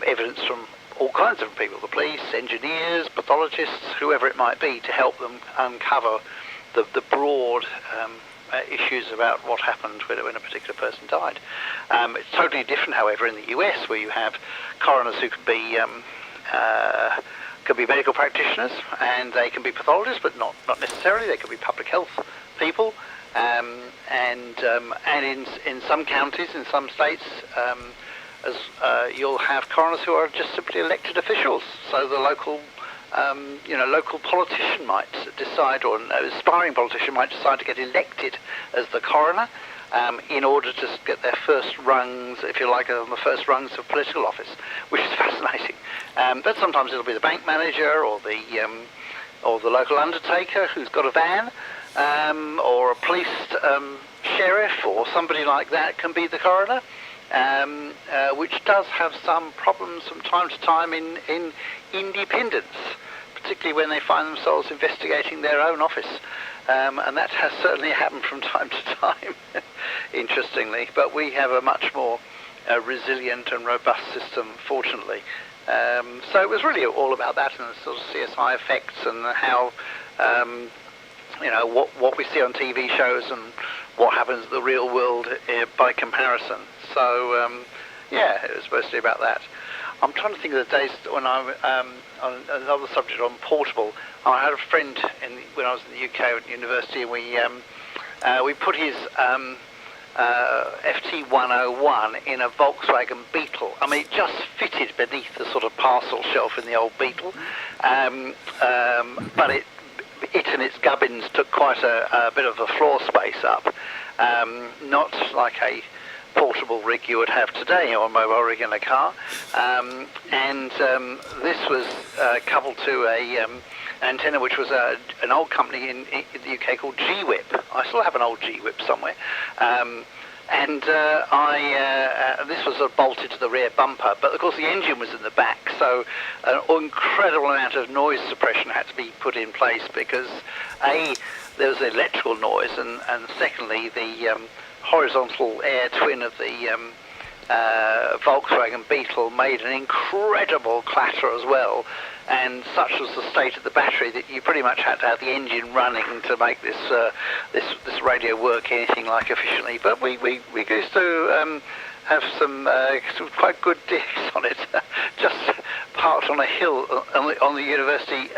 evidence from all kinds of people, the police, engineers, pathologists, whoever it might be, to help them uncover the broad issues about what happened when a particular person died. It's totally different, however, in the US, where you have coroners who can be medical practitioners, and they can be pathologists, but not necessarily. They can be public health people, and in some counties, in some states, you'll have coroners who are just simply elected officials. So the local politician might decide, or an aspiring politician might decide to get elected as the coroner in order to get their first rungs, if you like, on the first rungs of political office, which is fascinating. But sometimes it'll be the bank manager or the local undertaker who's got a van, or a police sheriff or somebody like that can be the coroner. Which does have some problems from time to time in independence, particularly when they find themselves investigating their own office. And that has certainly happened from time to time, interestingly. But we have a much more resilient and robust system, fortunately. So it was really all about that and the sort of CSI effects and how, what we see on TV shows and what happens in the real world by comparison. So, it was mostly about that. I'm trying to think of the days when I, on another subject on portable, I had a friend when I was in the UK at university, and we put his FT101 in a Volkswagen Beetle. I mean, it just fitted beneath the sort of parcel shelf in the old Beetle, but it and its gubbins took quite a bit of the floor space up, not like a portable rig you would have today, or a mobile rig in a car. This was coupled to an antenna which was an old company in the UK called G-Whip. I still have an old G-Whip somewhere. This was bolted to the rear bumper, but of course the engine was in the back, so an incredible amount of noise suppression had to be put in place because A, there was electrical noise, and secondly the horizontal air twin of the Volkswagen Beetle made an incredible clatter as well, and such was the state of the battery that you pretty much had to have the engine running to make this radio work anything like efficiently. But we used to have some quite good digs on it, just parked on a hill on the university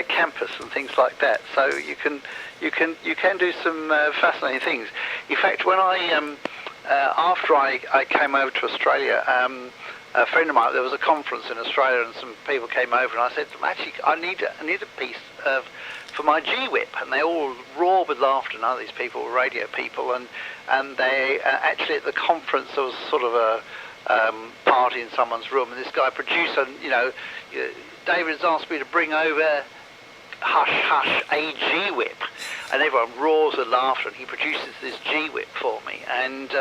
campus and things like that. So you can do some fascinating things. In fact, when after I came over to Australia, a friend of mine, there was a conference in Australia and some people came over, and I said, actually, I need a piece for my G-Whip, and they all roared with laughter. None of these people were radio people, and they actually at the conference there was sort of a party in someone's room, and this guy producer, David has asked me to bring over hush hush a G-Whip, and everyone roars with laughter, and he produces this G-Whip for me, and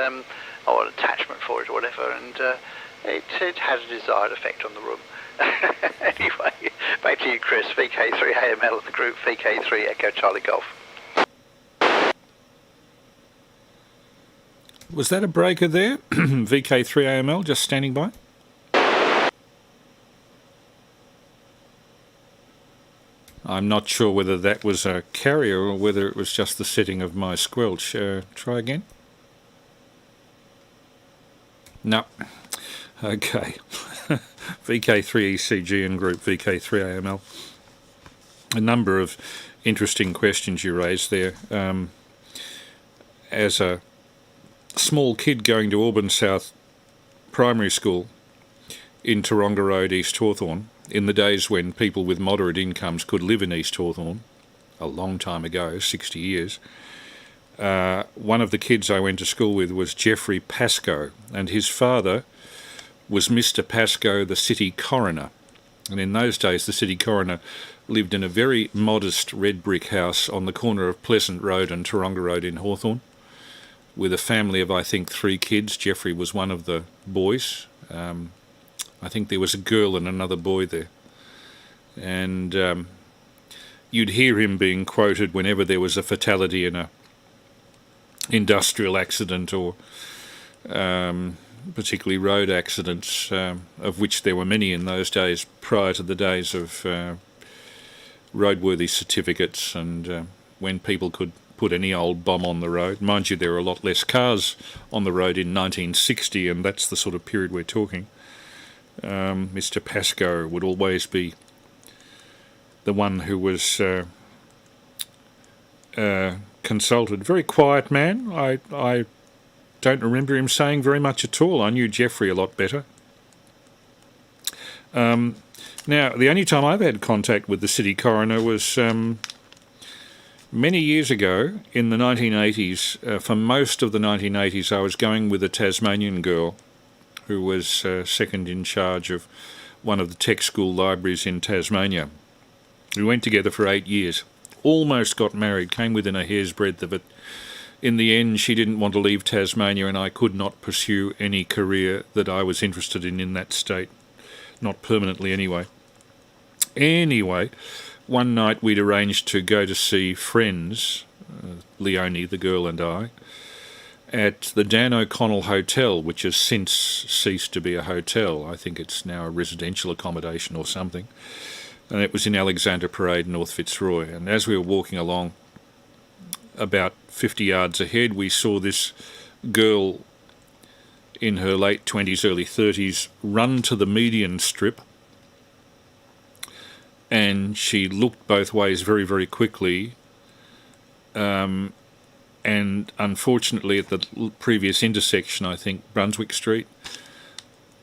or an attachment for it or whatever, and it had a desired effect on the room. Anyway, back to you, Chris. VK3AML of the group, VK3 Echo Charlie Golf. Was that a breaker there? VK3AML just standing by? I'm not sure whether that was a carrier or whether it was just the setting of my squelch. Try again. No. Okay. VK3ECG and group VK3AML. A number of interesting questions you raised there. As a small kid going to Auburn South Primary School in Taronga Road, East Hawthorn, in the days when people with moderate incomes could live in East Hawthorn, a long time ago, 60 years, one of the kids I went to school with was Geoffrey Pascoe, and his father was Mr. Pascoe, the city coroner. And in those days, the city coroner lived in a very modest red brick house on the corner of Pleasant Road and Taronga Road in Hawthorn, with a family of, I think, 3 kids. Jeffrey was one of the boys. I think there was a girl and another boy there. And you'd hear him being quoted whenever there was a fatality in a industrial accident or particularly road accidents, of which there were many in those days prior to the days of roadworthy certificates and when people could put any old bomb on the road. Mind you, there were a lot less cars on the road in 1960, and that's the sort of period we're talking. Mr. Pascoe would always be the one who was consulted. Very quiet man. I don't remember him saying very much at all. I knew Jeffrey a lot better. Now, the only time I've had contact with the city coroner was many years ago in the 1980s. For most of the 1980s, I was going with a Tasmanian girl who was second in charge of one of the tech school libraries in Tasmania. We went together for 8 years. Almost got married, came within a hair's breadth of it. In the end, she didn't want to leave Tasmania, and I could not pursue any career that I was interested in that state. Not permanently, anyway. Anyway, one night we'd arranged to go to see friends, Leonie, the girl, and I, at the Dan O'Connell Hotel, which has since ceased to be a hotel. I think it's now a residential accommodation or something. And it was in Alexander Parade, North Fitzroy. And as we were walking along, about 50 yards ahead, we saw this girl in her late 20s, early 30s run to the median strip, and she looked both ways very, very quickly, and unfortunately at the previous intersection, I think Brunswick Street,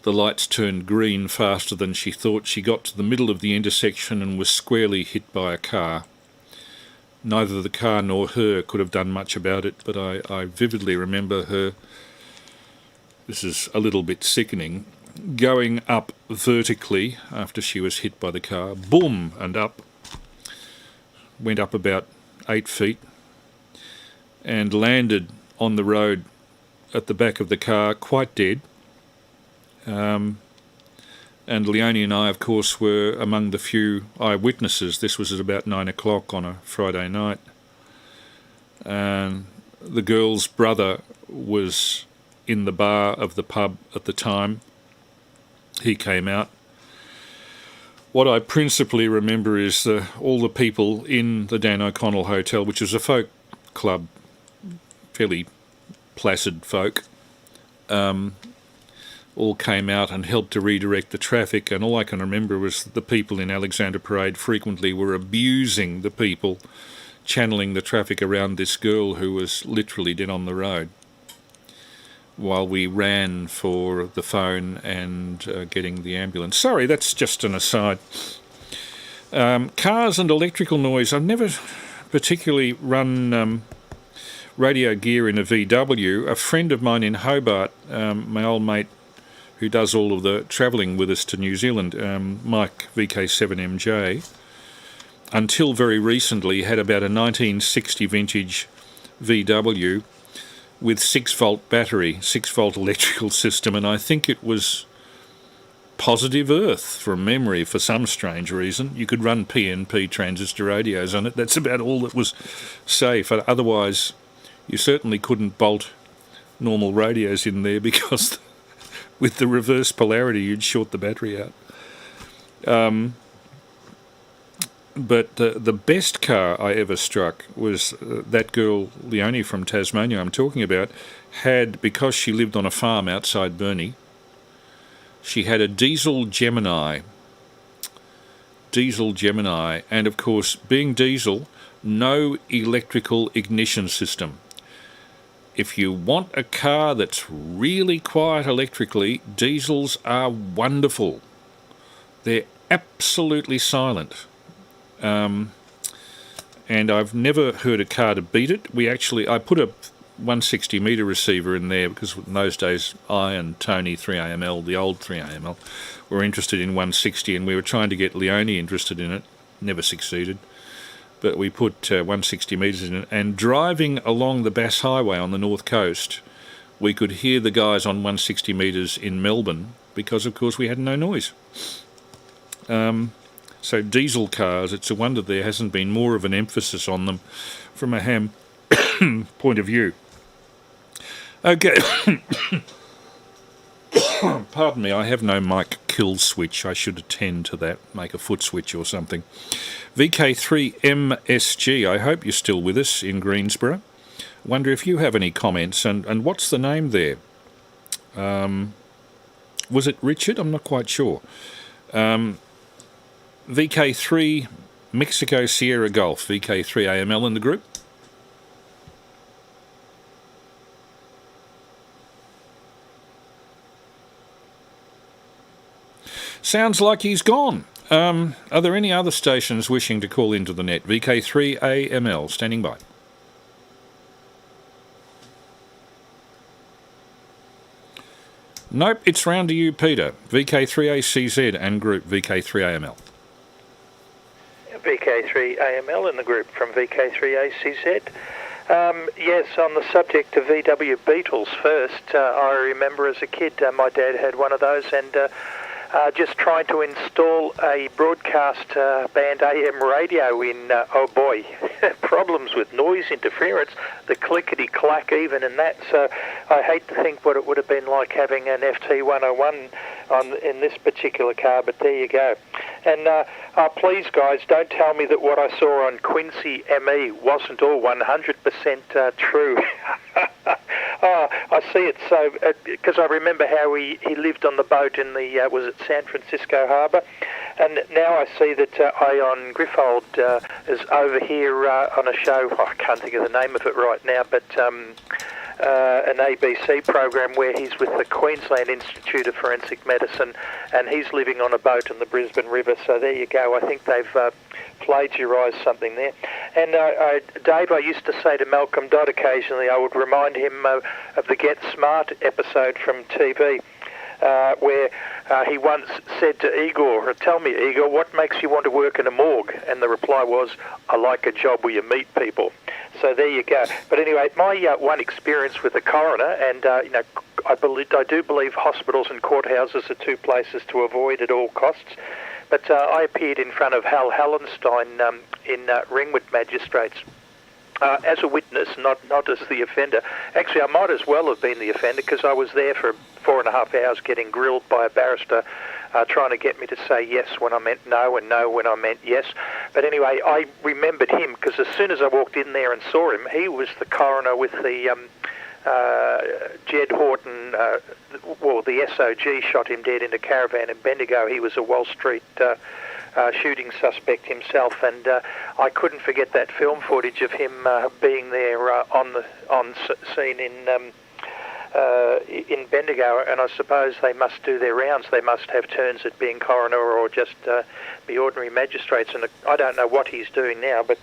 the lights turned green faster than she thought. She got to the middle of the intersection and was squarely hit by a car. Neither the car nor her could have done much about it, but I vividly remember her, this is a little bit sickening, going up vertically after she was hit by the car, boom, and up, went up about 8 feet, and landed on the road at the back of the car, quite dead. And Leonie and I, of course, were among the few eyewitnesses. This was at about 9 o'clock on a Friday night. And the girl's brother was in the bar of the pub at the time. He came out. What I principally remember is all the people in the Dan O'Connell Hotel, which is a folk club, fairly placid folk, all came out and helped to redirect the traffic, and all I can remember was that the people in Alexander Parade frequently were abusing the people, channeling the traffic around this girl who was literally dead on the road, while we ran for the phone and getting the ambulance. Sorry, that's just an aside. Cars and electrical noise. I've never particularly run radio gear in a VW. A friend of mine in Hobart, my old mate who does all of the travelling with us to New Zealand, Mike VK3AML, until very recently had about a 1960 vintage VW with 6-volt battery, 6-volt electrical system, and I think it was positive earth from memory for some strange reason. You could run PNP transistor radios on it. That's about all that was safe. Otherwise, you certainly couldn't bolt normal radios in there because with the reverse polarity, you'd short the battery out. But the best car I ever struck was that girl, Leonie from Tasmania I'm talking about, had, because she lived on a farm outside Burnie, she had a diesel Gemini, and of course, being diesel, no electrical ignition system. If you want a car that's really quiet electrically, diesels are wonderful. They're absolutely silent. And I've never heard a car to beat it. I put 160 metre receiver in there, because in those days I and Tony 3AML, the old 3AML, were interested in 160, and we were trying to get Leone interested in it. Never succeeded. But we put 160 metres in it, and driving along the Bass Highway on the north coast, we could hear the guys on 160 metres in Melbourne because, of course, we had no noise. So diesel cars, it's a wonder there hasn't been more of an emphasis on them from a ham point of view. Okay. Pardon me, I have no mic kill switch. I should attend to that, make a foot switch or something. VK3MSG, I hope you're still with us in Greensboro. Wonder if you have any comments, and what's the name there? Was it Richard? I'm not quite sure. VK3 Mexico Sierra Golf, VK3AML in the group. Sounds like he's gone. Are there any other stations wishing to call into the net? VK3AML, standing by. Nope, it's round to you, Peter. VK3ACZ and group VK3AML. VK3AML in the group from VK3ACZ. Yes, on the subject of VW Beetles first, I remember as a kid my dad had one of those, and just trying to install a broadcast band AM radio in, oh boy, problems with noise interference, the clickety-clack even in that. So I hate to think what it would have been like having an FT101 in this particular car, but there you go. And please, guys, don't tell me that what I saw on Quincy ME wasn't all 100% true. I see it so, because I remember how he lived on the boat in the, was it San Francisco Harbour? And now I see that Ion Griffold is over here on a show, I can't think of the name of it right now, but an ABC program where he's with the Queensland Institute of Forensic Medicine, and he's living on a boat in the Brisbane River. So there you go. I think they've plagiarised something there. And Dave, I used to say to Malcolm Dodd occasionally, I would remind him of the Get Smart episode from TV, where he once said to Igor, "Tell me, Igor, what makes you want to work in a morgue?" And the reply was, "I like a job where you meet people." So there you go. But anyway, my one experience with the coroner, and you know, I do believe hospitals and courthouses are two places to avoid at all costs. But I appeared in front of Hal Hallenstein in Ringwood Magistrates as a witness, not as the offender. Actually, I might as well have been the offender, because I was there for 4.5 hours getting grilled by a barrister trying to get me to say yes when I meant no and no when I meant yes. But anyway, I remembered him because as soon as I walked in there and saw him, he was the coroner with the Jed Horton, well, the SOG shot him dead in a caravan in Bendigo. He was a Wall Street shooting suspect himself, and I couldn't forget that film footage of him being there on scene in Bendigo. And I suppose they must do their rounds. They must have turns at being coroner or just be ordinary magistrates. And I don't know what he's doing now, but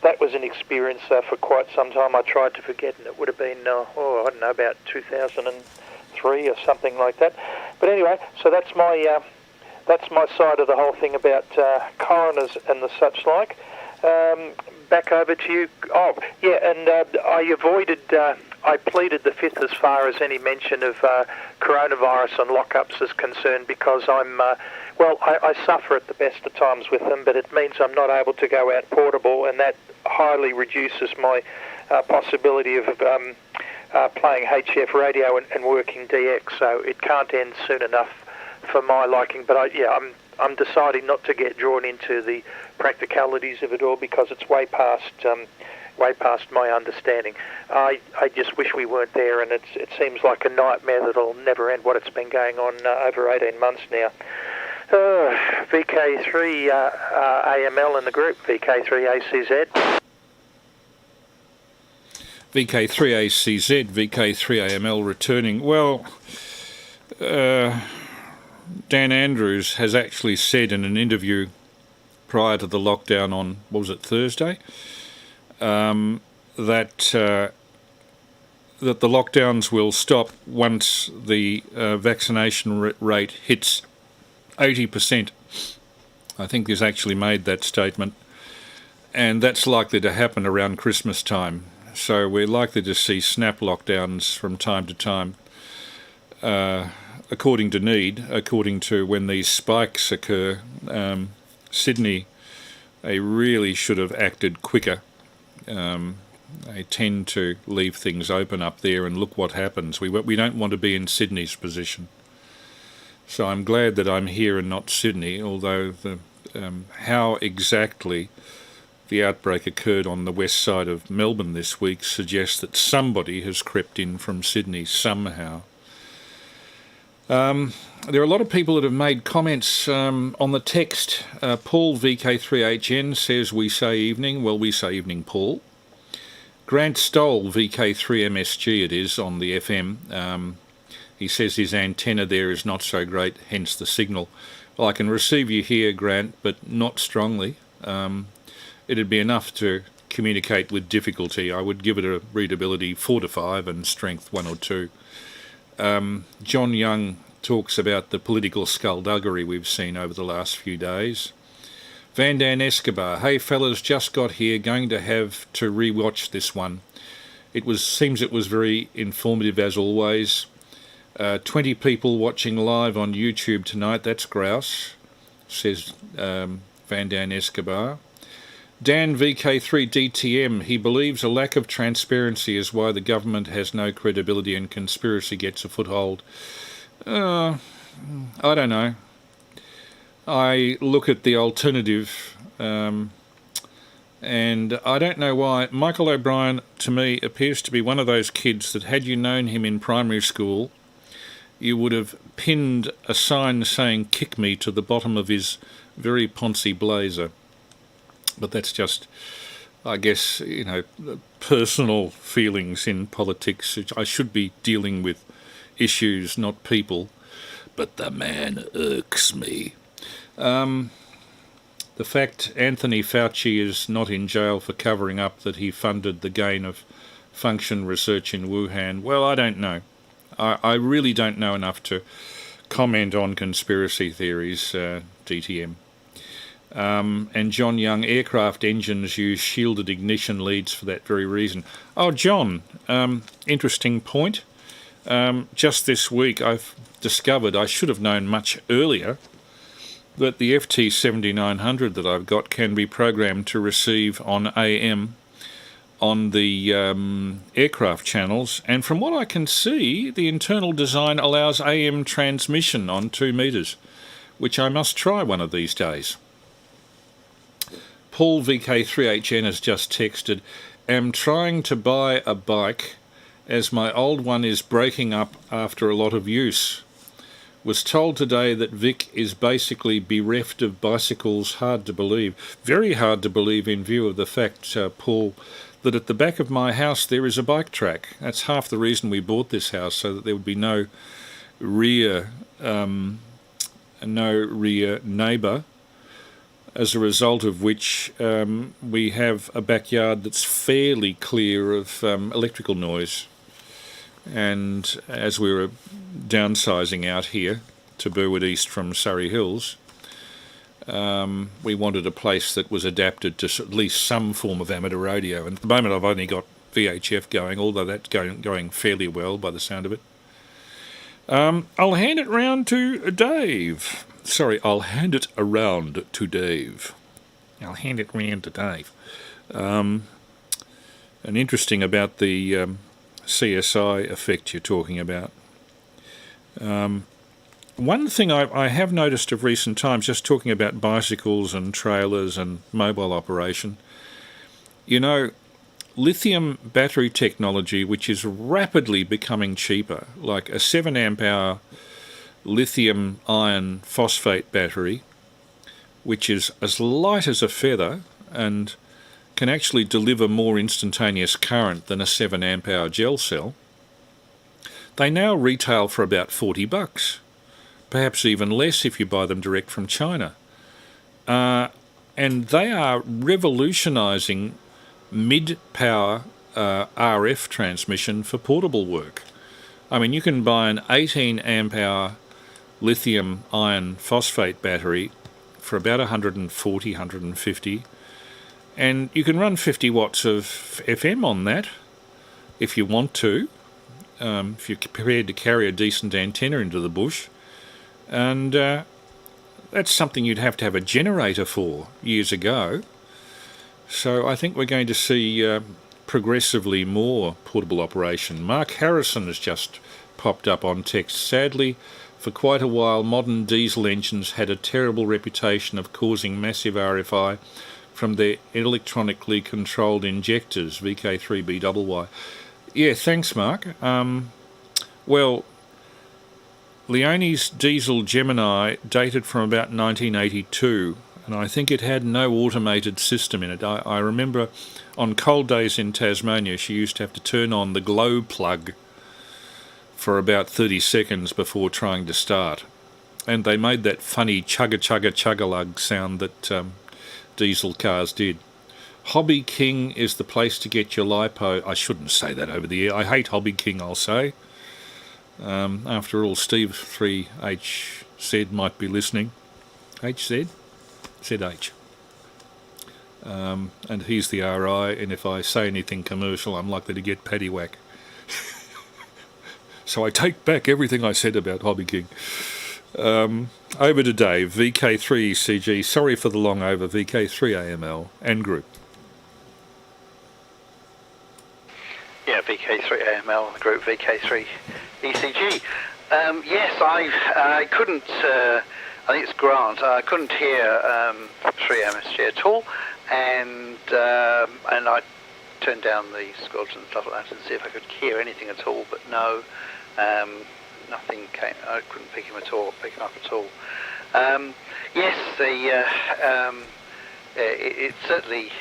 that was an experience for quite some time. I tried to forget, and it would have been, I don't know, about 2003 or something like that. But anyway, so that's my side of the whole thing about coroners and the such like. Back over to you. Oh, yeah, and I pleaded the fifth as far as any mention of coronavirus and lockups is concerned, because I suffer at the best of times with them, but it means I'm not able to go out portable, and that highly reduces my possibility of playing HF radio and working DX, so it can't end soon enough for my liking. But I'm deciding not to get drawn into the practicalities of it all, because it's way past my understanding. I just wish we weren't there, and it seems like a nightmare that'll never end, what it's been going on over 18 months now. VK3AML in the group, VK3ACZ. VK3ACZ, VK3AML returning. Well, Dan Andrews has actually said in an interview prior to the lockdown on, what was it, Thursday, that that the lockdowns will stop once the vaccination rate hits 80%. I think he's actually made that statement, and that's likely to happen around Christmas time. So we're likely to see snap lockdowns from time to time, according to need, according to when these spikes occur. Sydney, they really should have acted quicker. They tend to leave things open up there, and look what happens. We don't want to be in Sydney's position. So I'm glad that I'm here and not Sydney, although how exactly the outbreak occurred on the west side of Melbourne this week suggests that somebody has crept in from Sydney somehow. There are a lot of people that have made comments on the text. Paul VK3HN says we say evening. Well, we say evening, Paul. Grant Stoll, VK3MSG it is, on the FM. He says his antenna there is not so great, hence the signal. Well, I can receive you here, Grant, but not strongly. It'd be enough to communicate with difficulty. I would give it a readability 4 to 5 and strength 1 or 2. John Young talks about the political skullduggery we've seen over the last few days. Van Dan Escobar, hey fellas, just got here, going to have to re-watch this one. Seems it was very informative as always. 20 people watching live on YouTube tonight, that's grouse, says Van Dan Escobar. Dan VK3DTM, he believes a lack of transparency is why the government has no credibility and conspiracy gets a foothold. I don't know. I look at the alternative, and I don't know why. Michael O'Brien, to me, appears to be one of those kids that had you known him in primary school, you would have pinned a sign saying "kick me" to the bottom of his very poncy blazer. But that's just, I guess, personal feelings in politics. I should be dealing with issues, not people. But the man irks me. The fact Anthony Fauci is not in jail for covering up that he funded the gain-of-function research in Wuhan, well, I don't know. I really don't know enough to comment on conspiracy theories, DTM. And John Young, aircraft engines use shielded ignition leads for that very reason. Oh, John, interesting point. Just this week I've discovered, I should have known much earlier, that the FT7900 that I've got can be programmed to receive on AM on the aircraft channels, and from what I can see, the internal design allows AM transmission on 2 metres, which I must try one of these days. Paul VK3HN has just texted, am trying to buy a bike as my old one is breaking up after a lot of use. Was told today that Vic is basically bereft of bicycles. Hard to believe. Very hard to believe in view of the fact, Paul, that at the back of my house there is a bike track. That's half the reason we bought this house, so that there would be no rear neighbour, as a result of which we have a backyard that's fairly clear of electrical noise. And as we were downsizing out here to Burwood East from Surrey Hills, we wanted a place that was adapted to at least some form of amateur radio. And at the moment I've only got VHF going, although that's going fairly well by the sound of it. I'll hand it round to Dave. Sorry, I'll hand it around to Dave. I'll hand it round to Dave. And interesting about the CSI effect you're talking about. One thing I have noticed of recent times, just talking about bicycles and trailers and mobile operation, lithium battery technology, which is rapidly becoming cheaper, like a 7 amp hour lithium iron phosphate battery, which is as light as a feather and can actually deliver more instantaneous current than a 7 amp hour gel cell. They now retail for about $40, perhaps even less if you buy them direct from China. And they are revolutionising mid-power RF transmission for portable work. I mean, you can buy an 18 amp hour lithium iron phosphate battery for about 140, 150, and you can run 50 watts of FM on that if you want to, if you're prepared to carry a decent antenna into the bush. And that's something you'd have to have a generator for years ago. So I think we're going to see progressively more portable operation. Mark Harrison has just popped up on text. Sadly, for quite a while, modern diesel engines had a terrible reputation of causing massive RFI from their electronically controlled injectors, VK3BYY. Yeah, thanks, Mark. Well, Leone's diesel Gemini dated from about 1982, and I think it had no automated system in it. I remember on cold days in Tasmania, she used to have to turn on the glow plug for about 30 seconds before trying to start. And they made that funny chugga-chugga-chugga-lug sound that diesel cars did. Hobby King is the place to get your lipo. I shouldn't say that over the air. I hate Hobby King, I'll say. After all, Steve 3HZ might be listening. HZ? ZH. And he's the RI, and if I say anything commercial, I'm likely to get paddy whack. So I take back everything I said about Hobby King. Over to Dave, VK3CG. Sorry for the long over, VK3AML and group. Yeah, VK3AML and the group VK3ECG. Yes, I couldn't, I think it's Grant, I couldn't hear 3MSG at all, and I turned down the squelch and stuff like that to see if I could hear anything at all, but no, nothing came. I couldn't pick him up at all. Yes, it's certainly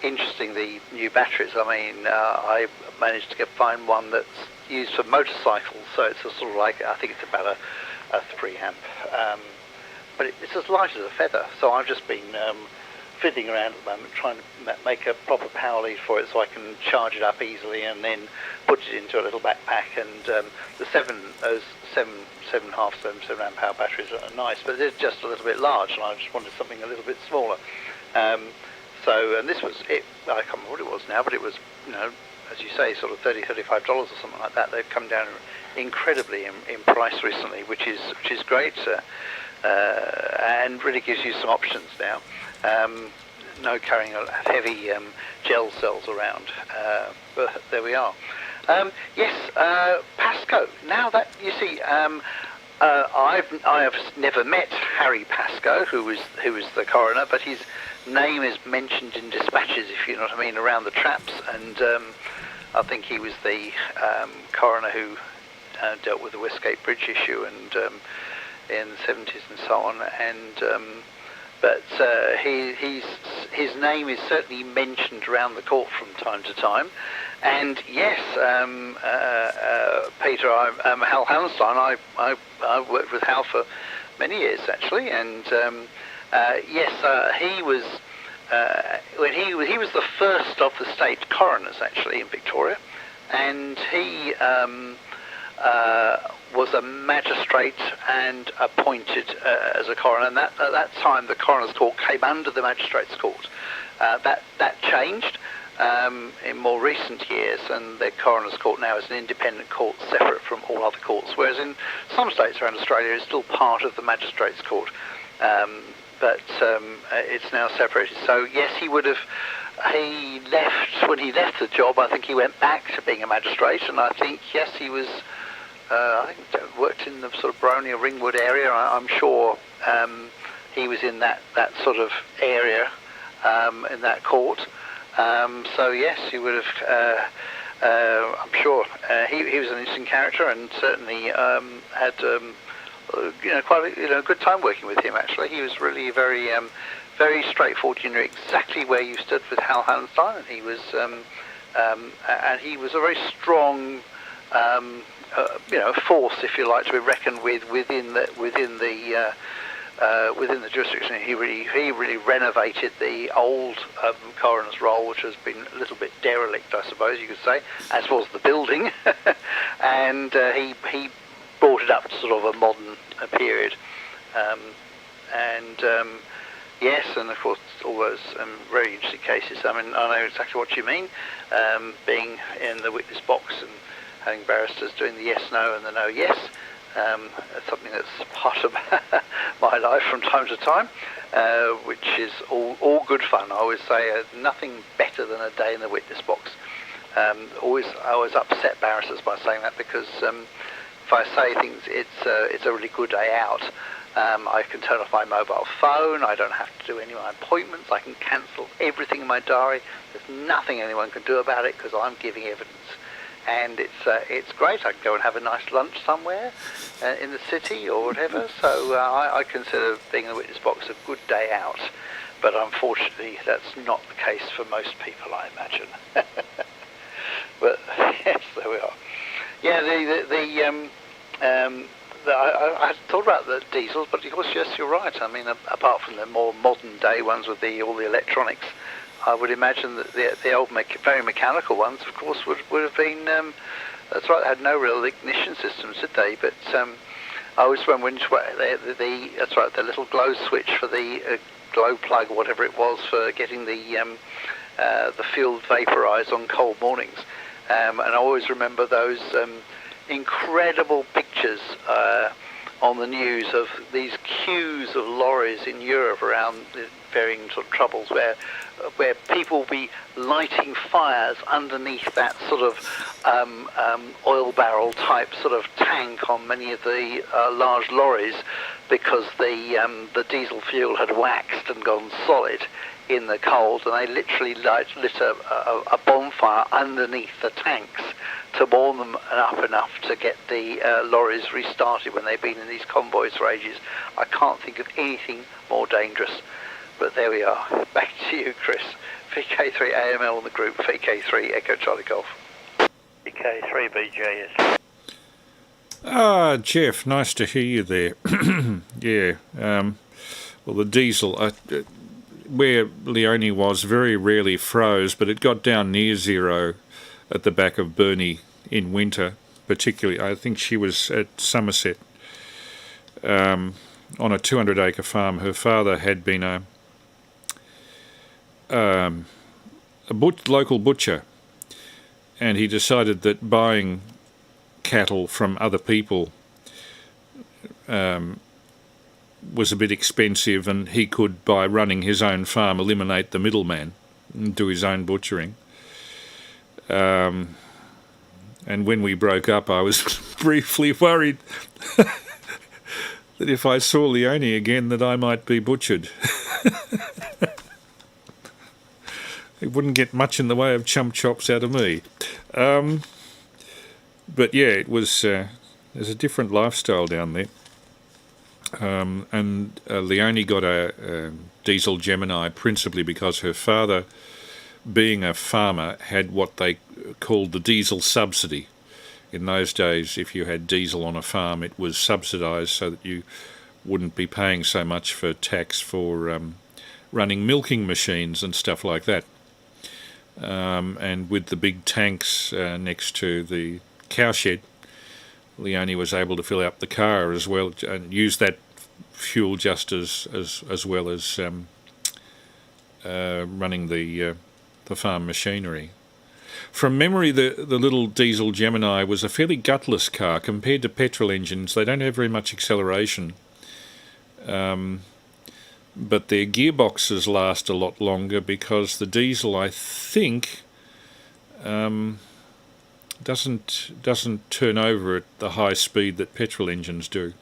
interesting, the new batteries. I mean, I managed to find one that's used for motorcycles, so it's a sort of like, I think it's about a 3 amp, but it's as light as a feather. So I've just been fiddling around at the moment, trying to make a proper power lead for it so I can charge it up easily and then put it into a little backpack. And the 7 amp hour batteries are nice, but they're just a little bit large, and I just wanted something a little bit smaller. And this was it. I can't remember what it was now, but it was, you know, as you say, sort of $30, $35 or something like that. They've come down incredibly in price recently, which is great, and really gives you some options now. No carrying heavy gel cells around, but there we are. Yes, Pascoe. Now that you see, I have never met Harry Pascoe, who was the coroner, but his name is mentioned in dispatches, if you know what I mean, around the traps, and I think he was the coroner who dealt with the Westgate Bridge issue and in the 70s and so on, and but his name is certainly mentioned around the court from time to time. And yes, Peter, Hal Hallenstein, I worked with Hal for many years actually, and yes, he was he was the first of the state coroners actually in Victoria, and he was a magistrate and appointed as a coroner, and at that time the coroner's court came under the magistrates' court. That changed in more recent years, and the coroner's court now is an independent court separate from all other courts, whereas in some states around Australia it's still part of the magistrates' court, but it's now separated. So yes, when he left the job, I think he went back to being a magistrate, and I think yes, he was I think worked in the sort of Boronia Ringwood area. I'm sure he was in that sort of area in that court. So yes, he would have. I'm sure he was an interesting character, and certainly had quite a good time working with him. Actually, he was really very straightforward. You knew exactly where you stood with Hal Hallenstein, and he was and he was a very strong. Force, if you like, to be reckoned with within the within the jurisdiction. He really renovated the old coroner's roll, which has been a little bit derelict, I suppose you could say, as was the building, and he brought it up to sort of a modern period. Yes, and of course all those very interesting cases. I mean, I know exactly what you mean, being in the witness box and having barristers doing the yes, no and the no, yes. It's something that's part of my life from time to time, which is all good fun. I always say nothing better than a day in the witness box. I always upset barristers by saying that, because if I say things, it's a really good day out. I can turn off my mobile phone. I don't have to do any of my appointments. I can cancel everything in my diary. There's nothing anyone can do about it, because I'm giving evidence. And it's great. I can go and have a nice lunch somewhere in the city or whatever. So I consider being in the witness box a good day out. But unfortunately, that's not the case for most people, I imagine. But yes, there we are. Yeah, I thought about the diesels, but of course, yes, you're right. I mean, apart from the more modern day ones with all the electronics, I would imagine that the old very mechanical ones, of course, would have been. That's right, they had no real ignition systems, did they? But I always remember that's right, the little glow switch for the glow plug or whatever it was for getting the fuel vaporized on cold mornings. And I always remember those incredible pictures on the news of these queues of lorries in Europe around the varying sort of troubles, where people will be lighting fires underneath that sort of oil barrel type sort of tank on many of the large lorries, because the diesel fuel had waxed and gone solid in the cold, and they literally lit a bonfire underneath the tanks to warm them up enough to get the lorries restarted when they've been in these convoys for ages. I can't think of anything more dangerous. But there we are. Back to you, Chris. VK3AML on the group, VK3 Echo Charlie Golf. VK3 BJS. Ah, Jeff, nice to hear you there. Yeah. Well, the diesel, where Leonie was, very rarely froze, but it got down near zero at the back of Burnie in winter, particularly. I think she was at Somerset on a 200-acre farm. Her father had been a local butcher, and he decided that buying cattle from other people was a bit expensive, and he could, by running his own farm, eliminate the middleman and do his own butchering. And when we broke up, I was briefly worried that if I saw Leonie again, that I might be butchered. It wouldn't get much in the way of chump chops out of me. But yeah, it was. There's a different lifestyle down there. And Leonie got a diesel Gemini principally because her father, being a farmer, had what they called the diesel subsidy. In those days, if you had diesel on a farm, it was subsidised so that you wouldn't be paying so much for tax for running milking machines and stuff like that. And with the big tanks next to the cowshed, Leonie was able to fill up the car as well and use that fuel just as well as running the farm machinery. From memory, the little diesel Gemini was a fairly gutless car compared to petrol engines. They don't have very much acceleration, but their gearboxes last a lot longer because the diesel, I think, doesn't turn over at the high speed that petrol engines do.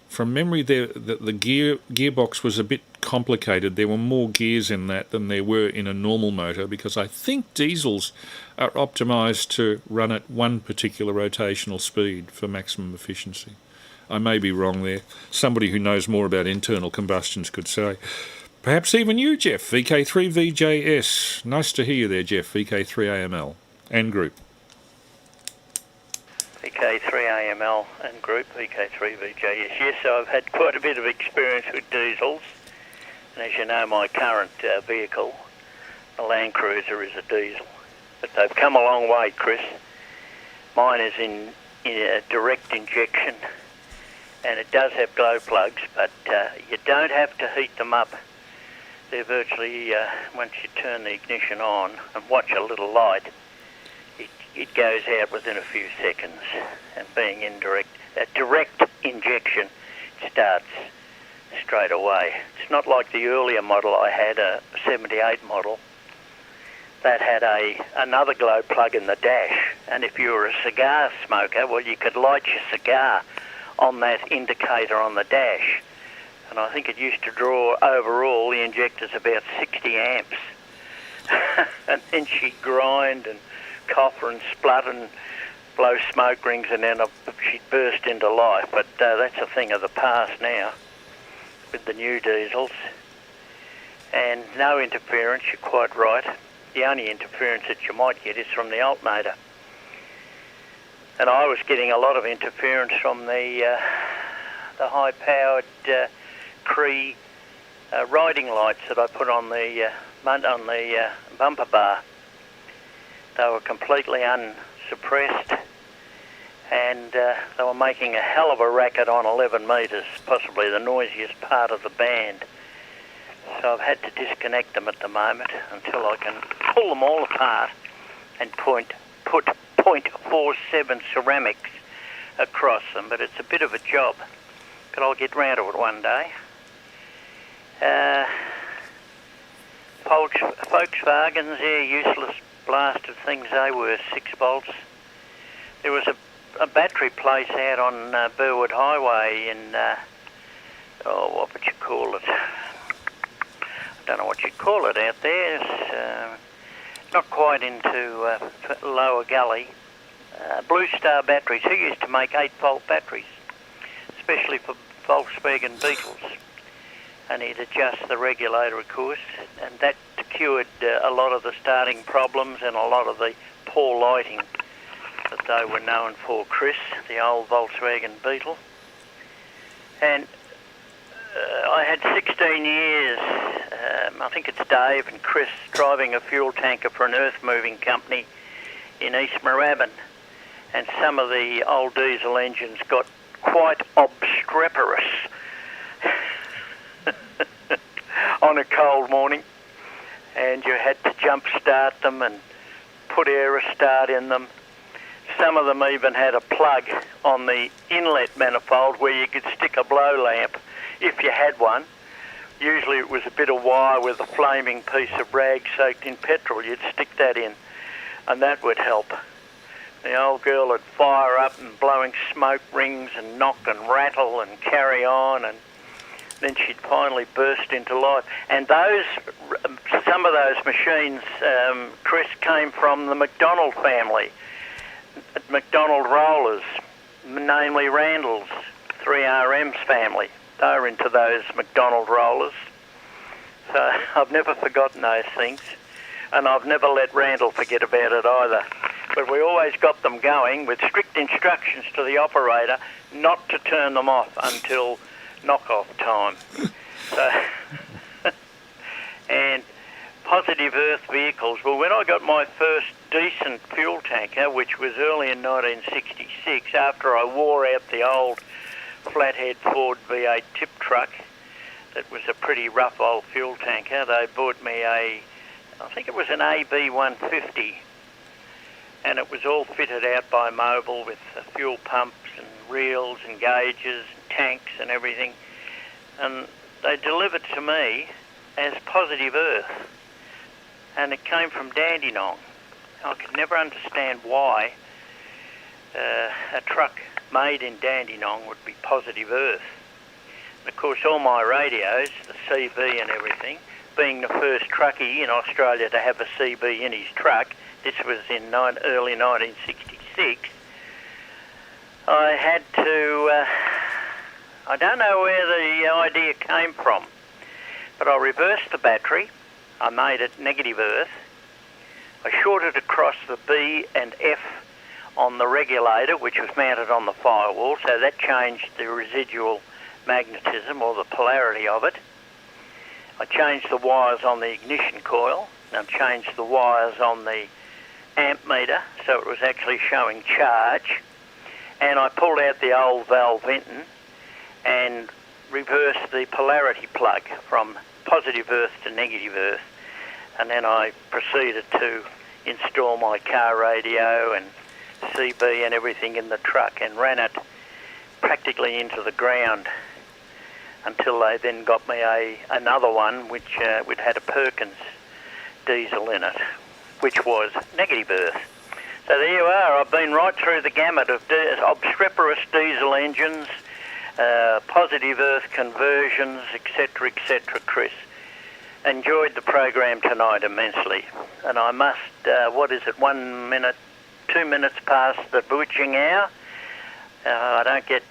From memory, the gearbox was a bit complicated. There were more gears in that than there were in a normal motor, because I think diesels are optimised to run at one particular rotational speed for maximum efficiency. I may be wrong there. Somebody who knows more about internal combustions could say. Perhaps even you, Jeff, VK3VJS. Nice to hear you there, Jeff, VK3AML and group. VK3 VK3AML and group VK3VJS. Yes, I've had quite a bit of experience with diesels. And as you know, my current vehicle, the Land Cruiser, is a diesel. But they've come a long way, Chris. Mine is in a direct injection, and it does have glow plugs, but you don't have to heat them up. They're virtually, once you turn the ignition on and watch a little light, it goes out within a few seconds. And being direct injection, it starts straight away. It's not like the earlier model I had, a 78 model, that had another glow plug in the dash. And if you were a cigar smoker, well, you could light your cigar on that indicator on the dash. And I think it used to draw overall, the injector's about 60 amps. And then she'd grind and cough and splutter and blow smoke rings, and then she'd burst into life. But that's a thing of the past now with the new diesels. And no interference, you're quite right. The only interference that you might get is from the alternator. And I was getting a lot of interference from the high-powered Cree riding lights that I put on the bumper bar. They were completely unsuppressed, and they were making a hell of a racket on 11 metres, possibly the noisiest part of the band. So I've had to disconnect them at the moment until I can pull them all apart and put .47 ceramics across them. But it's a bit of a job, but I'll get round to it one day. Volkswagens, they're useless blasted things. They were 6 volts. There was a battery place out on Burwood Highway in, what would you call it? I don't know what you'd call it out there. It's not quite into Lower Gully. Blue Star Batteries, who used to make 8-volt batteries, especially for Volkswagen Beetles. And he'd adjust the regulator, of course, and that cured a lot of the starting problems and a lot of the poor lighting that they were known for, Chris, the old Volkswagen Beetle. And I had 16 years, I think it's Dave and Chris, driving a fuel tanker for an earth-moving company in East Moorabbin. And some of the old diesel engines got quite obstreperous on a cold morning. And you had to jump start them and put Aerostart in them. Some of them even had a plug on the inlet manifold where you could stick a blow lamp if you had one. Usually it was a bit of wire with a flaming piece of rag soaked in petrol. You'd stick that in, and that would help. The old girl would fire up and blowing smoke rings and knock and rattle and carry on, and then she'd finally burst into life. And some of those machines, Chris, came from the McDonald family, McDonald Rollers, namely Randall's, 3RM's family. They were into those McDonald rollers. So I've never forgotten those things, and I've never let Randall forget about it either. But we always got them going with strict instructions to the operator not to turn them off until knock-off time. So, and positive earth vehicles. Well, when I got my first decent fuel tanker, which was early in 1966, after I wore out the old flathead Ford V8 tip truck, that was a pretty rough old fuel tanker, they bought me I think it was an AB 150, and it was all fitted out by Mobil with fuel pumps and reels and gauges and tanks and everything. And they delivered to me as positive earth, and it came from Dandenong. I could never understand why a truck made in Dandenong would be positive earth. And of course, all my radios, the CB and everything, being the first truckie in Australia to have a CB in his truck, this was in early 1966, I had to, I don't know where the idea came from, but I reversed the battery, I made it negative earth, I shorted across the B and F on the regulator, which was mounted on the firewall, so that changed the residual magnetism or the polarity of it. I changed the wires on the ignition coil, and changed the wires on the amp meter, so it was actually showing charge. And I pulled out the old valve Vinton and reversed the polarity plug from positive earth to negative earth. And then I proceeded to install my car radio and CB and everything in the truck and ran it practically into the ground until they then got me another one which had a Perkins diesel in it, which was negative earth. So there you are. I've been right through the gamut of obstreperous diesel engines, positive earth conversions, etc., Chris. Enjoyed the program tonight immensely. And I must, 1 minute, 2 minutes past the butching hour. I don't get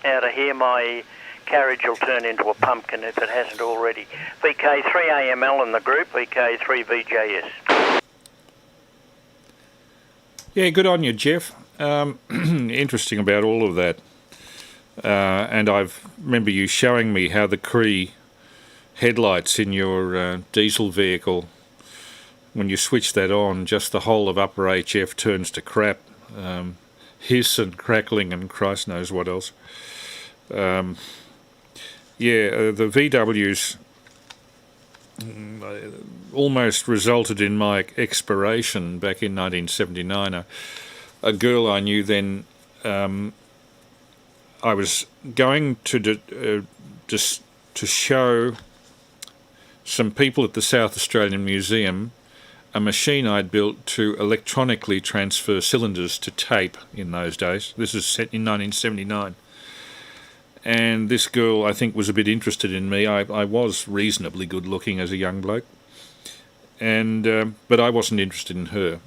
out of here, my carriage will turn into a pumpkin if it hasn't already. VK3AML in the group, VK3VJS. Yeah, good on you, Jeff. Interesting about all of that. And I remember you showing me how the Cree headlights in your diesel vehicle, when you switch that on, just the whole of upper HF turns to crap. Hiss and crackling and Christ knows what else. The VWs almost resulted in my expiration back in 1979. A girl I knew then, I was going to show some people at the South Australian Museum a machine I'd built to electronically transfer cylinders to tape in those days. This is set in 1979. And this girl, I think, was a bit interested in me. I was reasonably good looking as a young bloke, but I wasn't interested in her.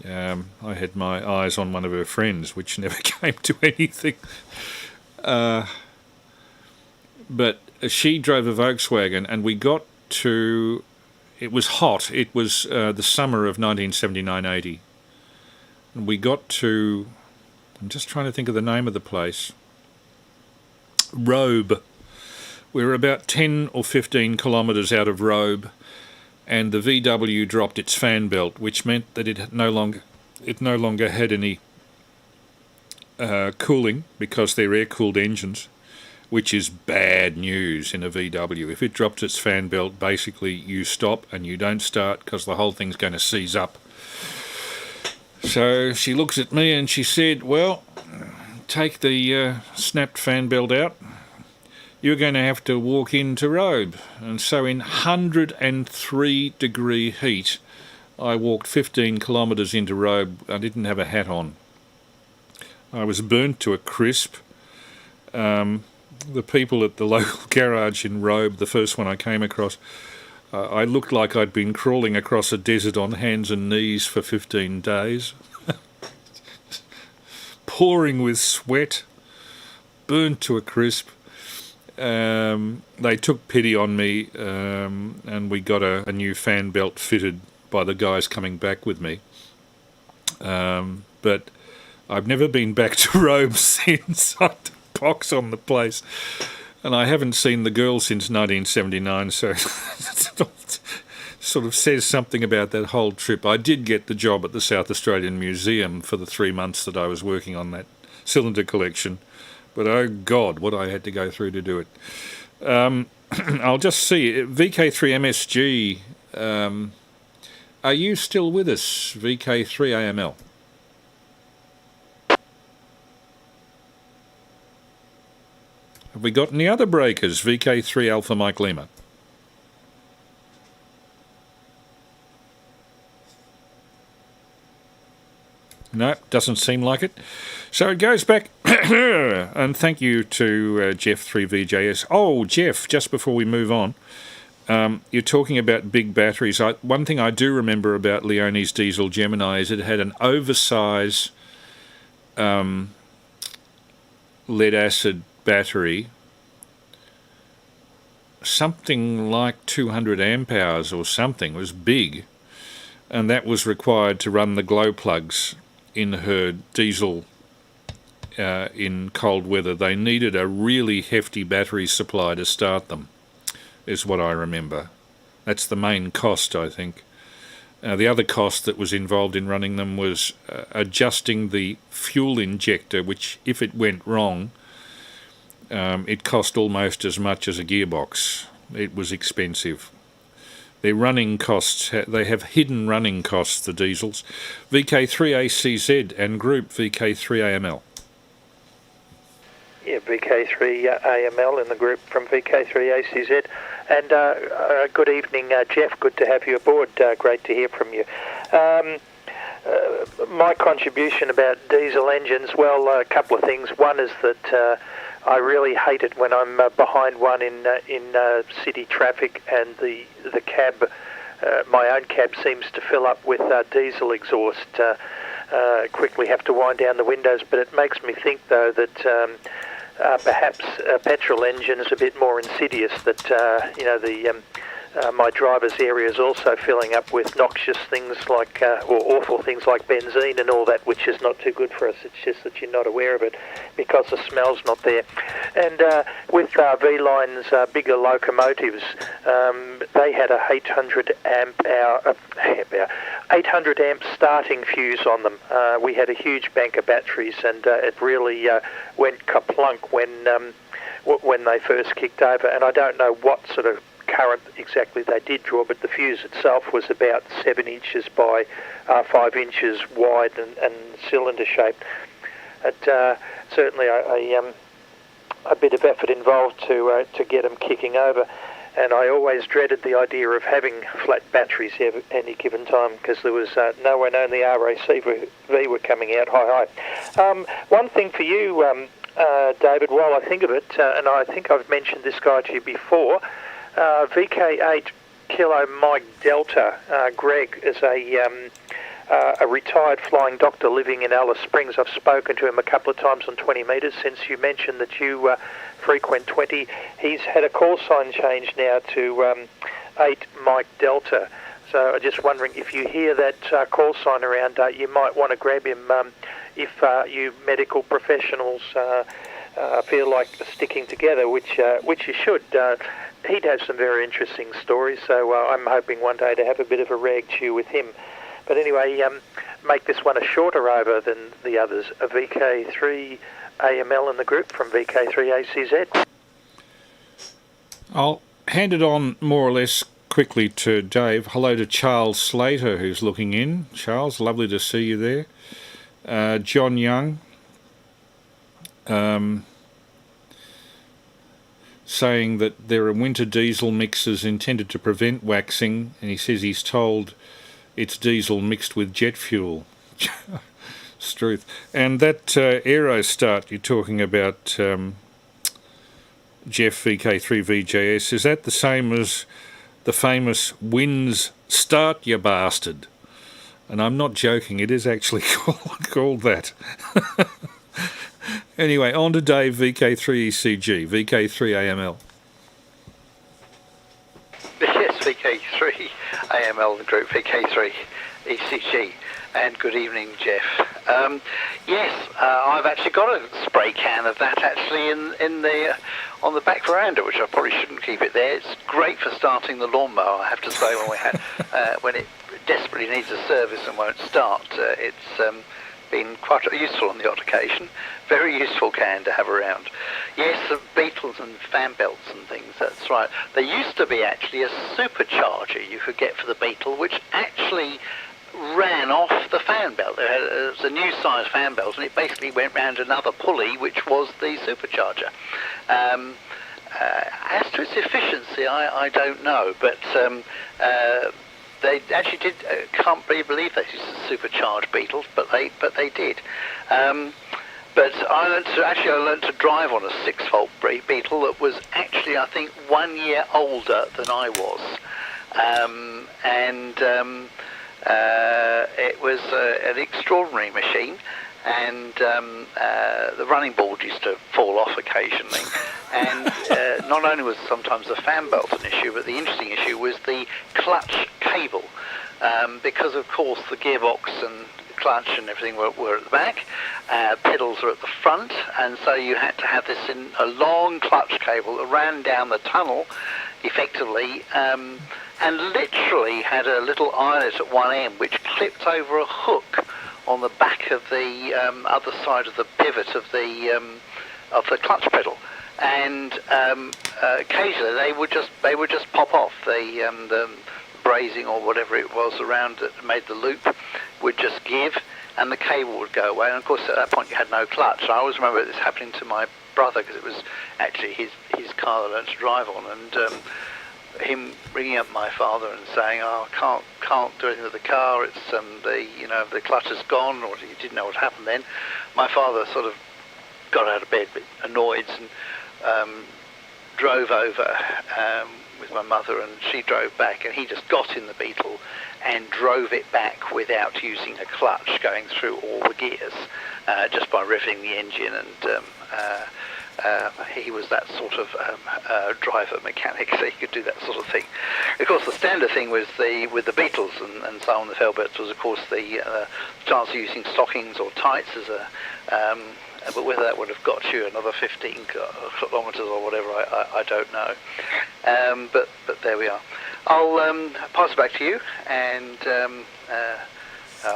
I had my eyes on one of her friends, which never came to anything. But she drove a Volkswagen, and we got to... It was hot. It was the summer of 1979-80. And we got to... I'm just trying to think of the name of the place. Robe. We were about 10 or 15 kilometres out of Robe, and the VW dropped its fan belt, which meant that it no longer had any cooling, because they're air-cooled engines, which is bad news in a VW. If it drops its fan belt, basically you stop and you don't start because the whole thing's going to seize up. So she looks at me and she said, well, take the snapped fan belt out. You're going to have to walk into Robe. And so in 103 degree heat, I walked 15 kilometres into Robe. I didn't have a hat on. I was burnt to a crisp. The people at the local garage in Robe, the first one I came across, I looked like I'd been crawling across a desert on hands and knees for 15 days. Pouring with sweat, burnt to a crisp. They took pity on me, and we got a new fan belt fitted by the guys coming back with me. But I've never been back to Robe since. I had pox on the place. And I haven't seen the girl since 1979, so it sort of says something about that whole trip. I did get the job at the South Australian Museum for the 3 months that I was working on that cylinder collection. But oh God, what I had to go through to do it. I'll just see. VK3MSG, are you still with us, VK3AML? Have we got any other breakers? VK3 Alpha Mike Lima. No, doesn't seem like it. So it goes back, and thank you to Jeff3VJS. Oh, Jeff, just before we move on, you're talking about big batteries. One thing I do remember about Leone's diesel Gemini is it had an oversized lead-acid battery, something like 200 amp hours or something. It was big, and that was required to run the glow plugs in her diesel in cold weather. They needed a really hefty battery supply to start them, is what I remember. That's the main cost, I think. The other cost that was involved in running them was adjusting the fuel injector, which, if it went wrong, it cost almost as much as a gearbox. It was expensive. Their running costs, they have hidden running costs, the diesels. VK3ACZ and group VK3AML. Yeah, VK3AML in the group from VK3ACZ. And good evening, Jeff. Good to have you aboard. Great to hear from you. My contribution about diesel engines, well, a couple of things. One is that I really hate it when I'm behind one in city traffic and the cab, my own cab, seems to fill up with diesel exhaust. Quickly have to wind down the windows, but it makes me think, though, that perhaps a petrol engine is a bit more insidious, that my driver's area is also filling up with noxious things like, or awful things like benzene and all that, which is not too good for us. It's just that you're not aware of it because the smell's not there. And with V-Line's bigger locomotives, they had a 800 amp starting fuse on them. We had a huge bank of batteries, and it really went kaplunk when they first kicked over. And I don't know what sort of current exactly they did draw, but the fuse itself was about 7 inches by 5 inches wide and cylinder shaped. Certainly a bit of effort involved to get them kicking over, and I always dreaded the idea of having flat batteries at any given time, because there was no one, only RACV were coming out high. One thing for you, David, while I think of it, and I think I've mentioned this guy to you before, VK8 Kilo Mike Delta, Greg, is a retired flying doctor living in Alice Springs. I've spoken to him a couple of times on 20 metres since you mentioned that you frequent 20. He's had a call sign change now to 8 Mike Delta. So I'm just wondering, if you hear that call sign around, you might want to grab him if you medical professionals feel like sticking together, which you should. He'd have some very interesting stories, so I'm hoping one day to have a bit of a rag chew with him. But anyway, make this one a shorter over than the others. A VK3AML in the group from VK3ACZ. I'll hand it on more or less quickly to Dave. Hello to Charles Slater, who's looking in. Charles, lovely to see you there. John Young, saying that there are winter diesel mixers intended to prevent waxing, and he says he's told it's diesel mixed with jet fuel. Struth. And that Aerostart you're talking about, Jeff, VK3VJS, is that the same as the famous Wins Start, you bastard? And I'm not joking, it is actually called that. Anyway, on to Dave, VK3ECG, VK3AML. Yes, VK3AML, the group VK3ECG. And good evening, Jeff. Yes, I've actually got a spray can of that actually in the on the back veranda, which I probably shouldn't keep it there. It's great for starting the lawnmower, I have to say, when it desperately needs a service and won't start. It's been quite useful on the odd occasion. Very useful can to have around. Yes, the Beetles and fan belts and things, that's right. There used to be actually a supercharger you could get for the Beetle, which actually ran off the fan belt. It was a new size fan belt, and it basically went round another pulley, which was the supercharger. As to its efficiency, I don't know, but they actually did. Can't really believe they used to supercharge Beetles, but they did. But I learned to drive on a 6-volt Beetle that was actually, I think, 1 year older than I was, it was an extraordinary machine, and the running board used to fall off occasionally, and not only was sometimes the fan belt an issue, but the interesting issue was the clutch cable, because of course the gearbox and clutch and everything were at the back. Pedals are at the front, and so you had to have this in a long clutch cable that ran down the tunnel, effectively, and literally had a little eyelet at one end which clipped over a hook on the back of the other side of the pivot of the clutch pedal. And occasionally they would just pop off. The brazing or whatever it was around that made the loop would just give, and the cable would go away. And of course, at that point, you had no clutch. I always remember this happening to my brother, because it was actually his car that I learned to drive on, and him ringing up my father and saying, "Oh, I can't do anything with the car. It's the clutch is gone," or he didn't know what happened then. My father sort of got out of bed, a bit annoyed, and drove over with my mother, and she drove back, and he just got in the Beetle and drove it back without using a clutch, going through all the gears, just by revving the engine. And he was that sort of driver mechanic, so he could do that sort of thing. Of course, the standard thing with the Beetles and so on, the Felberts, was of course the chance of using stockings or tights as a but whether that would have got you another 15 kilometres or whatever, I don't know. But there we are. I'll pass it back to you, and I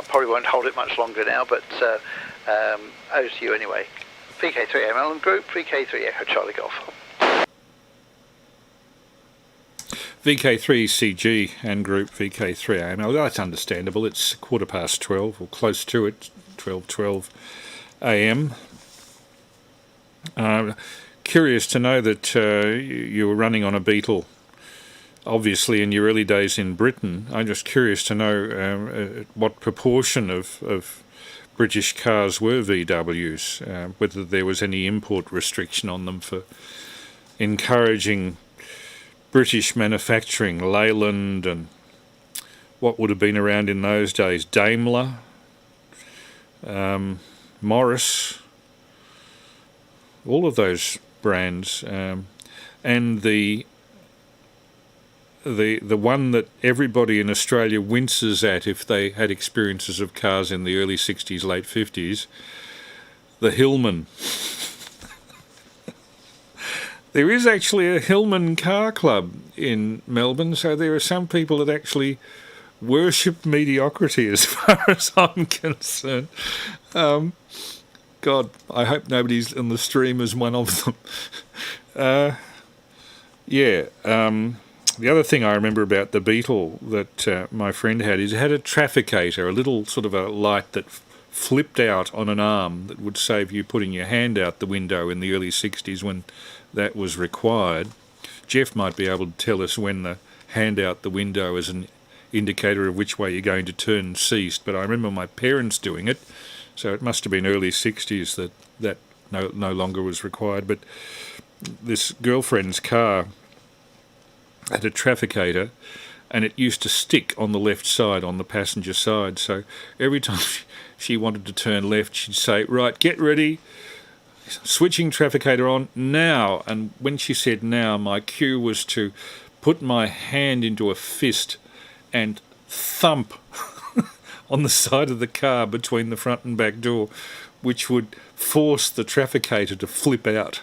probably won't hold it much longer now, but over to you anyway. VK3AML and Group, VK3 Echo Charlie Golf. VK3CG and Group, VK3AML. That's understandable. It's 12:15, or close to it, 12:12 a.m. Curious to know that you were running on a Beetle, obviously in your early days in Britain. I'm just curious to know what proportion of British cars were VWs, whether there was any import restriction on them for encouraging British manufacturing. Leyland and what would have been around in those days, Daimler, Morris, all of those brands, and the one that everybody in Australia winces at if they had experiences of cars in the early 60s, late 50s, the Hillman. There is actually a Hillman car club in Melbourne, so there are some people that actually worship mediocrity as far as I'm concerned. God, I hope nobody's on the stream as one of them. The other thing I remember about the Beetle that my friend had is it had a trafficator, a little sort of a light that flipped out on an arm that would save you putting your hand out the window in the early 60s when that was required. Jeff might be able to tell us when the hand out the window as an indicator of which way you're going to turn ceased, but I remember my parents doing it, so it must have been early 60s that no longer was required. But this girlfriend's car had a trafficator, and it used to stick on the left side, on the passenger side, so every time she wanted to turn left, she'd say, "Right, get ready, switching trafficator on now." And when she said now, my cue was to put my hand into a fist and thump on the side of the car between the front and back door, which would force the trafficator to flip out.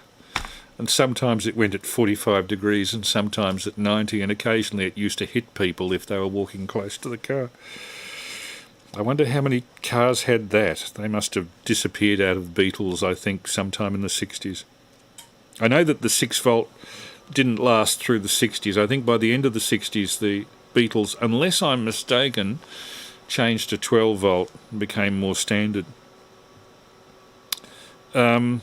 And sometimes it went at 45 degrees and sometimes at 90, and occasionally it used to hit people if they were walking close to the car. I wonder how many cars had that. They must have disappeared out of Beetles, I think, sometime in the 60s. I know that the 6-volt didn't last through the 60s. I think by the end of the 60s, the Beetles, unless I'm mistaken, changed to 12-volt and became more standard. Well,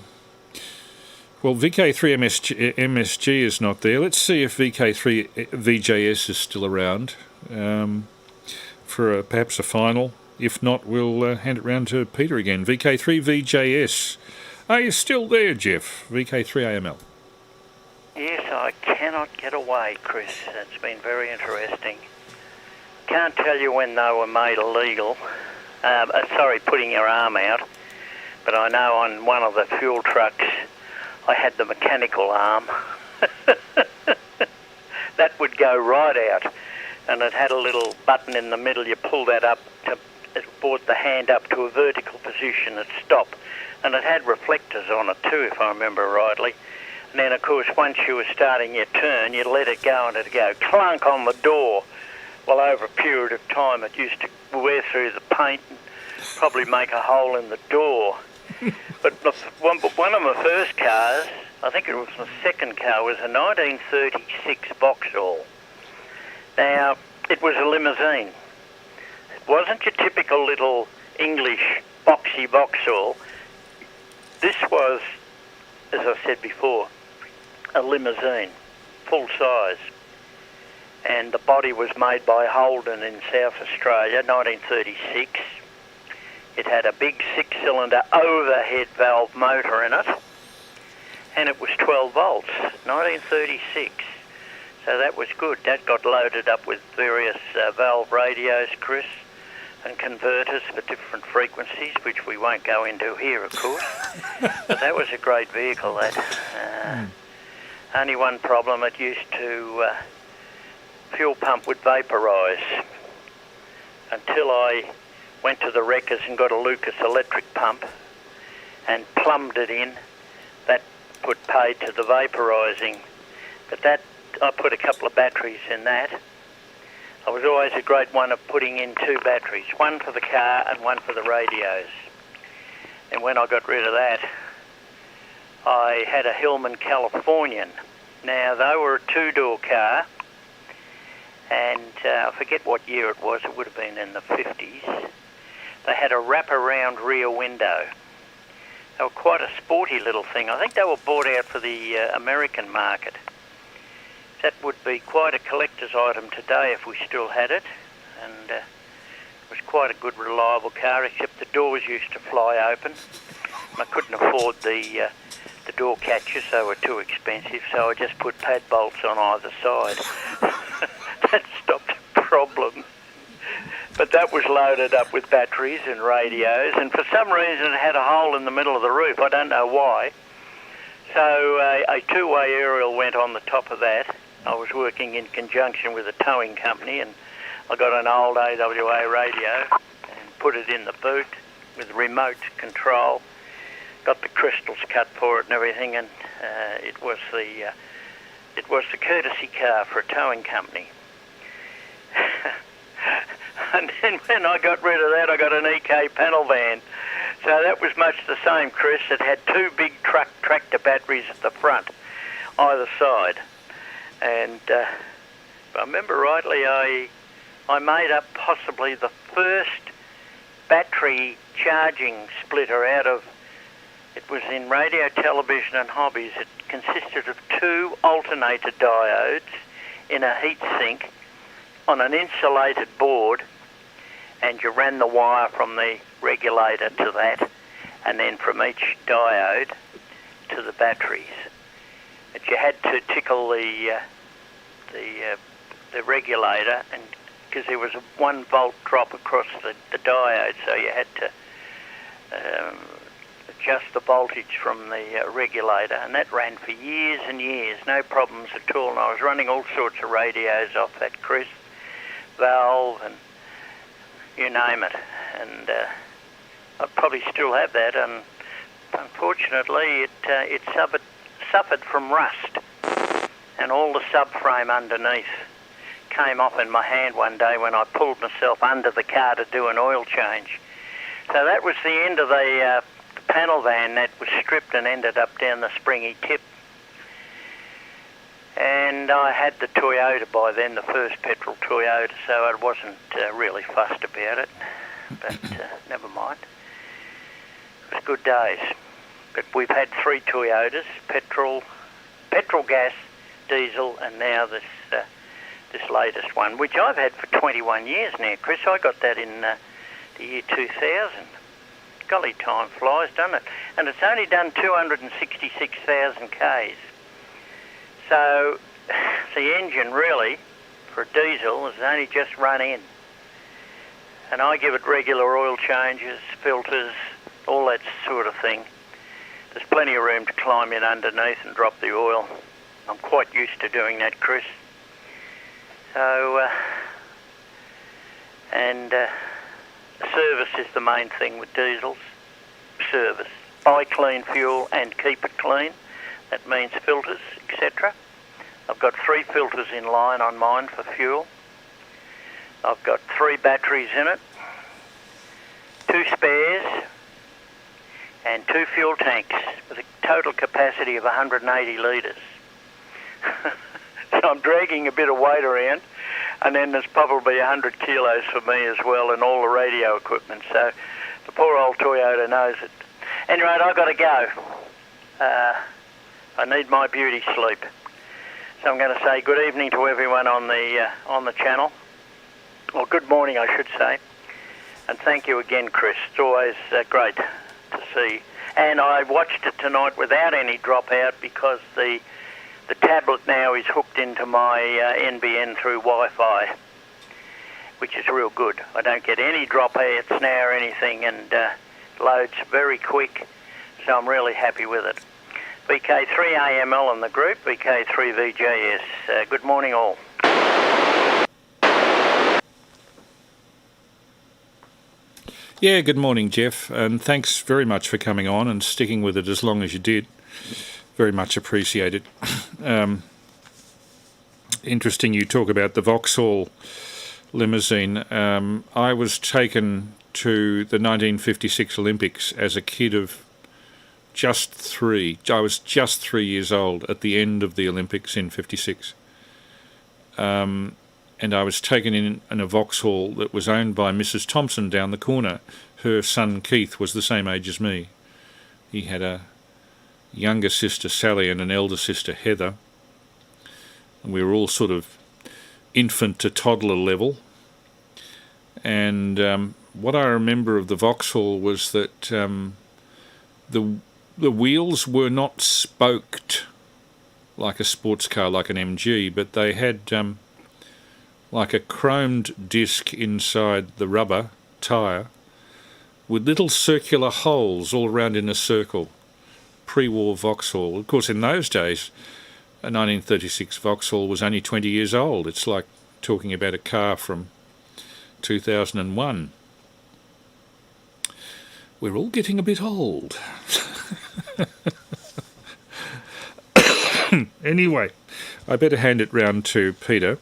VK3MSG is not there. Let's see if VK3VJS is still around for perhaps a final. If not, we'll hand it round to Peter again. VK3VJS. Are you still there, Jeff? VK3AML. Yes, I cannot get away, Chris. It's been very interesting. Can't tell you when they were made illegal. Putting your arm out. But I know on one of the fuel trucks, I had the mechanical arm. That would go right out. And it had a little button in the middle. You pull that up to it brought the hand up to a vertical position at stop. And it had reflectors on it too, if I remember rightly. And then, of course, once you were starting your turn, you'd let it go and it'd go clunk on the door. Well, over a period of time, it used to wear through the paint and probably make a hole in the door. But one of my first cars, I think it was my second car, was a 1936 Vauxhall. Now, it was a limousine. It wasn't your typical little English boxy Vauxhall. This was, as I said before, a limousine, full size. And the body was made by Holden in South Australia, 1936. It had a big 6-cylinder overhead valve motor in it, and it was 12 volts, 1936. So that was good. That got loaded up with various valve radios, Chris, and converters for different frequencies, which we won't go into here, of course. But that was a great vehicle, that. Only one problem, it used to fuel pump would vaporise. Until I went to the wreckers and got a Lucas electric pump and plumbed it in, that put paid to the vaporising. But that, I put a couple of batteries in that. I was always a great one of putting in 2 batteries, one for the car and one for the radios. And when I got rid of that, I had a Hillman Californian. Now, they were a 2-door car, and I forget what year it was. It would have been in the 50s. They had a wrap-around rear window. They were quite a sporty little thing. I think they were bought out for the American market. That would be quite a collector's item today if we still had it. And it was quite a good, reliable car, except the doors used to fly open. I couldn't afford the door catchers, they were too expensive, so I just put pad bolts on either side. That stopped the problem. But that was loaded up with batteries and radios, and for some reason it had a hole in the middle of the roof. I don't know why. So a 2-way aerial went on the top of that. I was working in conjunction with a towing company, and I got an old AWA radio and put it in the boot with remote control. Got the crystals cut for it and everything, and it was the courtesy car for a towing company. And then when I got rid of that, I got an EK panel van. So that was much the same, Chris. It had 2 big tractor batteries at the front, either side. And if I remember rightly, I made up possibly the first battery charging splitter out of, it was in radio, television and hobbies. It consisted of 2 alternator diodes in a heat sink on an insulated board, and you ran the wire from the regulator to that, and then from each diode to the batteries. But you had to tickle the regulator, and because there was a 1 volt drop across the diode, so you had to adjust the voltage from the regulator, and that ran for years and years, no problems at all. And I was running all sorts of radios off that, Chris, valve and you name it, and I probably still have that, and unfortunately it suffered from rust, and all the subframe underneath came off in my hand one day when I pulled myself under the car to do an oil change. So that was the end of the panel van. That was stripped and ended up down the springy tip. And I had the Toyota by then, the first petrol Toyota, so I wasn't really fussed about it. But never mind. It was good days. But we've had 3 Toyotas, petrol, gas, diesel, and now this latest one, which I've had for 21 years now, Chris. I got that in the year 2000. Golly, time flies, doesn't it? And it's only done 266,000 Ks. So the engine really, for a diesel, has only just run in. And I give it regular oil changes, filters, all that sort of thing. There's plenty of room to climb in underneath and drop the oil. I'm quite used to doing that, Chris. So, Service is the main thing with diesels. Service. Buy clean fuel and keep it clean. That means filters, etc. I've got 3 filters in line on mine for fuel. I've got 3 batteries in it, 2 spares, and 2 fuel tanks with a total capacity of 180 litres. So I'm dragging a bit of weight around, and then there's probably 100 kilos for me as well, and all the radio equipment. So the poor old Toyota knows it. Anyway, I've got to go. I need my beauty sleep. So I'm going to say good evening to everyone on the channel. Or good morning, I should say. And thank you again, Chris. It's always great to see. And I watched it tonight without any dropout because the tablet now is hooked into my NBN through Wi-Fi, which is real good. I don't get any dropouts now or anything, and loads very quick, so I'm really happy with it. VK3AML in the group, VK3VJS. Good morning all. Yeah, good morning, Jeff, and thanks very much for coming on and sticking with it as long as you did. Very much appreciated. Interesting you talk about the Vauxhall limousine. I was taken to the 1956 Olympics as a kid of just 3. I was just 3 years old at the end of the Olympics in 56. And I was taken in a Vauxhall that was owned by Mrs. Thompson down the corner. Her son Keith was the same age as me. He had a younger sister Sally and an elder sister Heather. And we were all sort of infant to toddler level. And what I remember of the Vauxhall was that the wheels were not spoked like a sports car, like an MG, but they had like a chromed disc inside the rubber tyre with little circular holes all around in a circle. Pre-war Vauxhall. Of course, in those days, a 1936 Vauxhall was only 20 years old. It's like talking about a car from 2001. We're all getting a bit old. Anyway, I better hand it round to Peter,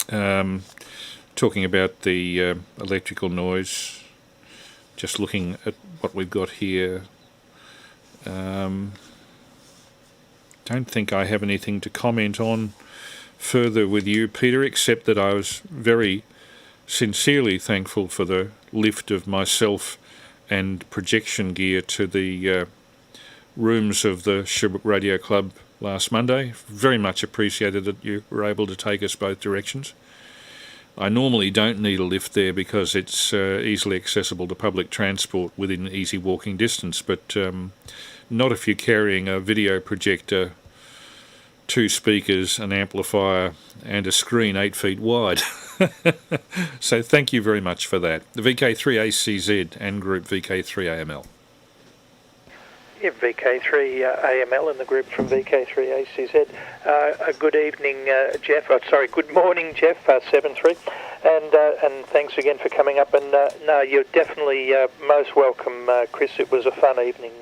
talking about the electrical noise, just looking at what we've got here. Don't think I have anything to comment on further with you, Peter, except that I was very sincerely thankful for the lift of myself and projection gear to the rooms of the Sherbrooke Radio Club last Monday. Very much appreciated that you were able to take us both directions. I normally don't need a lift there because it's easily accessible to public transport within easy walking distance, but not if you're carrying a video projector, 2 speakers, an amplifier and a screen 8 feet wide. So thank you very much for that. The VK3ACZ and group VK3AML. Yeah, VK3AML in the group from VK3ACZ. Good evening, Jeff. Good morning, Jeff, 7-3. And thanks again for coming up. And no, you're definitely most welcome, Chris. It was a fun evening.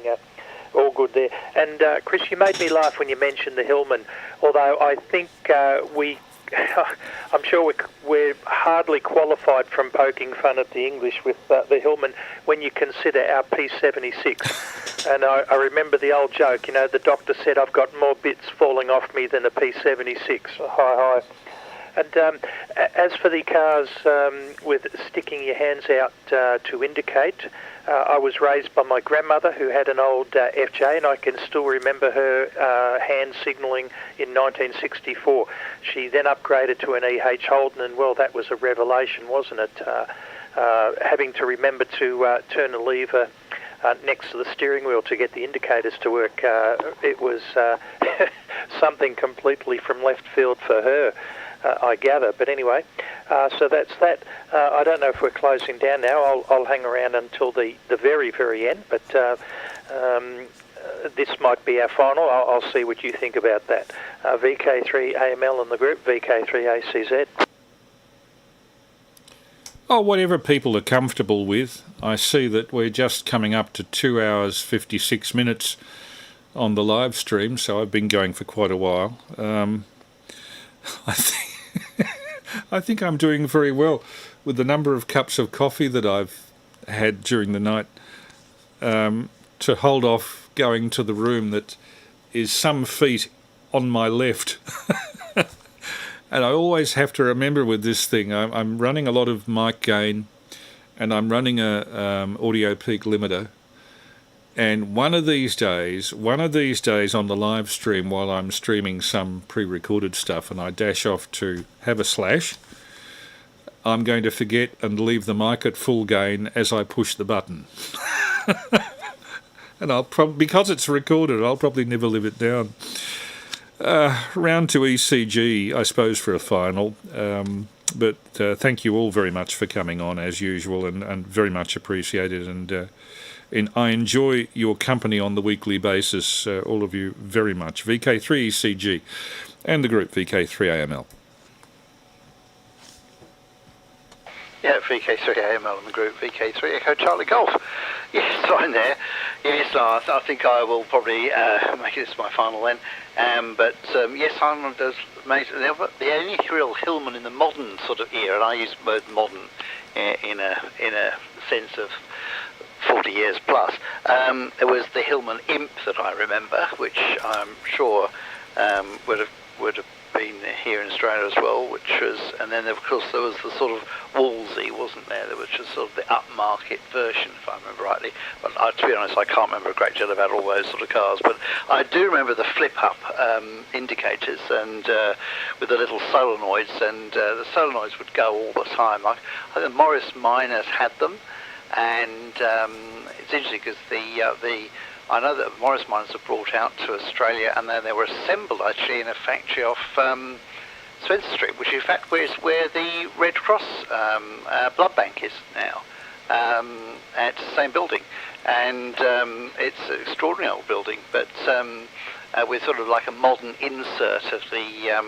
All good there. And Chris, you made me laugh when you mentioned the Hillman, although I think I'm sure we're hardly qualified from poking fun at the English with the Hillman when you consider our P76. And I remember the old joke, you know, the doctor said, I've got more bits falling off me than a P76. Hi. And as for the cars with sticking your hands out to indicate, I was raised by my grandmother who had an old FJ, and I can still remember her hand signalling in 1964. She then upgraded to an EH Holden, and well, that was a revelation, wasn't it? Having to remember to turn a lever next to the steering wheel to get the indicators to work. It was something completely from left field for her. I gather, but anyway, so that's that. I don't know if we're closing down now. I'll hang around until the very, very end, but this might be our final. I'll see what you think about that. VK3AML in the group, VK3ACZ. Oh, whatever people are comfortable with. I see that we're just coming up to 2 hours 56 minutes on the live stream, so I've been going for quite a while. I think I'm doing very well with the number of cups of coffee that I've had during the night, to hold off going to the room that is some feet on my left. And I always have to remember with this thing, I'm running a lot of mic gain, and I'm running a audio peak limiter. And one of these days on the live stream, while I'm streaming some pre-recorded stuff and I dash off to have a slash, I'm going to forget and leave the mic at full gain as I push the button. And I'll because it's recorded, I'll probably never live it down. Round to ECG, I suppose, for a final. But thank you all very much for coming on, as usual, and very much appreciated. And I enjoy your company on the weekly basis, all of you, very much. VK3ECG and the group VK3AML. Yeah, VK3AML and the group VK3 Echo Charlie Golf. Yes, fine there. Yes, no, I think I will probably make this my final then. But yes, I'm one of those the only real Hillman in the modern sort of era, and I use the word modern in a sense of 40 years plus. There was the Hillman Imp that I remember, which I'm sure would have been here in Australia as well, which was, and then of course there was the sort of Wolsey, wasn't there, which was sort of the upmarket version, if I remember rightly. But to be honest, I can't remember a great deal about all those sort of cars, but I do remember the flip-up indicators and with the little solenoids, and the solenoids would go all the time. I think the Morris Miners had them, and it's interesting because I know that Morris Miners were brought out to Australia, and then they were assembled actually in a factory off Spencer Street, which in fact is where the Red Cross blood bank is now, at the same building. And it's an extraordinary old building, but with sort of like a modern insert of the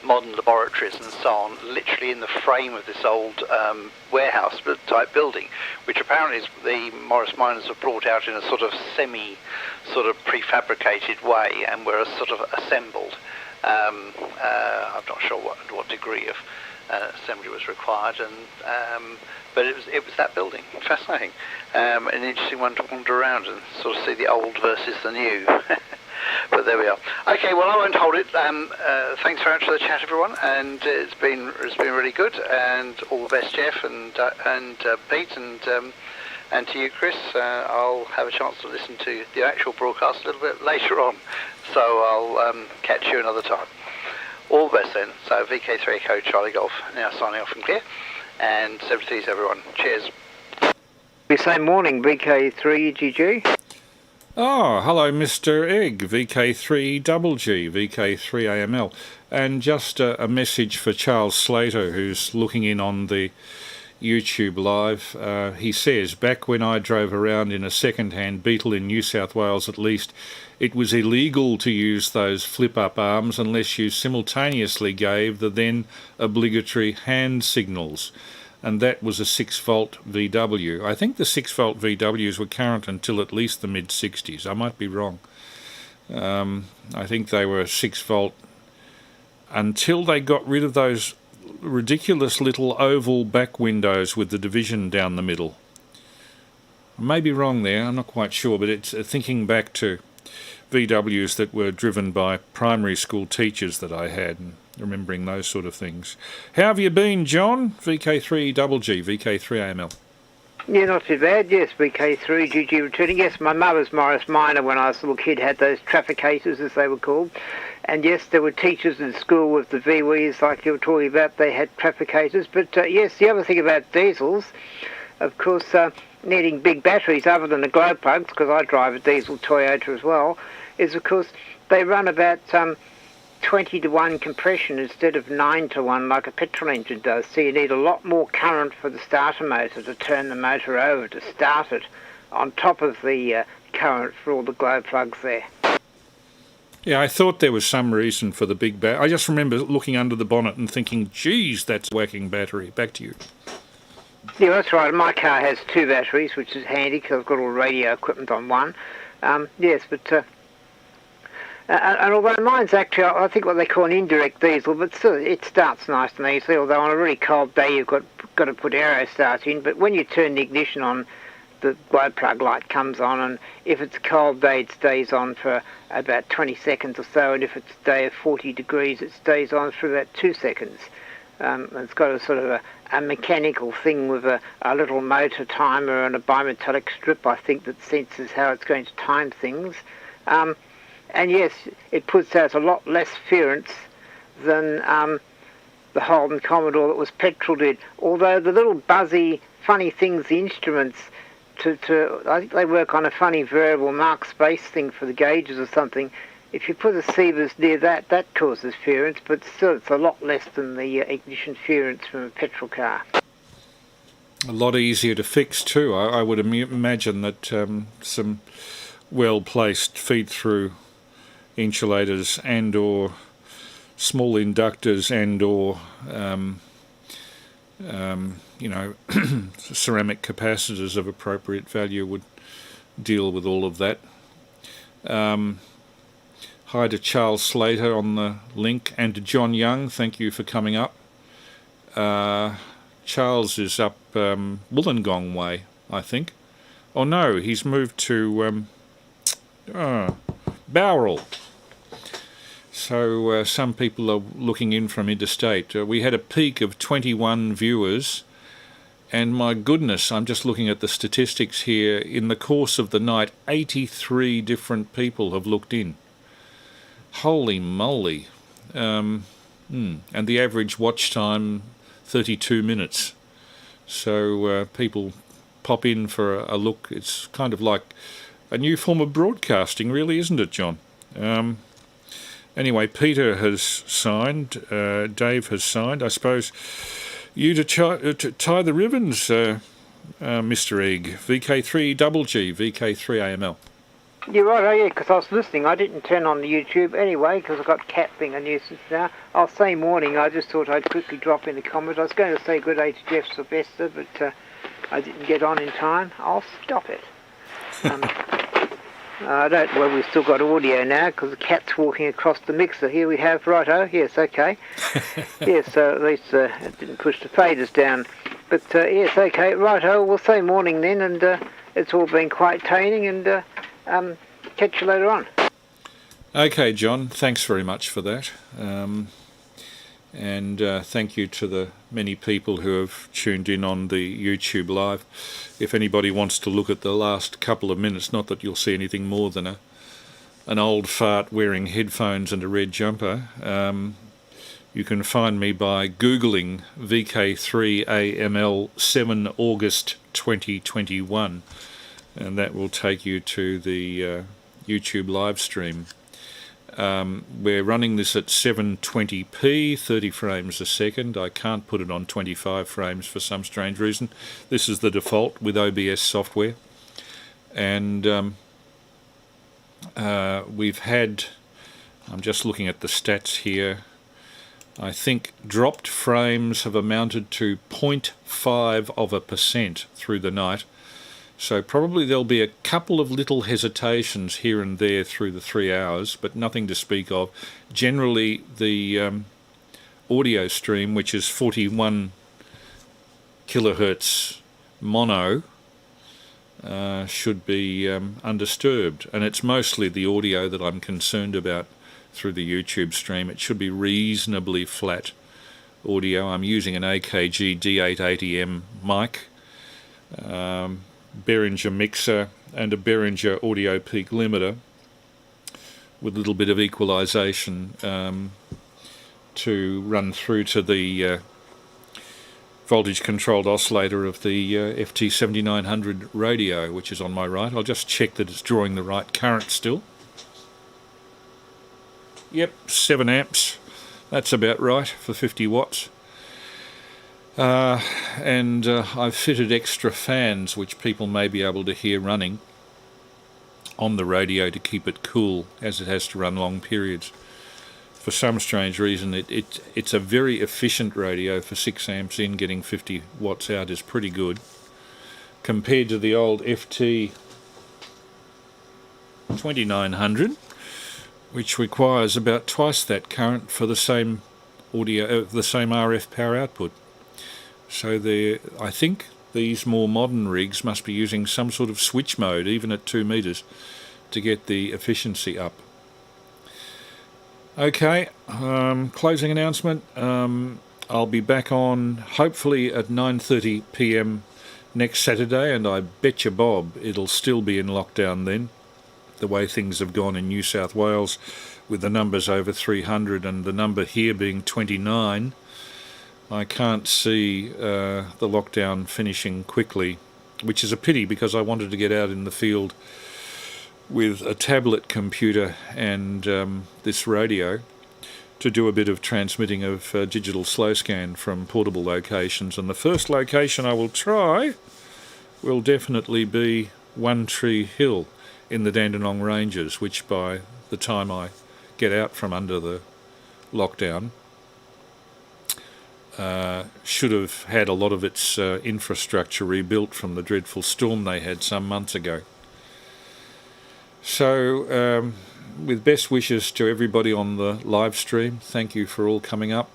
modern laboratories and so on, literally in the frame of this old warehouse type building, which apparently is the Morris Miners have brought out in a sort of sort of prefabricated way, and were sort of assembled. I'm not sure what degree of assembly was required, and but it was that building. Fascinating, an interesting one to wander around and sort of see the old versus the new. But there we are. Okay, well I won't hold it. Thanks very much for the chat, everyone, and it's been really good. And all the best, Jeff and Pete, and to you, Chris. I'll have a chance to listen to the actual broadcast a little bit later on, so I'll catch you another time. All the best then. So VK3 Echo Charlie Golf now signing off and clear, and 73s everyone. Cheers. We say morning, VK3GG. Oh, hello, Mr. Egg, VK3GG, VK3AML. And just a message for Charles Slater, who's looking in on the YouTube live. He says, back when I drove around in a second-hand Beetle in New South Wales at least, it was illegal to use those flip-up arms unless you simultaneously gave the then obligatory hand signals. And that was a 6-volt VW. I think the 6-volt VWs were current until at least the mid-60s. I might be wrong. I think they were 6-volt until they got rid of those ridiculous little oval back windows with the division down the middle. I may be wrong there, I'm not quite sure, but it's thinking back to VWs that were driven by primary school teachers that I had, and remembering those sort of things. How have you been, John? VK3GG, VK3AML. Yeah, not too bad. Yes, VK3GG returning. Yes, my mother's Morris Minor, when I was a little kid, had those trafficators, as they were called. And yes, there were teachers in school with the VWs, like you were talking about. They had trafficators. But yes, the other thing about diesels, of course, needing big batteries other than the glow plugs, because I drive a diesel Toyota as well, is of course they run about 20-to-1 compression instead of 9-to-1 like a petrol engine does. So you need a lot more current for the starter motor to turn the motor over to start it, on top of the current for all the glow plugs there. Yeah, I thought there was some reason for the big battery. I just remember looking under the bonnet and thinking, geez, that's a whacking battery. Back to you. Yeah, that's right. My car has 2 batteries, which is handy because I've got all radio equipment on one. Yes, but and although mine's actually, I think what they call an indirect diesel, but still it starts nice and easily. Although on a really cold day you've got to put aero start in. But when you turn the ignition on, the glow plug light comes on, and if it's a cold day it stays on for about 20 seconds or so, and if it's a day of 40 degrees it stays on for about 2 seconds. It's got a sort of a mechanical thing with a little motor timer and a bimetallic strip, I think, that senses how it's going to time things. And yes, it puts out a lot less ference than the Holden Commodore that was petrol did. Although the little buzzy, funny things, the instruments, I think they work on a funny variable mark space thing for the gauges or something. If you put a sievers near that causes ference, but still it's a lot less than the ignition ference from a petrol car. A lot easier to fix too. I would imagine that some well-placed feed-through insulators and or small inductors and or ceramic capacitors of appropriate value would deal with all of that. Hi to Charles Slater on the link, and to John Young, thank you for coming up. Charles is up Wollongong way, I think. Oh no, he's moved to Bowral. So some people are looking in from interstate. We had a peak of 21 viewers, and my goodness, I'm just looking at the statistics here. In the course of the night, 83 different people have looked in. Holy moly. And the average watch time, 32 minutes. So people pop in for a look. It's kind of like a new form of broadcasting, really, isn't it, John? Anyway, Peter has signed, Dave has signed. I suppose you to tie the ribbons, Mr. Egg. VK3G, VK3AML. You're right, oh yeah, because I was listening. I didn't turn on the YouTube anyway, because I've got cat being a nuisance now. I'll say morning, I just thought I'd quickly drop in the comment. I was going to say good day to Jeff Sylvester, but I didn't get on in time. I'll stop it. I don't, well, we've still got audio now, because the cat's walking across the mixer. Here we have, righto, yes, okay. Yes, so at least it didn't push the faders down. But yes, okay, righto, we'll say morning then, and it's all been quite entertaining, and catch you later on. Okay, John, thanks very much for that. And thank you to the many people who have tuned in on the YouTube Live. If anybody wants to look at the last couple of minutes, not that you'll see anything more than an old fart wearing headphones and a red jumper, you can find me by Googling VK3AML 7 August 2021. And that will take you to the YouTube live stream. We're running this at 720p, 30 frames a second. I can't put it on 25 frames for some strange reason. This is the default with OBS software. And we've had, I'm just looking at the stats here, I think dropped frames have amounted to 0.5% through the night. So probably there'll be a couple of little hesitations here and there through the 3 hours, but nothing to speak of. Generally, the audio stream, which is 41 kilohertz mono, should be undisturbed. And it's mostly the audio that I'm concerned about through the YouTube stream. It should be reasonably flat audio. I'm using an AKG D880M mic. Behringer mixer and a Behringer audio peak limiter with a little bit of equalization to run through to the voltage controlled oscillator of the FT7900 radio, which is on my right. I'll just check that it's drawing the right current still. Yep, 7 amps, that's about right for 50 watts. And I've fitted extra fans which people may be able to hear running on the radio to keep it cool as it has to run long periods. for some strange reason, it's a very efficient radio. For 6 amps in, getting 50 watts out is pretty good. Compared to the old FT 2900, which requires about twice that current for the same audio, the same RF power output. So I think these more modern rigs must be using some sort of switch mode, even at 2 meters, to get the efficiency up. Okay, closing announcement. I'll be back on hopefully at 9:30 p.m. next Saturday, and I bet you Bob it'll still be in lockdown then, the way things have gone in New South Wales, with the numbers over 300 and the number here being 29. I can't see the lockdown finishing quickly, which is a pity because I wanted to get out in the field with a tablet computer and this radio to do a bit of transmitting of digital slow scan from portable locations. And the first location I will try will definitely be One Tree Hill in the Dandenong Ranges, which by the time I get out from under the lockdown should have had a lot of its infrastructure rebuilt from the dreadful storm they had some months ago. So, with best wishes to everybody on the live stream, thank you for all coming up.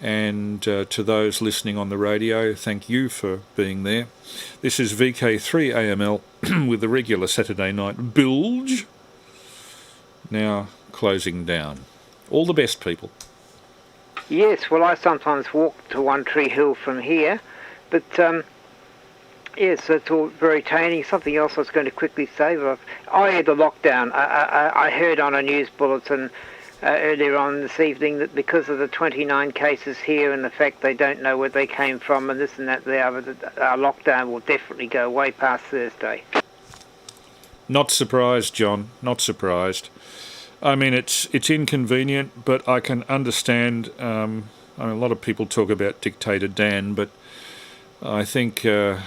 And to those listening on the radio, thank you for being there. This is VK3AML with the regular Saturday night bilge. Now closing down. All the best, people. Yes, well, I sometimes walk to One Tree Hill from here, but yes, it's all very entertaining. Something else I was going to quickly say. I had the lockdown. I heard on a news bulletin earlier on this evening that because of the 29 cases here and the fact they don't know where they came from and this and that, the other, our lockdown will definitely go way past Thursday. Not surprised, John. Not surprised. I mean, it's inconvenient, but I can understand. I mean, a lot of people talk about Dictator Dan, but I think the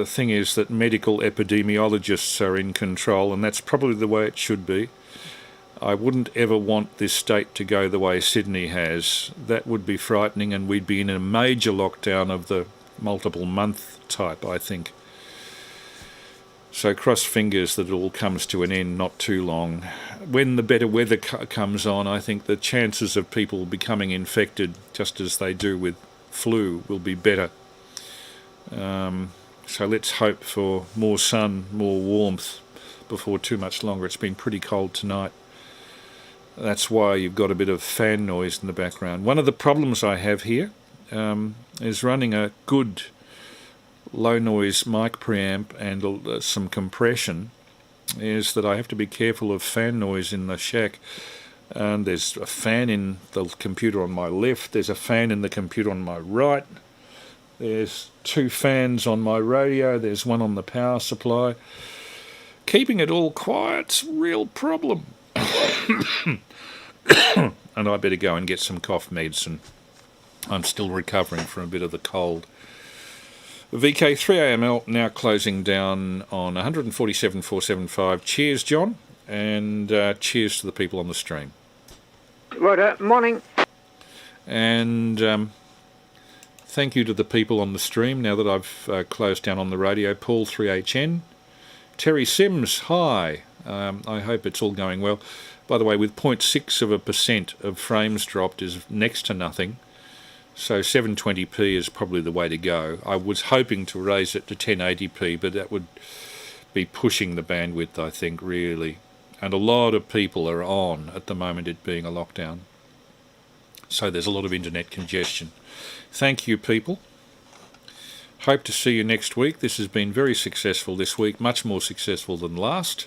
thing is that medical epidemiologists are in control, and that's probably the way it should be. I wouldn't ever want this state to go the way Sydney has. That would be frightening, and we'd be in a major lockdown of the multiple month type, I think. So cross fingers that it all comes to an end not too long. When the better weather comes on, I think the chances of people becoming infected, just as they do with flu, will be better. So let's hope for more sun, more warmth before too much longer. It's been pretty cold tonight. That's why you've got a bit of fan noise in the background. One of the problems I have here is running a good low noise mic preamp and some compression, is that I have to be careful of fan noise in the shack. And there's a fan in the computer on my left, there's a fan in the computer on my right, there's 2 fans on my radio, there's one on the power supply. Keeping it all quiet's a real problem. And I better go and get some cough medicine. I'm still recovering from a bit of the cold. VK3AML now closing down on 147.475. Cheers, John, and cheers to the people on the stream. Right, morning. And thank you to the people on the stream now that I've closed down on the radio. Paul 3HN. Terry Sims, hi. I hope it's all going well. By the way, with 0.6% of frames dropped is next to nothing. So 720p is probably the way to go. I was hoping to raise it to 1080p, but that would be pushing the bandwidth, I think, really. And a lot of people are on at the moment, it being a lockdown. So there's a lot of internet congestion. Thank you, people. Hope to see you next week. This has been very successful this week, much more successful than last.